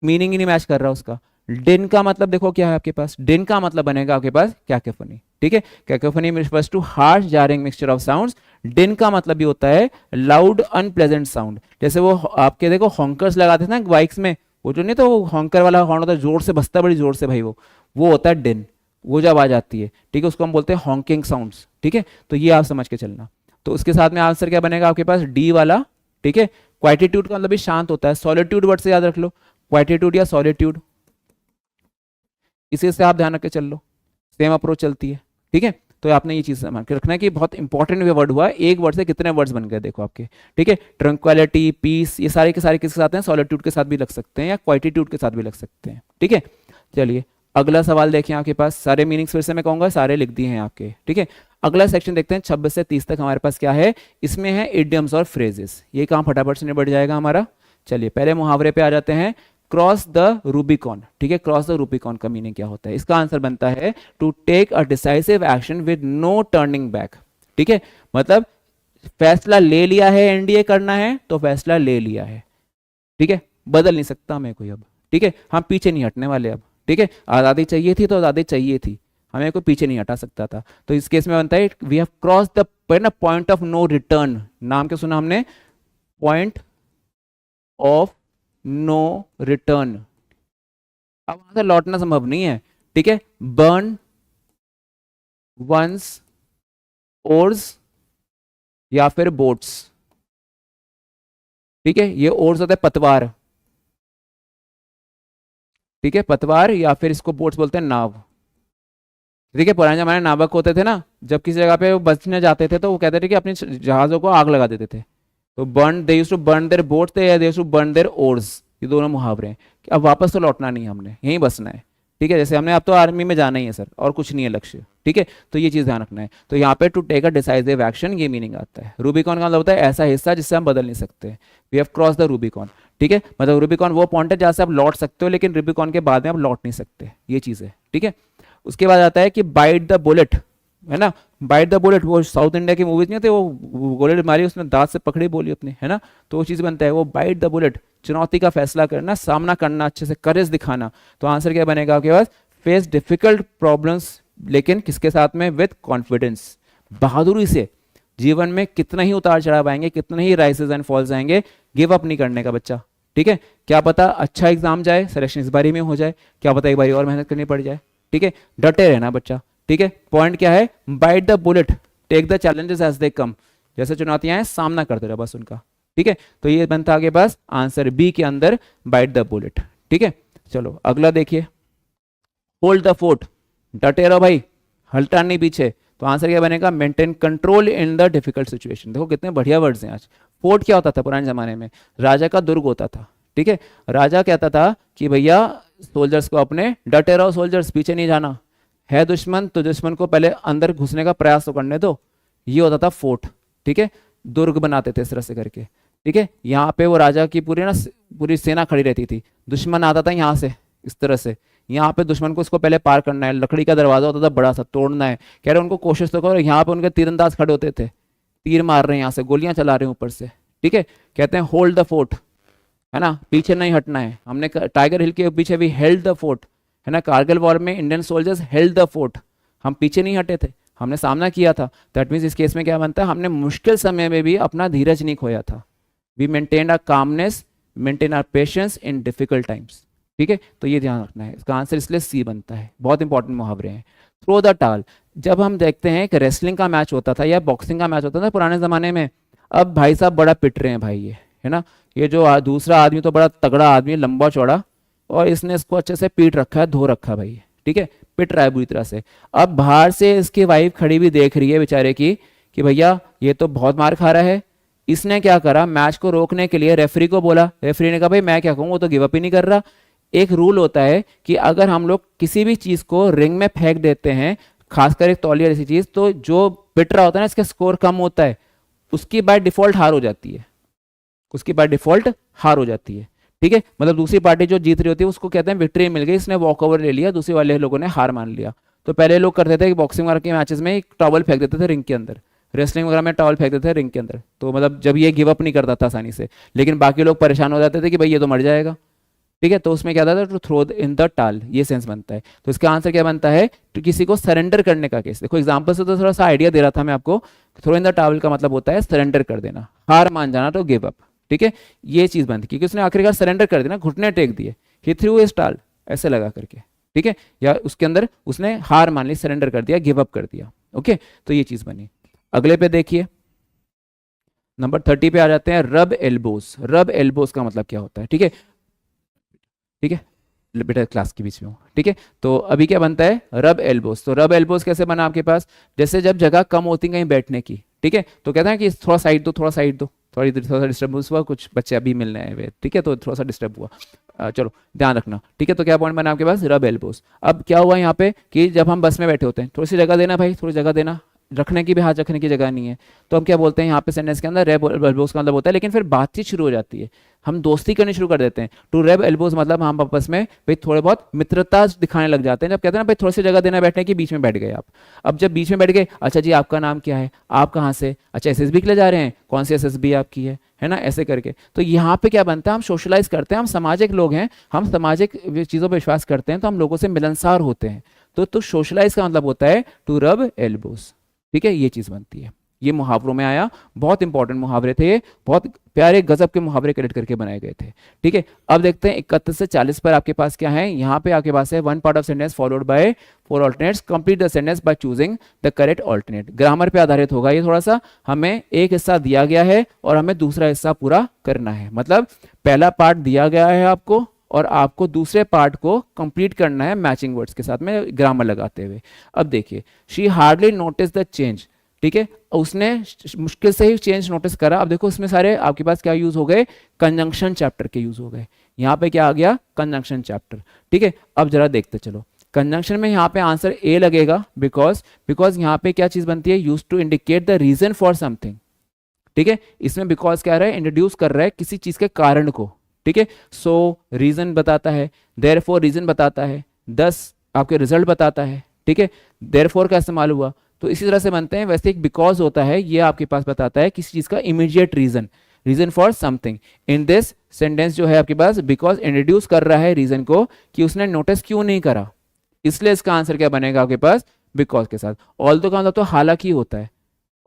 मीनिंग ही नहीं मैच कर रहा उसका। डिन का मतलब देखो क्या है आपके पास, डिन का मतलब बनेगा आपके पास कैकोफोनी, ठीक है। Cacophony refers too harsh jarring mixture of sounds. डिन का मतलब भी होता है लाउड अनप्लेजेंट साउंड, जैसे वो आपके देखो हॉन्कर्स लगाते थे ना बाइक्स में, वो जो नहीं तो वो हॉन्कर वाला हॉर्न होता है, जोर से बजता बड़ी जोर से भाई, वो होता है डिन, वो जब आ जाती है, ठीक है, उसको हम बोलते हैं हॉन्किंग साउंड्स, ठीक है। तो ये आप समझ के चलना। तो उसके साथ में आंसर क्या बनेगा आपके पास, डी वाला, ठीक है। क्वाइटिट्यूड का मतलब भी शांत होता है, सॉलिट्यूड वर्ड से याद रख लो, क्वाइटिट्यूड या सॉलिट्यूड, इसी से आप ध्यान रख के चल लो, सेम अप्रोच चलती है, ठीक है। तो आपने ये चीज समझ के रखना है कि बहुत इंपॉर्टेंट वर्ड हुआ है, एक वर्ड से कितने वर्ड्स बन गए देखो आपके, ठीक है। ट्रंक्वालिटी, पीस, ये सारे के सारे किसके साथ हैं, सॉलिट्यूड के साथ भी लग सकते हैं या क्वाइटिट्यूड के साथ भी लग सकते हैं, ठीक है। चलिए अगला सवाल देखें आपके पास, सारे मीनिंग्स फिर से मैं कहूंगा सारे लिख दिए हैं आपके, ठीक है। अगला सेक्शन देखते हैं 26 से 30 तक हमारे पास क्या है, इसमें है इडियम्स और फ्रेजेस। ये काम फटाफट से निबट जाएगा हमारा। चलिए पहले मुहावरे पे आ जाते हैं। क्रॉस द रूबिकॉन, ठीक है, क्रॉस द रूबिकॉन का मीनिंग क्या होता है? इसका आंसर बनता है to take a decisive action with no turning back, ठीक है, मतलब फैसला ले लिया है, एनडीए करना है तो फैसला ले लिया है, ठीक है, बदल नहीं सकता मैं कोई अब, ठीक है, हम पीछे नहीं हटने वाले अब, ठीक है, आज़ादी चाहिए थी तो आज़ादी चाहिए थी, हमें कोई पीछे नहीं हटा सकता था। तो इस केस में बनता है we have cross the point of no return. नाम क्या सुना हमने? Point of no return. अब वहां से लौटना संभव नहीं है, ठीक है। बर्न वंस ओर्स या फिर बोट्स, ठीक है, ये ओर्स होता है पतवार, ठीक है, पतवार, या फिर इसको बोट्स बोलते हैं नाव, ठीक है। पुराने जमाने नावक होते थे ना, जब किसी जगह पे वो बचने जाते थे तो वो कहते थे कि अपने जहाजों को आग लगा देते थे, तो burn they used to burn their boats या they used to burn their oars, ये दोनों मुहावरे हैं कि अब वापस तो लौटना नहीं, हमने यहीं बसना है, ठीक है। जैसे हमने अब तो आर्मी में जाना ही है सर, और कुछ नहीं है लक्ष्य, ठीक है, तो ये चीज़ ध्यान रखना है। तो यहाँ पे to take a decisive action, ये मीनिंग आता है। रूबिकॉन का मतलब होता है ऐसा हिस्सा जिससे हम बदल नहीं सकते, we have cross the Rubicon, ठीक है, मतलब रूबिकॉन वो पॉइंट है जहाँ से आप लौट सकते हो, लेकिन रूबिकॉन के बाद में आप लौट नहीं सकते, ये चीज़ है, ठीक है। उसके बाद आता है कि बाइट द बुलेट, है ना, बाइट द बुलेट, वो साउथ इंडिया की मूवीज नहीं थे, वो बुलेट मारी उसने दांत से पकड़ी बोली अपनी, है ना, तो वो चीज़ बनता है वो बाइट द बुलेट, चुनौती का फैसला करना, सामना करना, अच्छे से करेज दिखाना। तो आंसर क्या बनेगा आपके पास? फेस डिफिकल्ट प्रॉब्लम्स, लेकिन किसके साथ में? विद कॉन्फिडेंस, बहादुरी से। जीवन में कितना ही उतार चढ़ाव आएंगे, कितने ही राइसेस एंड फॉल्स आएंगे, गिव अप नहीं करने का बच्चा, ठीक है। क्या पता अच्छा एग्जाम जाए, सिलेक्शन इस बारी में हो जाए, क्या पता एक बारी और मेहनत करनी पड़ जाए, ठीक है, डटे रहना बच्चा, ठीक है। पॉइंट क्या है? Bite the bullet, take the challenges as they come, जैसे चुनौतियां हैं सामना करते रहो बस उनका, ठीक है। तो ये बनता आगे बस आंसर बी के अंदर, बाइट द बुलेट, ठीक है। चलो अगला देखिए, होल्ड द फोर्ट, डटे रहो भाई, हल्टा नहीं पीछे। तो आंसर क्या बनेगा? Maintain control in the difficult situation. देखो कितने बढ़िया वर्ड्स हैं आज। फोर्ट क्या होता था पुराने जमाने में? राजा का दुर्ग होता था, ठीक है। राजा कहता था कि भैया सोल्जर्स को अपने, डटे रहो सोल्जर्स, पीछे नहीं जाना, है दुश्मन तो दुश्मन को पहले अंदर घुसने का प्रयास तो करने दो, ये होता था फोर्ट, ठीक है। दुर्ग बनाते थे इस तरह से करके, ठीक है। यहाँ पे वो राजा की पूरी सेना खड़ी रहती थी, दुश्मन आता था यहाँ से इस तरह से, यहाँ पे दुश्मन को इसको पहले पार करना है, लकड़ी का दरवाजा होता था बड़ा सा, तोड़ना है, कह रहे उनको कोशिश तो करो। यहाँ पे उनके तीरंदाज खड़े होते थे, तीर मार रहे हैं यहाँ से, गोलियां चला रहे हैं ऊपर से, ठीक है। कहते हैं होल्ड द फोर्ट, है ना, पीछे नहीं हटना है। हमने टाइगर हिल के पीछे भी हेल्ड द फोर्ट, है ना, कारगिल वॉर में Indian soldiers held the fort, हम पीछे नहीं हटे थे, हमने सामना किया था। दैट मीन्स इस केस में क्या बनता है? हमने मुश्किल समय में भी अपना धीरज नहीं खोया था। We maintain our calmness, maintain our patience in difficult times, ठीक है। तो ये ध्यान रखना है, इसका आंसर इसलिए सी बनता है। बहुत इंपॉर्टेंट मुहावरे हैं। थ्रो द टाल, जब हम देखते हैं कि रेसलिंग का मैच होता था या बॉक्सिंग का मैच होता था पुराने ज़माने में, अब भाई साहब बड़ा पिट रहे हैं भाई ये, है ना, ये जो दूसरा आदमी तो बड़ा तगड़ा आदमी, लंबा चौड़ा, और इसने इसको अच्छे से पीट रखा है, धो रखा है भाई, ठीक है, पिट रहा है बुरी तरह से। अब बाहर से इसकी वाइफ खड़ी भी देख रही है बेचारे की कि भैया ये तो बहुत मार खा रहा है। इसने क्या करा? मैच को रोकने के लिए रेफरी को बोला, रेफरी ने कहा भाई मैं क्या कहूँ, वो तो गिव अप ही नहीं कर रहा। एक रूल होता है कि अगर हम लोग किसी भी चीज को रिंग में फेंक देते हैं, खासकर एक तौलिया जैसी चीज, तो जो पिट रहा होता है ना, इसका स्कोर कम होता है, उसकी बाय डिफॉल्ट हार हो जाती है, उसकी बाय डिफॉल्ट हार हो जाती है, ठीक है। मतलब दूसरी पार्टी जो जीत रही होती है उसको कहते हैं विक्ट्री मिल गई, इसने वॉक ओवर ले लिया, दूसरे वाले लोगों ने हार मान लिया। तो पहले लोग करते थे कि बॉक्सिंग वगैरह के मैचेस में एक टॉवल फेंक देते थे रिंग के अंदर, रेसलिंग वगैरह में टॉवल फेंक देते थे रिंग के अंदर, तो मतलब जब ये गिव अप नहीं करता था आसानी से, लेकिन बाकी लोग परेशान हो जाते थे कि भाई ये तो मर जाएगा, ठीक है। तो उसमें क्या था? टू थ्रो इन द टाल, ये सेंस बनता है। तो इसका आंसर क्या बनता है? तो किसी को सरेंडर करने का केस। देखो एग्जांपल से तो थोड़ा सा आइडिया दे रहा था मैं आपको। थ्रो इन द टावल का मतलब होता है सरेंडर कर देना, हार मान जाना, तो गिव अप, ठीक है। ये चीज बनती क्योंकि उसने आखिरकार सरेंडर कर दिया ना, घुटने टेक दिए, ही थ्रू हिज टाल, ऐसे लगा करके, ठीक है, या उसके अंदर उसने हार मान ली, सरेंडर कर दिया, गिव अप कर दिया, ओके। तो ये चीज बनी। अगले पे देखिए, नंबर 30 पे आ जाते हैं, रब एल्बोज। रब एल्बोज का मतलब क्या होता है? ठीक है, ठीक है, बेटा क्लास के बीच में हूँ, ठीक है। तो अभी क्या बनता है? रब एल्बोज। तो रब एल्बोज कैसे बना आपके पास? जैसे जब जगह कम होती कहीं बैठने की, ठीक है, तो कहते हैं कि थोड़ा साइड दो, थोड़ा साइड दो, थोड़ा सा डिस्टर्बेंस हुआ, कुछ बच्चे अभी मिलने आए हुए, ठीक है, तो थोड़ा सा डिस्टर्ब हुआ, चलो ध्यान रखना, ठीक है। तो क्या पॉइंट बना आपके पास? रब एल्बोज। अब क्या हुआ यहाँ पे कि जब हम बस में बैठे होते हैं, थोड़ी सी जगह देना भाई, थोड़ी जगह देना, रखने की भी, हाथ रखने की जगह नहीं है। तो हम क्या बोलते हैं यहाँ पे सेंटेंस के अंदर, रब एल्बोज का मतलब होता है, लेकिन फिर बातचीत शुरू हो जाती है, हम दोस्ती करनी शुरू कर देते हैं। टू रब एल्बोज मतलब हम आपस में भाई थोड़े बहुत मित्रता दिखाने लग जाते हैं। जब कहते हैं ना भाई थोड़ी सी जगह देना बैठने की, बीच में बैठ गए आप। अब जब बीच में बैठ गए, अच्छा जी आपका नाम क्या है, आप कहाँ से, अच्छा एसएसबी के लिए जा रहे हैं, कौन सी एसएसबी आपकी है ना, ऐसे करके। तो यहाँ पे क्या बनता है, हम सोशलाइज करते हैं, हम सामाजिक लोग हैं, हम सामाजिक चीज़ों पर विश्वास करते हैं, तो हम लोगों से मिलनसार होते हैं। तो सोशलाइज का मतलब होता है टू रब एल्बोज। ठीक है, ये चीज़ बनती है। ये मुहावरों में आया, बहुत इंपॉर्टेंट मुहावरे थे ये, बहुत प्यारे गजब के मुहावरे क्रिएट करके बनाए गए थे। ठीक है, अब देखते हैं 31 से 40 पर आपके पास क्या है। यहाँ पे आपके पास है one part of sentence followed by four alternates, complete the sentence by choosing the correct alternate. Grammar पे आधारित होगा ये थोड़ा सा, हमें एक हिस्सा दिया गया है और हमें दूसरा हिस्सा पूरा करना है। मतलब पहला पार्ट दिया गया है आपको और आपको दूसरे पार्ट को कंप्लीट करना है मैचिंग वर्ड्स के साथ में ग्रामर लगाते हुए। अब देखिए, she hardly notice the change. ठीक है, उसने मुश्किल से ही चेंज नोटिस करा। अब देखो इसमें सारे आपके पास क्या यूज हो गए, कंजंक्शन चैप्टर के यूज हो गए। यहाँ पे क्या आ गया, कंजंक्शन चैप्टर। ठीक है, अब जरा देखते चलो, कंजंक्शन में यहाँ पे आंसर ए लगेगा, बिकॉज यहाँ पे क्या चीज बनती है, use to indicate the reason for something. ठीक है, इसमें बिकॉज क्या रहा है, इंट्रोड्यूस कर रहा है किसी चीज के कारण को। ठीक है, सो रीजन बताता है, देयरफॉर रीजन बताता है, दस आपके रिजल्ट बताता है। ठीक है, देयरफॉर का इस्तेमाल हुआ, तो इसी तरह से बनते हैं। वैसे एक बिकॉज होता है, ये आपके पास बताता है किसी चीज का immediate reason for something. In this sentence जो है आपके पास बिकॉज इंट्रोड्यूस कर रहा है रीजन को कि उसने नोटिस क्यों नहीं करा, इसलिए इसका आंसर क्या बनेगा आपके पास, बिकॉज के साथ। ऑल्दो का मतलब तो हालांकि होता है,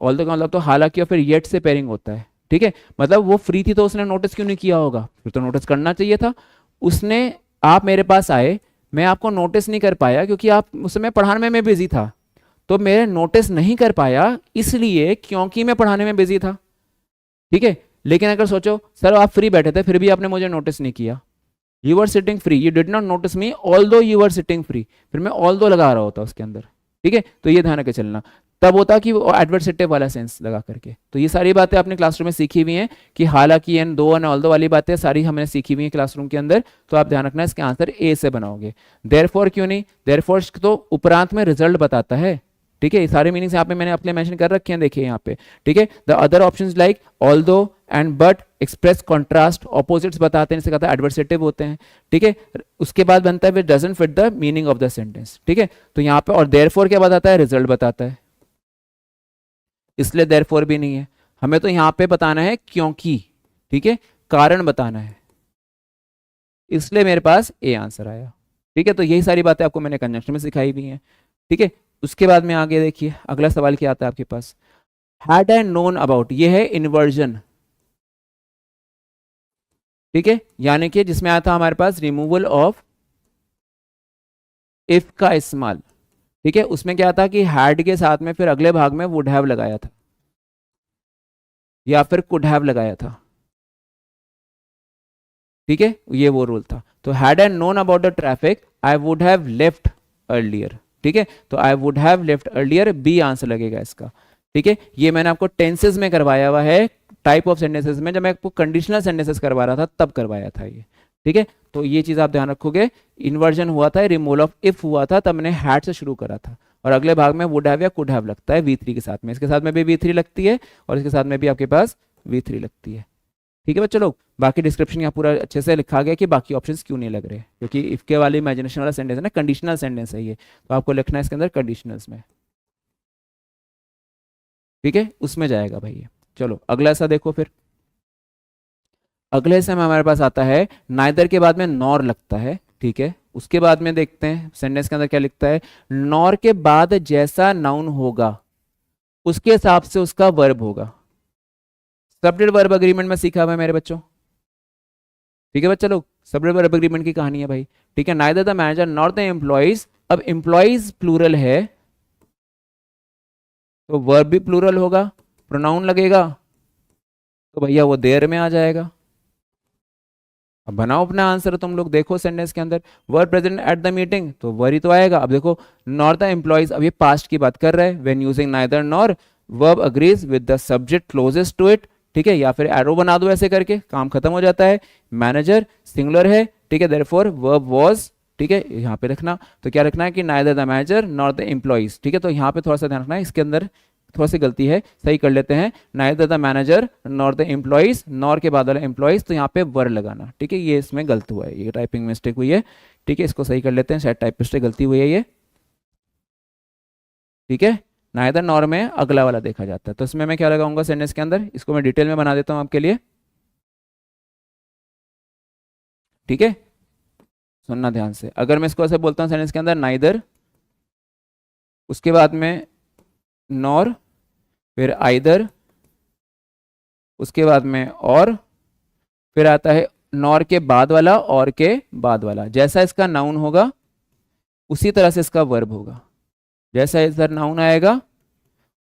ऑल्दो का मतलब तो हालांकि और फिर येट से पेयरिंग होता है। ठीक है, मतलब वो फ्री थी तो उसने नोटिस क्यों नहीं किया होगा, फिर तो नोटिस करना चाहिए था उसने। आप मेरे पास आए, मैं आपको नोटिस नहीं कर पाया क्योंकि आप उस समय पढ़ाने में बिजी था, तो मैं नोटिस नहीं कर पाया इसलिए क्योंकि मैं पढ़ाने में बिजी था। ठीक है, लेकिन अगर सोचो सर आप फ्री बैठे थे फिर भी आपने मुझे नोटिस नहीं किया, you were sitting free, you did not notice me although you were sitting free, फिर मैं ऑल्दो लगा रहा होता उसके अंदर। ठीक है, तो ये ध्यान रखे चलना, तब होता कि वो एडवर्सेटिव वाला सेंस लगा करके। तो ये सारी बातें आपने क्लासरूम में सीखी हुई हैं कि हालांकि एंड दो एंड ऑल्दो वाली बातें सारी हमने सीखी हुई हैं क्लासरूम के अंदर। तो आप ध्यान रखना इसके आंसर ए से बनाओगे। देयरफॉर क्यों नहीं, देयरफॉर तो उपरांत में रिजल्ट बताता है। ठीक है, सारे मीनिंग्स यहाँ पे मैंने अपने मेंशन कर रखे हैं, देखिए यहाँ पे। ठीक है, the other options like although and but express contrast, opposites बताते हैं, इसे कहता है एडवर्सेटिव होते हैं। ठीक है, उसके बाद बनता है doesn't fit the meaning of the sentence. ठीक है, तो यहाँ पे और देयरफॉर क्या बताता है, रिजल्ट बताता है, इसलिए देयरफॉर भी नहीं है। हमें तो यहाँ पे बताना है क्योंकि, ठीक है, कारण बताना है, इसलिए मेरे पास ए आंसर आया। ठीक है, तो यही सारी बातें आपको मैंने कंजंक्शन में सिखाई हुई हैं। ठीक है, उसके बाद में आगे देखिए अगला सवाल क्या आता है आपके पास, हैड आई नोन अबाउट, ये है इन्वर्जन। ठीक है, यानी कि जिसमें आया था हमारे पास रिमूवल ऑफ इफ का इस्तेमाल। ठीक है, उसमें क्या था कि हैड के साथ में फिर अगले भाग में वुड हैव लगाया था या फिर कुड हैव लगाया था। ठीक है, ये वो रूल था। तो had I known about the traffic I would have left earlier. ठीक है, तो I would have left earlier, B answer लगेगा इसका। ठीक है, ये मैंने आपको टेंसेस में करवाया हुआ है, टाइप ऑफ सेंटेंसेस में, जब मैं आपको कंडीशनल सेंटेंसेस करवा रहा था तब करवाया था ये। ठीक है, तो ये चीज आप ध्यान रखोगे, इन्वर्जन हुआ था, रिमूवल ऑफ इफ हुआ था, तब मैंने हैड से शुरू करा था, और अगले भाग में वुड हैव या कुड हैव लगता है V3 के साथ में, इसके साथ में भी V3 लगती है और इसके साथ में भी आपके पास V3 लगती है। ठीक है बच्चों लोग, बाकी डिस्क्रिप्शन यहाँ पूरा अच्छे से लिखा गया कि बाकी ऑप्शंस क्यों नहीं लग रहे, क्योंकि इफ के वाले इमेजिनेशन वाला सेंटेंस है ना, कंडीशनल सेंटेंस है ये, तो आपको लिखना है इसके अंदर कंडीशनल्स में। ठीक है, उसमें जाएगा भाई ये। चलो अगला ऐसा देखो, फिर अगले हिस्से में हमारे पास आता है नाइदर के बाद में नॉर लगता है। ठीक है, उसके बाद में देखते हैं सेंटेंस के अंदर क्या लिखता है, नॉर के बाद जैसा नाउन होगा उसके हिसाब से उसका वर्ब होगा। सब्जेक्ट वर्ब अग्रीमेंट में सीखा हुआ है मेरे बच्चों। ठीक है बच्चा लोग, सब्जेक्ट वर्ब अग्रीमेंट की कहानी है भाई। ठीक है, neither the manager not the employees, अब एम्प्लॉइज प्लूरल है तो वर्ब भी प्लूरल होगा, प्रोनाउन लगेगा तो भैया वो देयर में आ जाएगा। अब बनाओ अपना आंसर तुम लोग, देखो सेंटेंस के अंदर were present at the meeting तो वर ही तो आएगा। अब देखो नॉट द एम्प्लॉइज, अब ये पास्ट की बात कर रहा है, when using neither nor verb agrees with the subject closest to it. ठीक है, या फिर एरो बना दो, ऐसे करके काम खत्म हो जाता है। मैनेजर सिंगुलर है, ठीक है, देयरफॉर वर्ब वाज। ठीक है, यहाँ पे रखना, तो क्या रखना है कि neither the manager not the employees. ठीक है, तो यहाँ पे थोड़ा सा ध्यान रखना है, इसके अंदर थोड़ा सी गलती है, सही कर लेते हैं। Neither the manager nor the employees, nor के बाद वाला एम्प्लॉइज, तो यहाँ पे वर लगाना, ठीक है, ये इसमें गलत हुआ है, ये टाइपिंग मिस्टेक हुई है, ठीक है, इसको सही कर लेते हैं, शायद टाइपिस्ट से गलती हुई है ये, ठीक है। नाइदर नॉर में अगला वाला देखा जाता है, तो इसमें मैं क्या लगाऊंगा सेंटेंस के अंदर, इसको मैं डिटेल में बना देता हूँ आपके लिए, ठीक है, सुनना ध्यान से। अगर मैं इसको ऐसे बोलता हूँ सेंटेंस के अंदर नाइदर, उसके बाद में नॉर, फिर आइदर, उसके बाद में और, फिर आता है नॉर के बाद वाला, और के बाद वाला, जैसा इसका नाउन होगा उसी तरह से इसका वर्ब होगा, जैसा इधर नाउन आएगा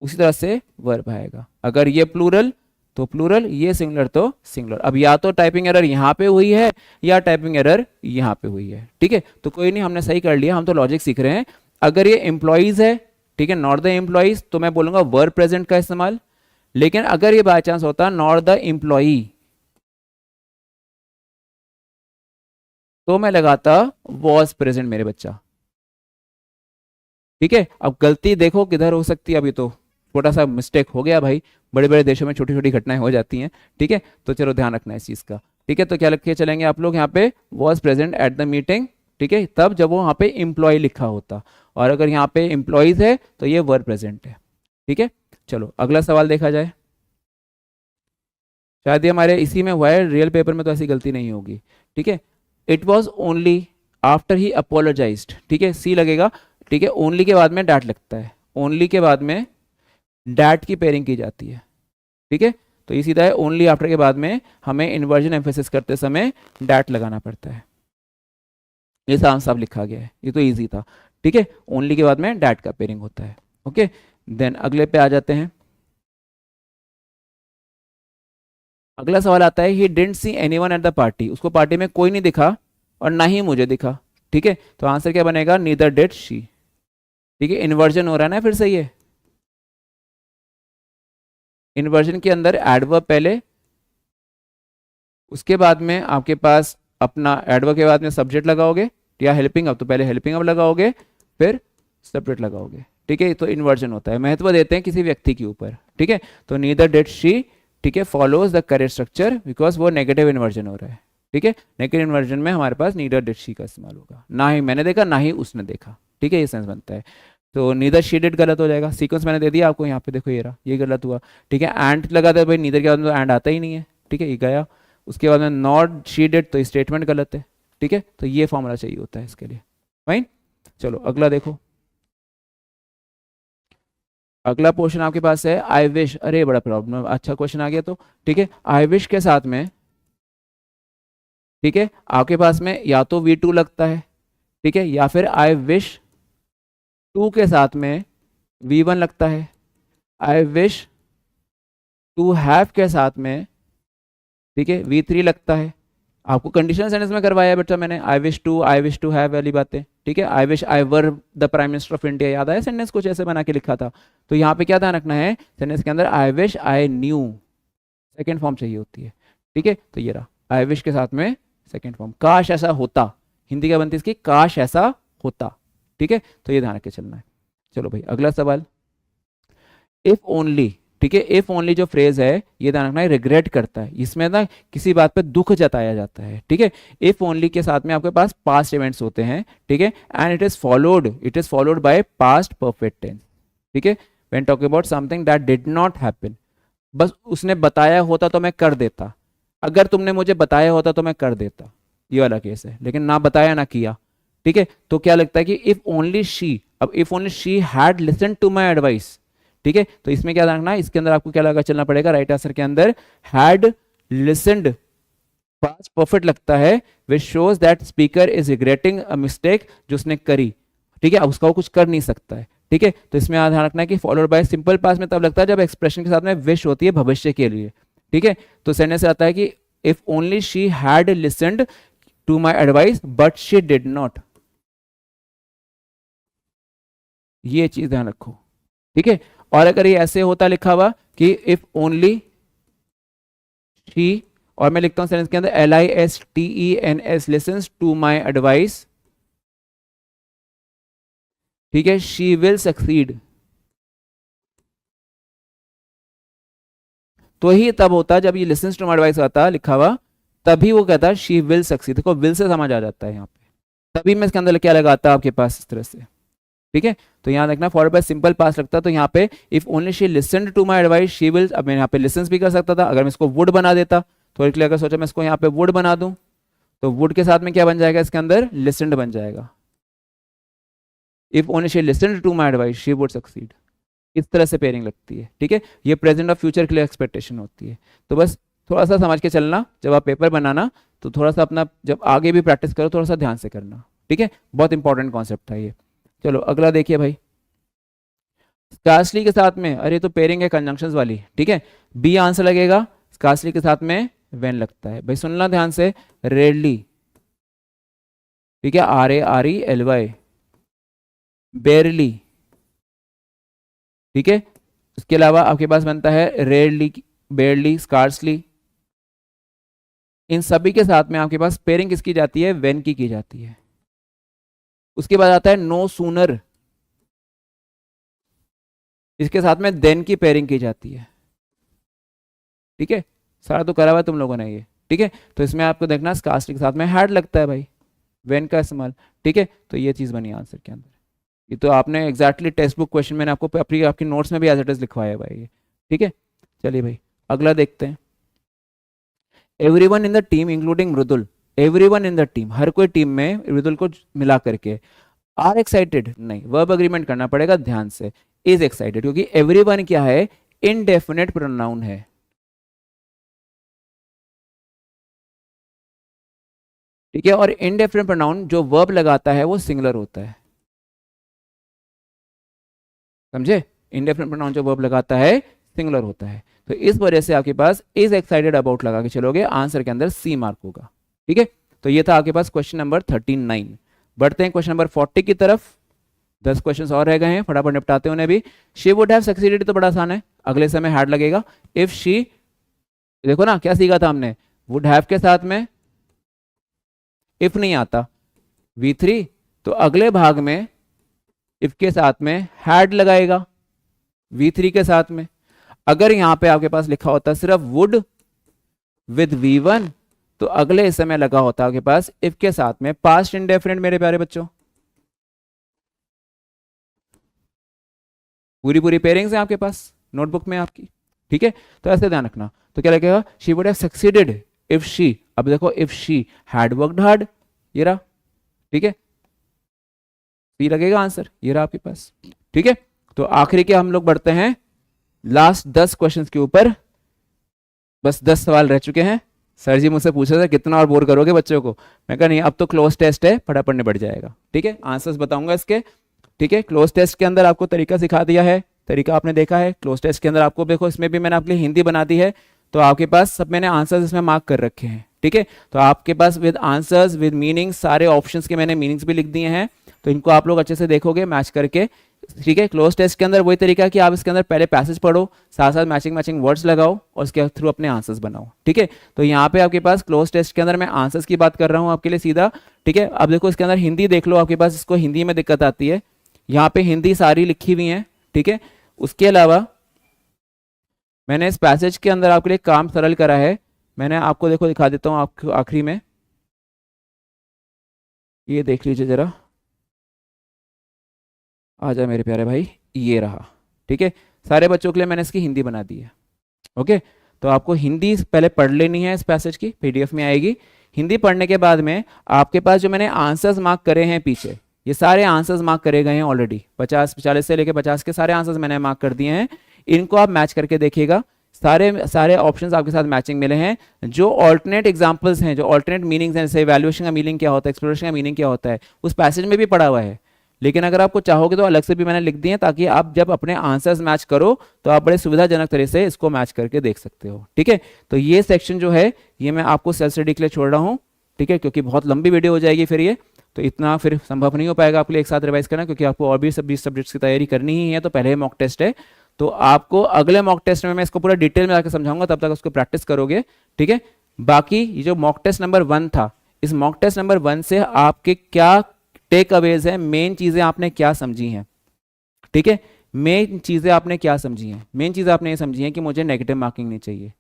उसी तरह से वर्ब आएगा। अगर ये प्लूरल तो प्लूरल, ये सिंगुलर तो सिंगुलर। अब या तो टाइपिंग एरर यहाँ पे हुई है या टाइपिंग एरर यहाँ पे हुई है, ठीक है, तो कोई नहीं, हमने सही कर लिया, हम तो लॉजिक सीख रहे हैं। अगर ये एम्प्लॉइज है, ठीक है, नॉट द एम्प्लॉइज, तो मैं बोलूंगा वर्ब प्रेजेंट का इस्तेमाल। लेकिन अगर ये बाय चांस होता नॉट द एम्प्लॉई, तो मैं लगाता वॉज प्रेजेंट मेरे बच्चा, ठीक है। अब गलती देखो किधर हो सकती है, अभी तो छोटा सा मिस्टेक हो गया भाई, बड़े बड़े देशों में छोटी छोटी घटनाएं हो जाती हैं, ठीक है, तो चलो ध्यान रखना है इस चीज़ का, ठीक है। तो क्या लिख के चलेंगे आप लोग यहाँ पे, was present at the meeting, ठीक है, तब जब वो यहाँ पे एम्प्लॉय लिखा होता, और अगर यहाँ पे एम्प्लॉयज है तो ये वर्ब प्रेजेंट है, ठीक है। चलो अगला सवाल देखा जाए, शायद ये हमारे इसी में हुआ है, रियल पेपर में तो ऐसी गलती नहीं होगी, ठीक है। It was only after he apologised, ठीक है, सी लगेगा, ठीक है, ओनली के बाद में डैट लगता है, ओनली के बाद में डैट की पेयरिंग की जाती है, ठीक है, तो ये सीधा है, ओनली आफ्टर के बाद में हमें इन्वर्जन एम्फेसिस करते समय डैट लगाना पड़ता है, ये साफ साफ लिखा गया है, ये तो इजी था, ठीक है, ओनली के बाद में डैट का पेयरिंग होता है, ओके। देन अगले पे आ जाते हैं, अगला सवाल आता है, he didn't see anyone at the party, उसको पार्टी में कोई नहीं दिखा और ना ही मुझे दिखा, ठीक है, तो आंसर क्या बनेगा, नीदर डिड शी, ठीक है, इन्वर्जन हो रहा है ना फिर से, ये इन्वर्जन के अंदर एडवर्ब पहले, उसके बाद में आपके पास अपना एडवर्ब के बाद में सब्जेक्ट लगाओगे या हेल्पिंग, अब तो पहले हेल्पिंग अब लगाओगे, फिर सब्जेक्ट लगाओगे, ठीक है, तो इन्वर्जन होता है, महत्व देते हैं किसी व्यक्ति के ऊपर, ठीक है, तो नीदर डिड शी, ठीक है, follows the correct structure, because वो नेगेटिव इन्वर्जन हो रहा है, ठीक है, नेगेटिव इन्वर्जन में हमारे पास नीदर डिड शी का इस्तेमाल होगा, ना ही मैंने देखा ना ही उसने देखा, ठीक है, ये सेंस बनता है, तो नीदर शी डिड गलत हो जाएगा, सीक्वेंस मैंने दे दिया आपको यहाँ पे, देखो ये रहा, ये गलत हुआ, ठीक है, एंड लगा था भाई, नीदर के बाद में तो एंड आता ही नहीं है, ठीक है, ये गया, उसके बाद में नॉट शी डिड, तो स्टेटमेंट गलत है, ठीक है, तो ये फॉर्मूला चाहिए होता है इसके लिए, फाइन। चलो अगला देखो, अगला क्वेश्चन आपके पास है आई विश, अरे बड़ा प्रॉब्लम, अच्छा क्वेश्चन आ गया तो, ठीक है, आई विश के साथ में, ठीक है, आपके पास में या तो V2 लगता है, ठीक है, या फिर आई विश टू के साथ में V1 लगता है, आई विश टू हैव के साथ में, ठीक है, V3 लगता है, आपको कंडीशनल सेंटेंस में करवाया है बच्चा मैंने, आई विश टू हैव वाली बातें, ठीक है, I wish I were the prime minister of India, याद आया सेंटेंस कुछ ऐसे बना के लिखा था, तो यहाँ पे क्या ध्यान रखना है, सेंटेंस के अंदर I wish I knew second form चाहिए होती है, ठीक है, तो ये रहा आई विश के साथ में सेकेंड फॉर्म, काश ऐसा होता, हिंदी का बनती इसकी काश ऐसा होता, ठीक है, तो ये ध्यान रख के चलना है। चलो भाई अगला सवाल, इफ ओनली, ठीक है, इफ ओनली जो फ्रेज है ये ध्यान रखना है, रिग्रेट करता है, इसमें ना किसी बात पे दुख जताया जाता है, ठीक है, इफ ओनली के साथ में आपके पास पास्ट इवेंट्स होते हैं, ठीक है, and it is followed by past perfect tense, ठीक है, when talking about something that did not happen, बस उसने बताया होता तो मैं कर देता, अगर तुमने मुझे बताया होता तो मैं कर देता, ये वाला केस है, लेकिन ना बताया ना किया, ठीक है, तो क्या लगता है कि इफ ओनली शी, अब if only she had listen to my advice, ठीक है, तो इसमें क्या रखना है, इसके अंदर आपको क्या लगा चलना पड़ेगा, राइट आंसर के अंदर हैड लिसनड पास्ट परफेक्ट लगता है, which shows that speaker is regretting a mistake जो उसने करी, ठीक है, अब उसका वो कुछ कर नहीं सकता है, ठीक है, तो इसमें ध्यान रखना है कि फॉलोड बाय सिंपल पास्ट में तब लगता है जब एक्सप्रेशन के साथ में विश होती है भविष्य के लिए, ठीक है, तो सेंटेंस से आता है कि if only she had listened to my advice but she did not, ये चीज ध्यान रखो, ठीक है, और अगर ये ऐसे होता लिखा हुआ कि इफ ओनली शी, और मैं लिखता हूं सेंटेंस के अंदर LISTENS listens to my advice, ठीक है, शी विल सक्सीड, तो ही तब होता जब ये लिसन्स टू माय एडवाइस आता लिखा हुआ, तभी वो कहता शी विल सक्सीड। देखो विल से समझ आ जाता है यहाँ पे, तभी मैं इसके अंदर क्या लगाता आपके पास इस तरह से, ठीक है। तो यहाँ देखना फॉरवर्ड बाय सिंपल पास लगता, तो यहाँ पे if only she listened to my advice she will, अब मैं यहाँ पे लिसन्स भी कर सकता था। अगर मैं इसको वुड बना देता, थोड़ी क्लियर अगर सोचा मैं इसको यहाँ पे वुड बना दूं, तो वुड के साथ में क्या बन जाएगा इसके अंदर, लिसन्ड बन जाएगा। If only she listened to my advice she would succeed, इस तरह से पेयरिंग लगती है, ठीक है। ये प्रेजेंट और फ्यूचर के लिए एक्सपेक्टेशन होती है। तो बस थोड़ा सा समझ के चलना, जब आप पेपर बनाना तो थोड़ा सा अपना जब आगे भी प्रैक्टिस करो थोड़ा सा ध्यान से करना, ठीक है। बहुत इंपॉर्टेंट कॉन्सेप्ट था ये। चलो अगला देखिए भाई, स्कार्सली के साथ में, अरे तो पेयरिंग है कंजंक्शंस वाली, ठीक है। बी आंसर लगेगा, स्कार्सली के साथ में व्हेन लगता है। भाई सुनना ध्यान से, रेयरली, ठीक है, RARELY, बेयरली, ठीक है। उसके अलावा आपके पास बनता है रेयरली, बेयरली, स्कार्सली। इन सभी के साथ में आपके पास पेयरिंग किसकी जाती है, व्हेन की जाती है। उसके बाद आता है नो सूनर, इसके साथ में देन की पेयरिंग की जाती है, ठीक है। सारा तो करा हुआ है तुम लोगों ने ये, ठीक है। तो इसमें आपको देखना स्कार्सली के साथ में हैड लगता है भाई, व्हेन का इस्तेमाल, ठीक है। तो ये चीज बनी आंसर के अंदर। ये तो आपने एग्जैक्टली टेक्स्ट बुक क्वेश्चन मैंने आपको आपकी नोट्स में भी एज इट इज लिखवाया है भाई ये, ठीक है। चलिए भाई अगला देखते हैं। Everyone in the team including Mridul, everyone in the team, हर कोई टीम में मृदुल को मिला करके, आर एक्साइटेड नहीं, वर्ब अग्रीमेंट करना पड़ेगा ध्यान से, इज एक्साइटेड, क्योंकि एवरीवन क्या है, इनडेफिनेट प्रोनाउन है, ठीक है। और इनडेफिनेट प्रोनाउन जो वर्ब लगाता है वो सिंगुलर होता है, समझे। इनडेफिनेट प्रोनाउन जो वर्ब लगाता है सिंगुलर होता है, तो इस वजह से आपके पास इज एक्साइटेड अबाउट लगा के चलोगे, आंसर के अंदर सी मार्क होगा, ठीक है। तो ये था आपके पास क्वेश्चन नंबर 39। बढ़ते हैं क्वेश्चन नंबर 40 की तरफ। 10 क्वेश्चंस और रह गए हैं, फटाफट निपटाते हैं उन्हें भी। शी वुड हैव सक्सीडेड तो बड़ा आसान है, अगले समय हैड लगेगा। इफ शी, देखो ना क्या सीखा था हमने, वुड हैव के साथ में इफ नहीं आता, V3, तो अगले भाग में इफ के साथ में हैड लगाएगा V3 के साथ में। अगर यहां पे आपके पास लिखा होता सिर्फ वुड विद V1, तो अगले समय लगा होता आपके पास इफ के साथ में पास्ट इंडेफिनिट। मेरे प्यारे बच्चों पूरी पूरी पेयरिंग्स हैं आपके पास नोटबुक में आपकी, ठीक है। तो ऐसे ध्यान रखना। तो क्या लगेगा, she would have succeeded if she, अब देखो if she had worked hard, ये रहा, ठीक है, सी लगेगा आंसर, ये रहा आपके पास, ठीक है। तो आखिरी के हम लोग बढ़ते हैं लास्ट 10 क्वेश्चंस के ऊपर। बस 10 सवाल रह चुके हैं। सर जी मुझसे पूछा था कितना और बोर करोगे बच्चों को, मैं कहा नहीं अब तो क्लोज टेस्ट है, फटाफट निपट जाएगा, ठीक है। आंसर्स बताऊंगा इसके, ठीक है। क्लोज टेस्ट के अंदर आपको तरीका सिखा दिया है, तरीका आपने देखा है। क्लोज टेस्ट के अंदर आपको देखो, इसमें भी मैंने आपके लिए हिंदी बना दी है, तो आपके पास सब मैंने आंसर्स इसमें मार्क कर रखे हैं, ठीक है। तो आपके पास विद आंसर्स विद मीनिंग सारे ऑप्शंस के मैंने मीनिंग्स भी लिख दिए हैं, तो इनको आप लोग अच्छे से देखोगे मैच करके, ठीक है। क्लोज टेस्ट के अंदर वही तरीका है कि आप इसके अंदर पहले पैसेज पढ़ो, साथ साथ मैचिंग वर्ड्स लगाओ और उसके थ्रू अपने आंसर्स बनाओ, ठीक है। तो यहाँ पे आपके पास क्लोज टेस्ट के अंदर मैं आंसर्स की बात कर रहा हूँ आपके लिए सीधा, ठीक है। अब देखो इसके अंदर हिंदी देख लो, आपके पास इसको हिंदी में दिक्कत आती है, यहाँ पे हिंदी सारी लिखी हुई है, ठीक है। उसके अलावा मैंने इस पैसेज के अंदर आपके लिए काम सरल करा है, मैंने आपको देखो दिखा देता हूँ आपको आखिरी में, ये देख लीजिए जरा, आ जाए मेरे प्यारे भाई, ये रहा, ठीक है। सारे बच्चों के लिए मैंने इसकी हिंदी बना दी है, ओके। तो आपको हिंदी पहले पढ़ लेनी है, इस पैसेज की PDF में आएगी। हिंदी पढ़ने के बाद में आपके पास जो मैंने आंसर्स मार्क करे हैं पीछे, ये सारे आंसर्स मार्क करे गए हैं ऑलरेडी, 40 से लेके 50 के सारे आंसर्स मैंने मार्क कर दिए हैं। इनको आप मैच करके देखिएगा, सारे ऑप्शंस आपके साथ मैचिंग मिले हैं। जो ऑल्टरनेट एग्जांपल्स हैं, जो ऑल्टरनेट मीनिंग्स हैं, जैसे इवैल्यूएशन का मीनिंग क्या होता है, एक्सप्लोरेशन का मीनिंग क्या होता है, उस पैसेज में भी पढ़ा हुआ है, लेकिन अगर आपको चाहोगे तो अलग से भी मैंने लिख दिए, ताकि आप जब अपने आंसर्स मैच करो तो आप बड़े सुविधाजनक तरह से इसको मैच करके देख सकते हो, ठीक है। तो ये सेक्शन जो है ये मैं आपको सेल्फ स्टडी के लिए छोड़ रहा हूँ, ठीक है, क्योंकि बहुत लंबी वीडियो हो जाएगी फिर ये, तो इतना फिर संभव नहीं हो पाएगा आपके लिए एक साथ रिवाइज करना, क्योंकि आपको और भी 20 सब्जेक्ट्स की तैयारी करनी ही है। तो पहले मॉक टेस्ट है, तो आपको अगले मॉक टेस्ट में मैं इसको पूरा डिटेल में आकर समझाऊंगा, तब तक उसको प्रैक्टिस करोगे, ठीक है। बाकी ये जो मॉक टेस्ट नंबर 1 था, इस मॉक टेस्ट नंबर 1 से आपके क्या टेक अवेज है, मेन चीजें आपने क्या समझी हैं, ठीक है। मेन चीज़ें आपने क्या समझी हैं? मेन चीज़ आपने ये समझी है कि मुझे नेगेटिव मार्किंग नहीं चाहिए।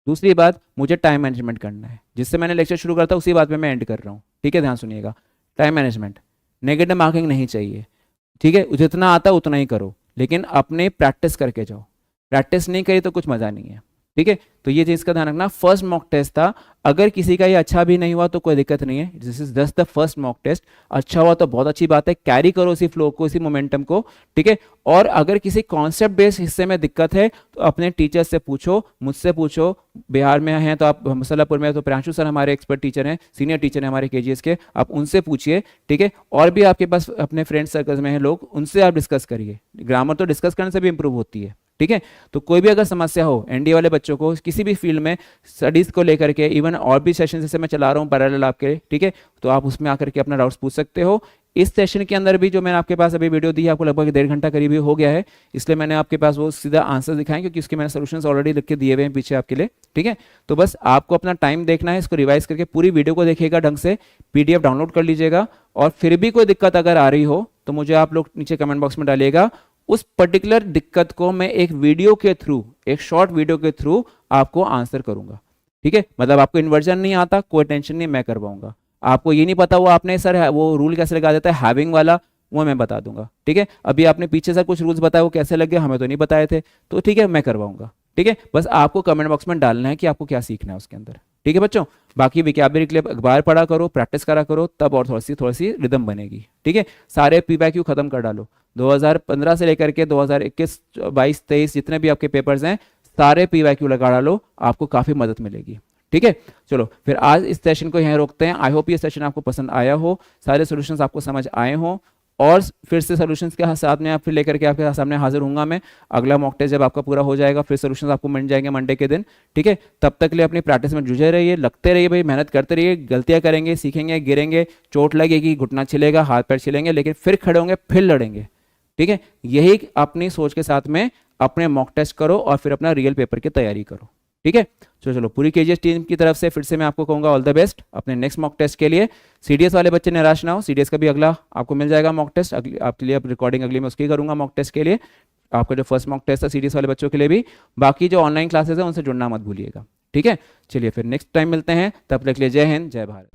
दूसरी बात, मुझे टाइम मैनेजमेंट करना है, जिससे मैंने लेक्चर शुरू करा था उसी बात पे मैं एंड कर रहा हूँ। ठीक है, ध्यान सुनिएगा। टाइम मैनेजमेंट, नेगेटिव मार्किंग नहीं चाहिए। ठीक है, जितना आता उतना ही करो, लेकिन अपने प्रैक्टिस करके जाओ। प्रैक्टिस नहीं करी तो कुछ मज़ा नहीं है। ठीक है, तो ये चीज़ का ध्यान रखना। फर्स्ट मॉक टेस्ट था, अगर किसी का ये अच्छा भी नहीं हुआ तो कोई दिक्कत नहीं है, this is just the first mock test. अच्छा हुआ तो बहुत अच्छी बात है, कैरी करो इसी फ्लो को, इसी मोमेंटम को। ठीक है, और अगर किसी कॉन्सेप्ट बेस्ड हिस्से में दिक्कत है तो अपने टीचर से पूछो, मुझसे पूछो। बिहार में हैं तो आप, मसलापुर में तो प्रियांशु सर हमारे एक्सपर्ट टीचर हैं, सीनियर टीचर हैं हमारे केजीएस के, आप उनसे पूछिए। ठीक है, और भी आपके पास अपने फ्रेंड सर्कल्स में हैं लोग, उनसे आप डिस्कस करिए। ग्रामर तो डिस्कस करने से भी इंप्रूव होती है। ठीक है, तो कोई भी अगर समस्या हो एनडीए वाले बच्चों को किसी भी फील्ड में स्टडीज़ को लेकर के, इवन और भी सेशन जैसे मैं चला रहा हूँ पैरेलल आपके, ठीक है, तो आप उसमें आकर के अपना डाउट्स पूछ सकते हो। इस सेशन के अंदर भी जो मैंने आपके पास अभी वीडियो दी है, आपको लगभग 1.5 घंटा करीब हो गया है, इसलिए मैंने आपके पास वो सीधा आंसर दिखाएं, क्योंकि उसके मैंने सोल्यूशंस ऑलरेडी लिख के दिए हुए हैं पीछे आपके लिए। ठीक है, तो बस आपको अपना टाइम देखना है, इसको रिवाइज करके पूरी वीडियो को देखिएगा ढंग से, पीडीएफ डाउनलोड कर लीजिएगा। और फिर भी कोई दिक्कत अगर आ रही हो तो मुझे आप लोग नीचे कमेंट बॉक्स में डालिएगा, उस पर्टिकुलर दिक्कत को मैं एक वीडियो के थ्रू, एक शॉर्ट वीडियो के थ्रू आपको आंसर करूंगा। ठीक है, मतलब आपको इन्वर्जन नहीं आता, कोई टेंशन नहीं, मैं करवाऊंगा। आपको ये नहीं पता वो आपने सर वो रूल कैसे लगा देता है हैविंग वाला, वो मैं बता दूंगा। ठीक है, अभी आपने पीछे से कुछ रूल्स बताए, वो कैसे लगे हमें तो नहीं बताए थे, तो ठीक है मैं करवाऊंगा। ठीक है, बस आपको कमेंट बॉक्स में डालना है कि आपको क्या सीखना है उसके अंदर। ठीक है बच्चों, बाकी विकैबुलरी के लिए अखबार पढ़ा करो, प्रैक्टिस करा करो, तब और थोड़ी सी रिदम बनेगी। ठीक है, सारे पीवाईक्यू खत्म कर डालो, 2015 से लेकर के 2021, 22, 23 जितने भी आपके पेपर्स हैं सारे पीवाईक्यू लगा डालो, आपको काफ़ी मदद मिलेगी। ठीक है, चलो फिर आज इस सेशन को यहाँ रोकते हैं। आई होप ये सेशन आपको पसंद आया हो, सारे सॉल्यूशंस आपको समझ आए हों, और फिर से सॉल्यूशंस के साथ में आप फिर लेकर के आपके सामने हाजिर होऊंगा मैं। अगला मॉक टेस्ट जब आपका पूरा हो जाएगा फिर सॉल्यूशंस आपको मिल जाएंगे मंडे के दिन। ठीक है, तब तक के लिए अपनी प्रैक्टिस में जुझे रहिए, लगते रहिए भाई, मेहनत करते रहिए। गलतियां करेंगे, सीखेंगे, गिरेंगे, चोट लगेगी, घुटना छिलेगा, हाथ पैर छिलेंगे, लेकिन फिर खड़े होंगे, फिर लड़ेंगे। ठीक है, यही अपनी सोच के साथ में अपने मॉक टेस्ट करो और फिर अपना रियल पेपर की तैयारी करो। ठीक है, चलो पूरी केजीएस टीम की तरफ से फिर से मैं आपको कहूंगा ऑल द बेस्ट अपने नेक्स्ट मॉक टेस्ट के लिए। सीडीएस वाले बच्चे निराश ना हो, सीडीएस का भी अगला आपको मिल जाएगा मॉक टेस्ट, आपके लिए रिकॉर्डिंग अगली मैं उसकी करूंगा मॉक टेस्ट के लिए। आपका जो फर्स्ट मॉक टेस्ट था सीडीएस वाले बच्चों के लिए भी, बाकी जो ऑनलाइन क्लासेस है उनसे जुड़ना मत भूलिएगा। ठीक है, चलिए फिर नेक्स्ट टाइम मिलते हैं, तब तक के लिए जय हिंद, जय भारत।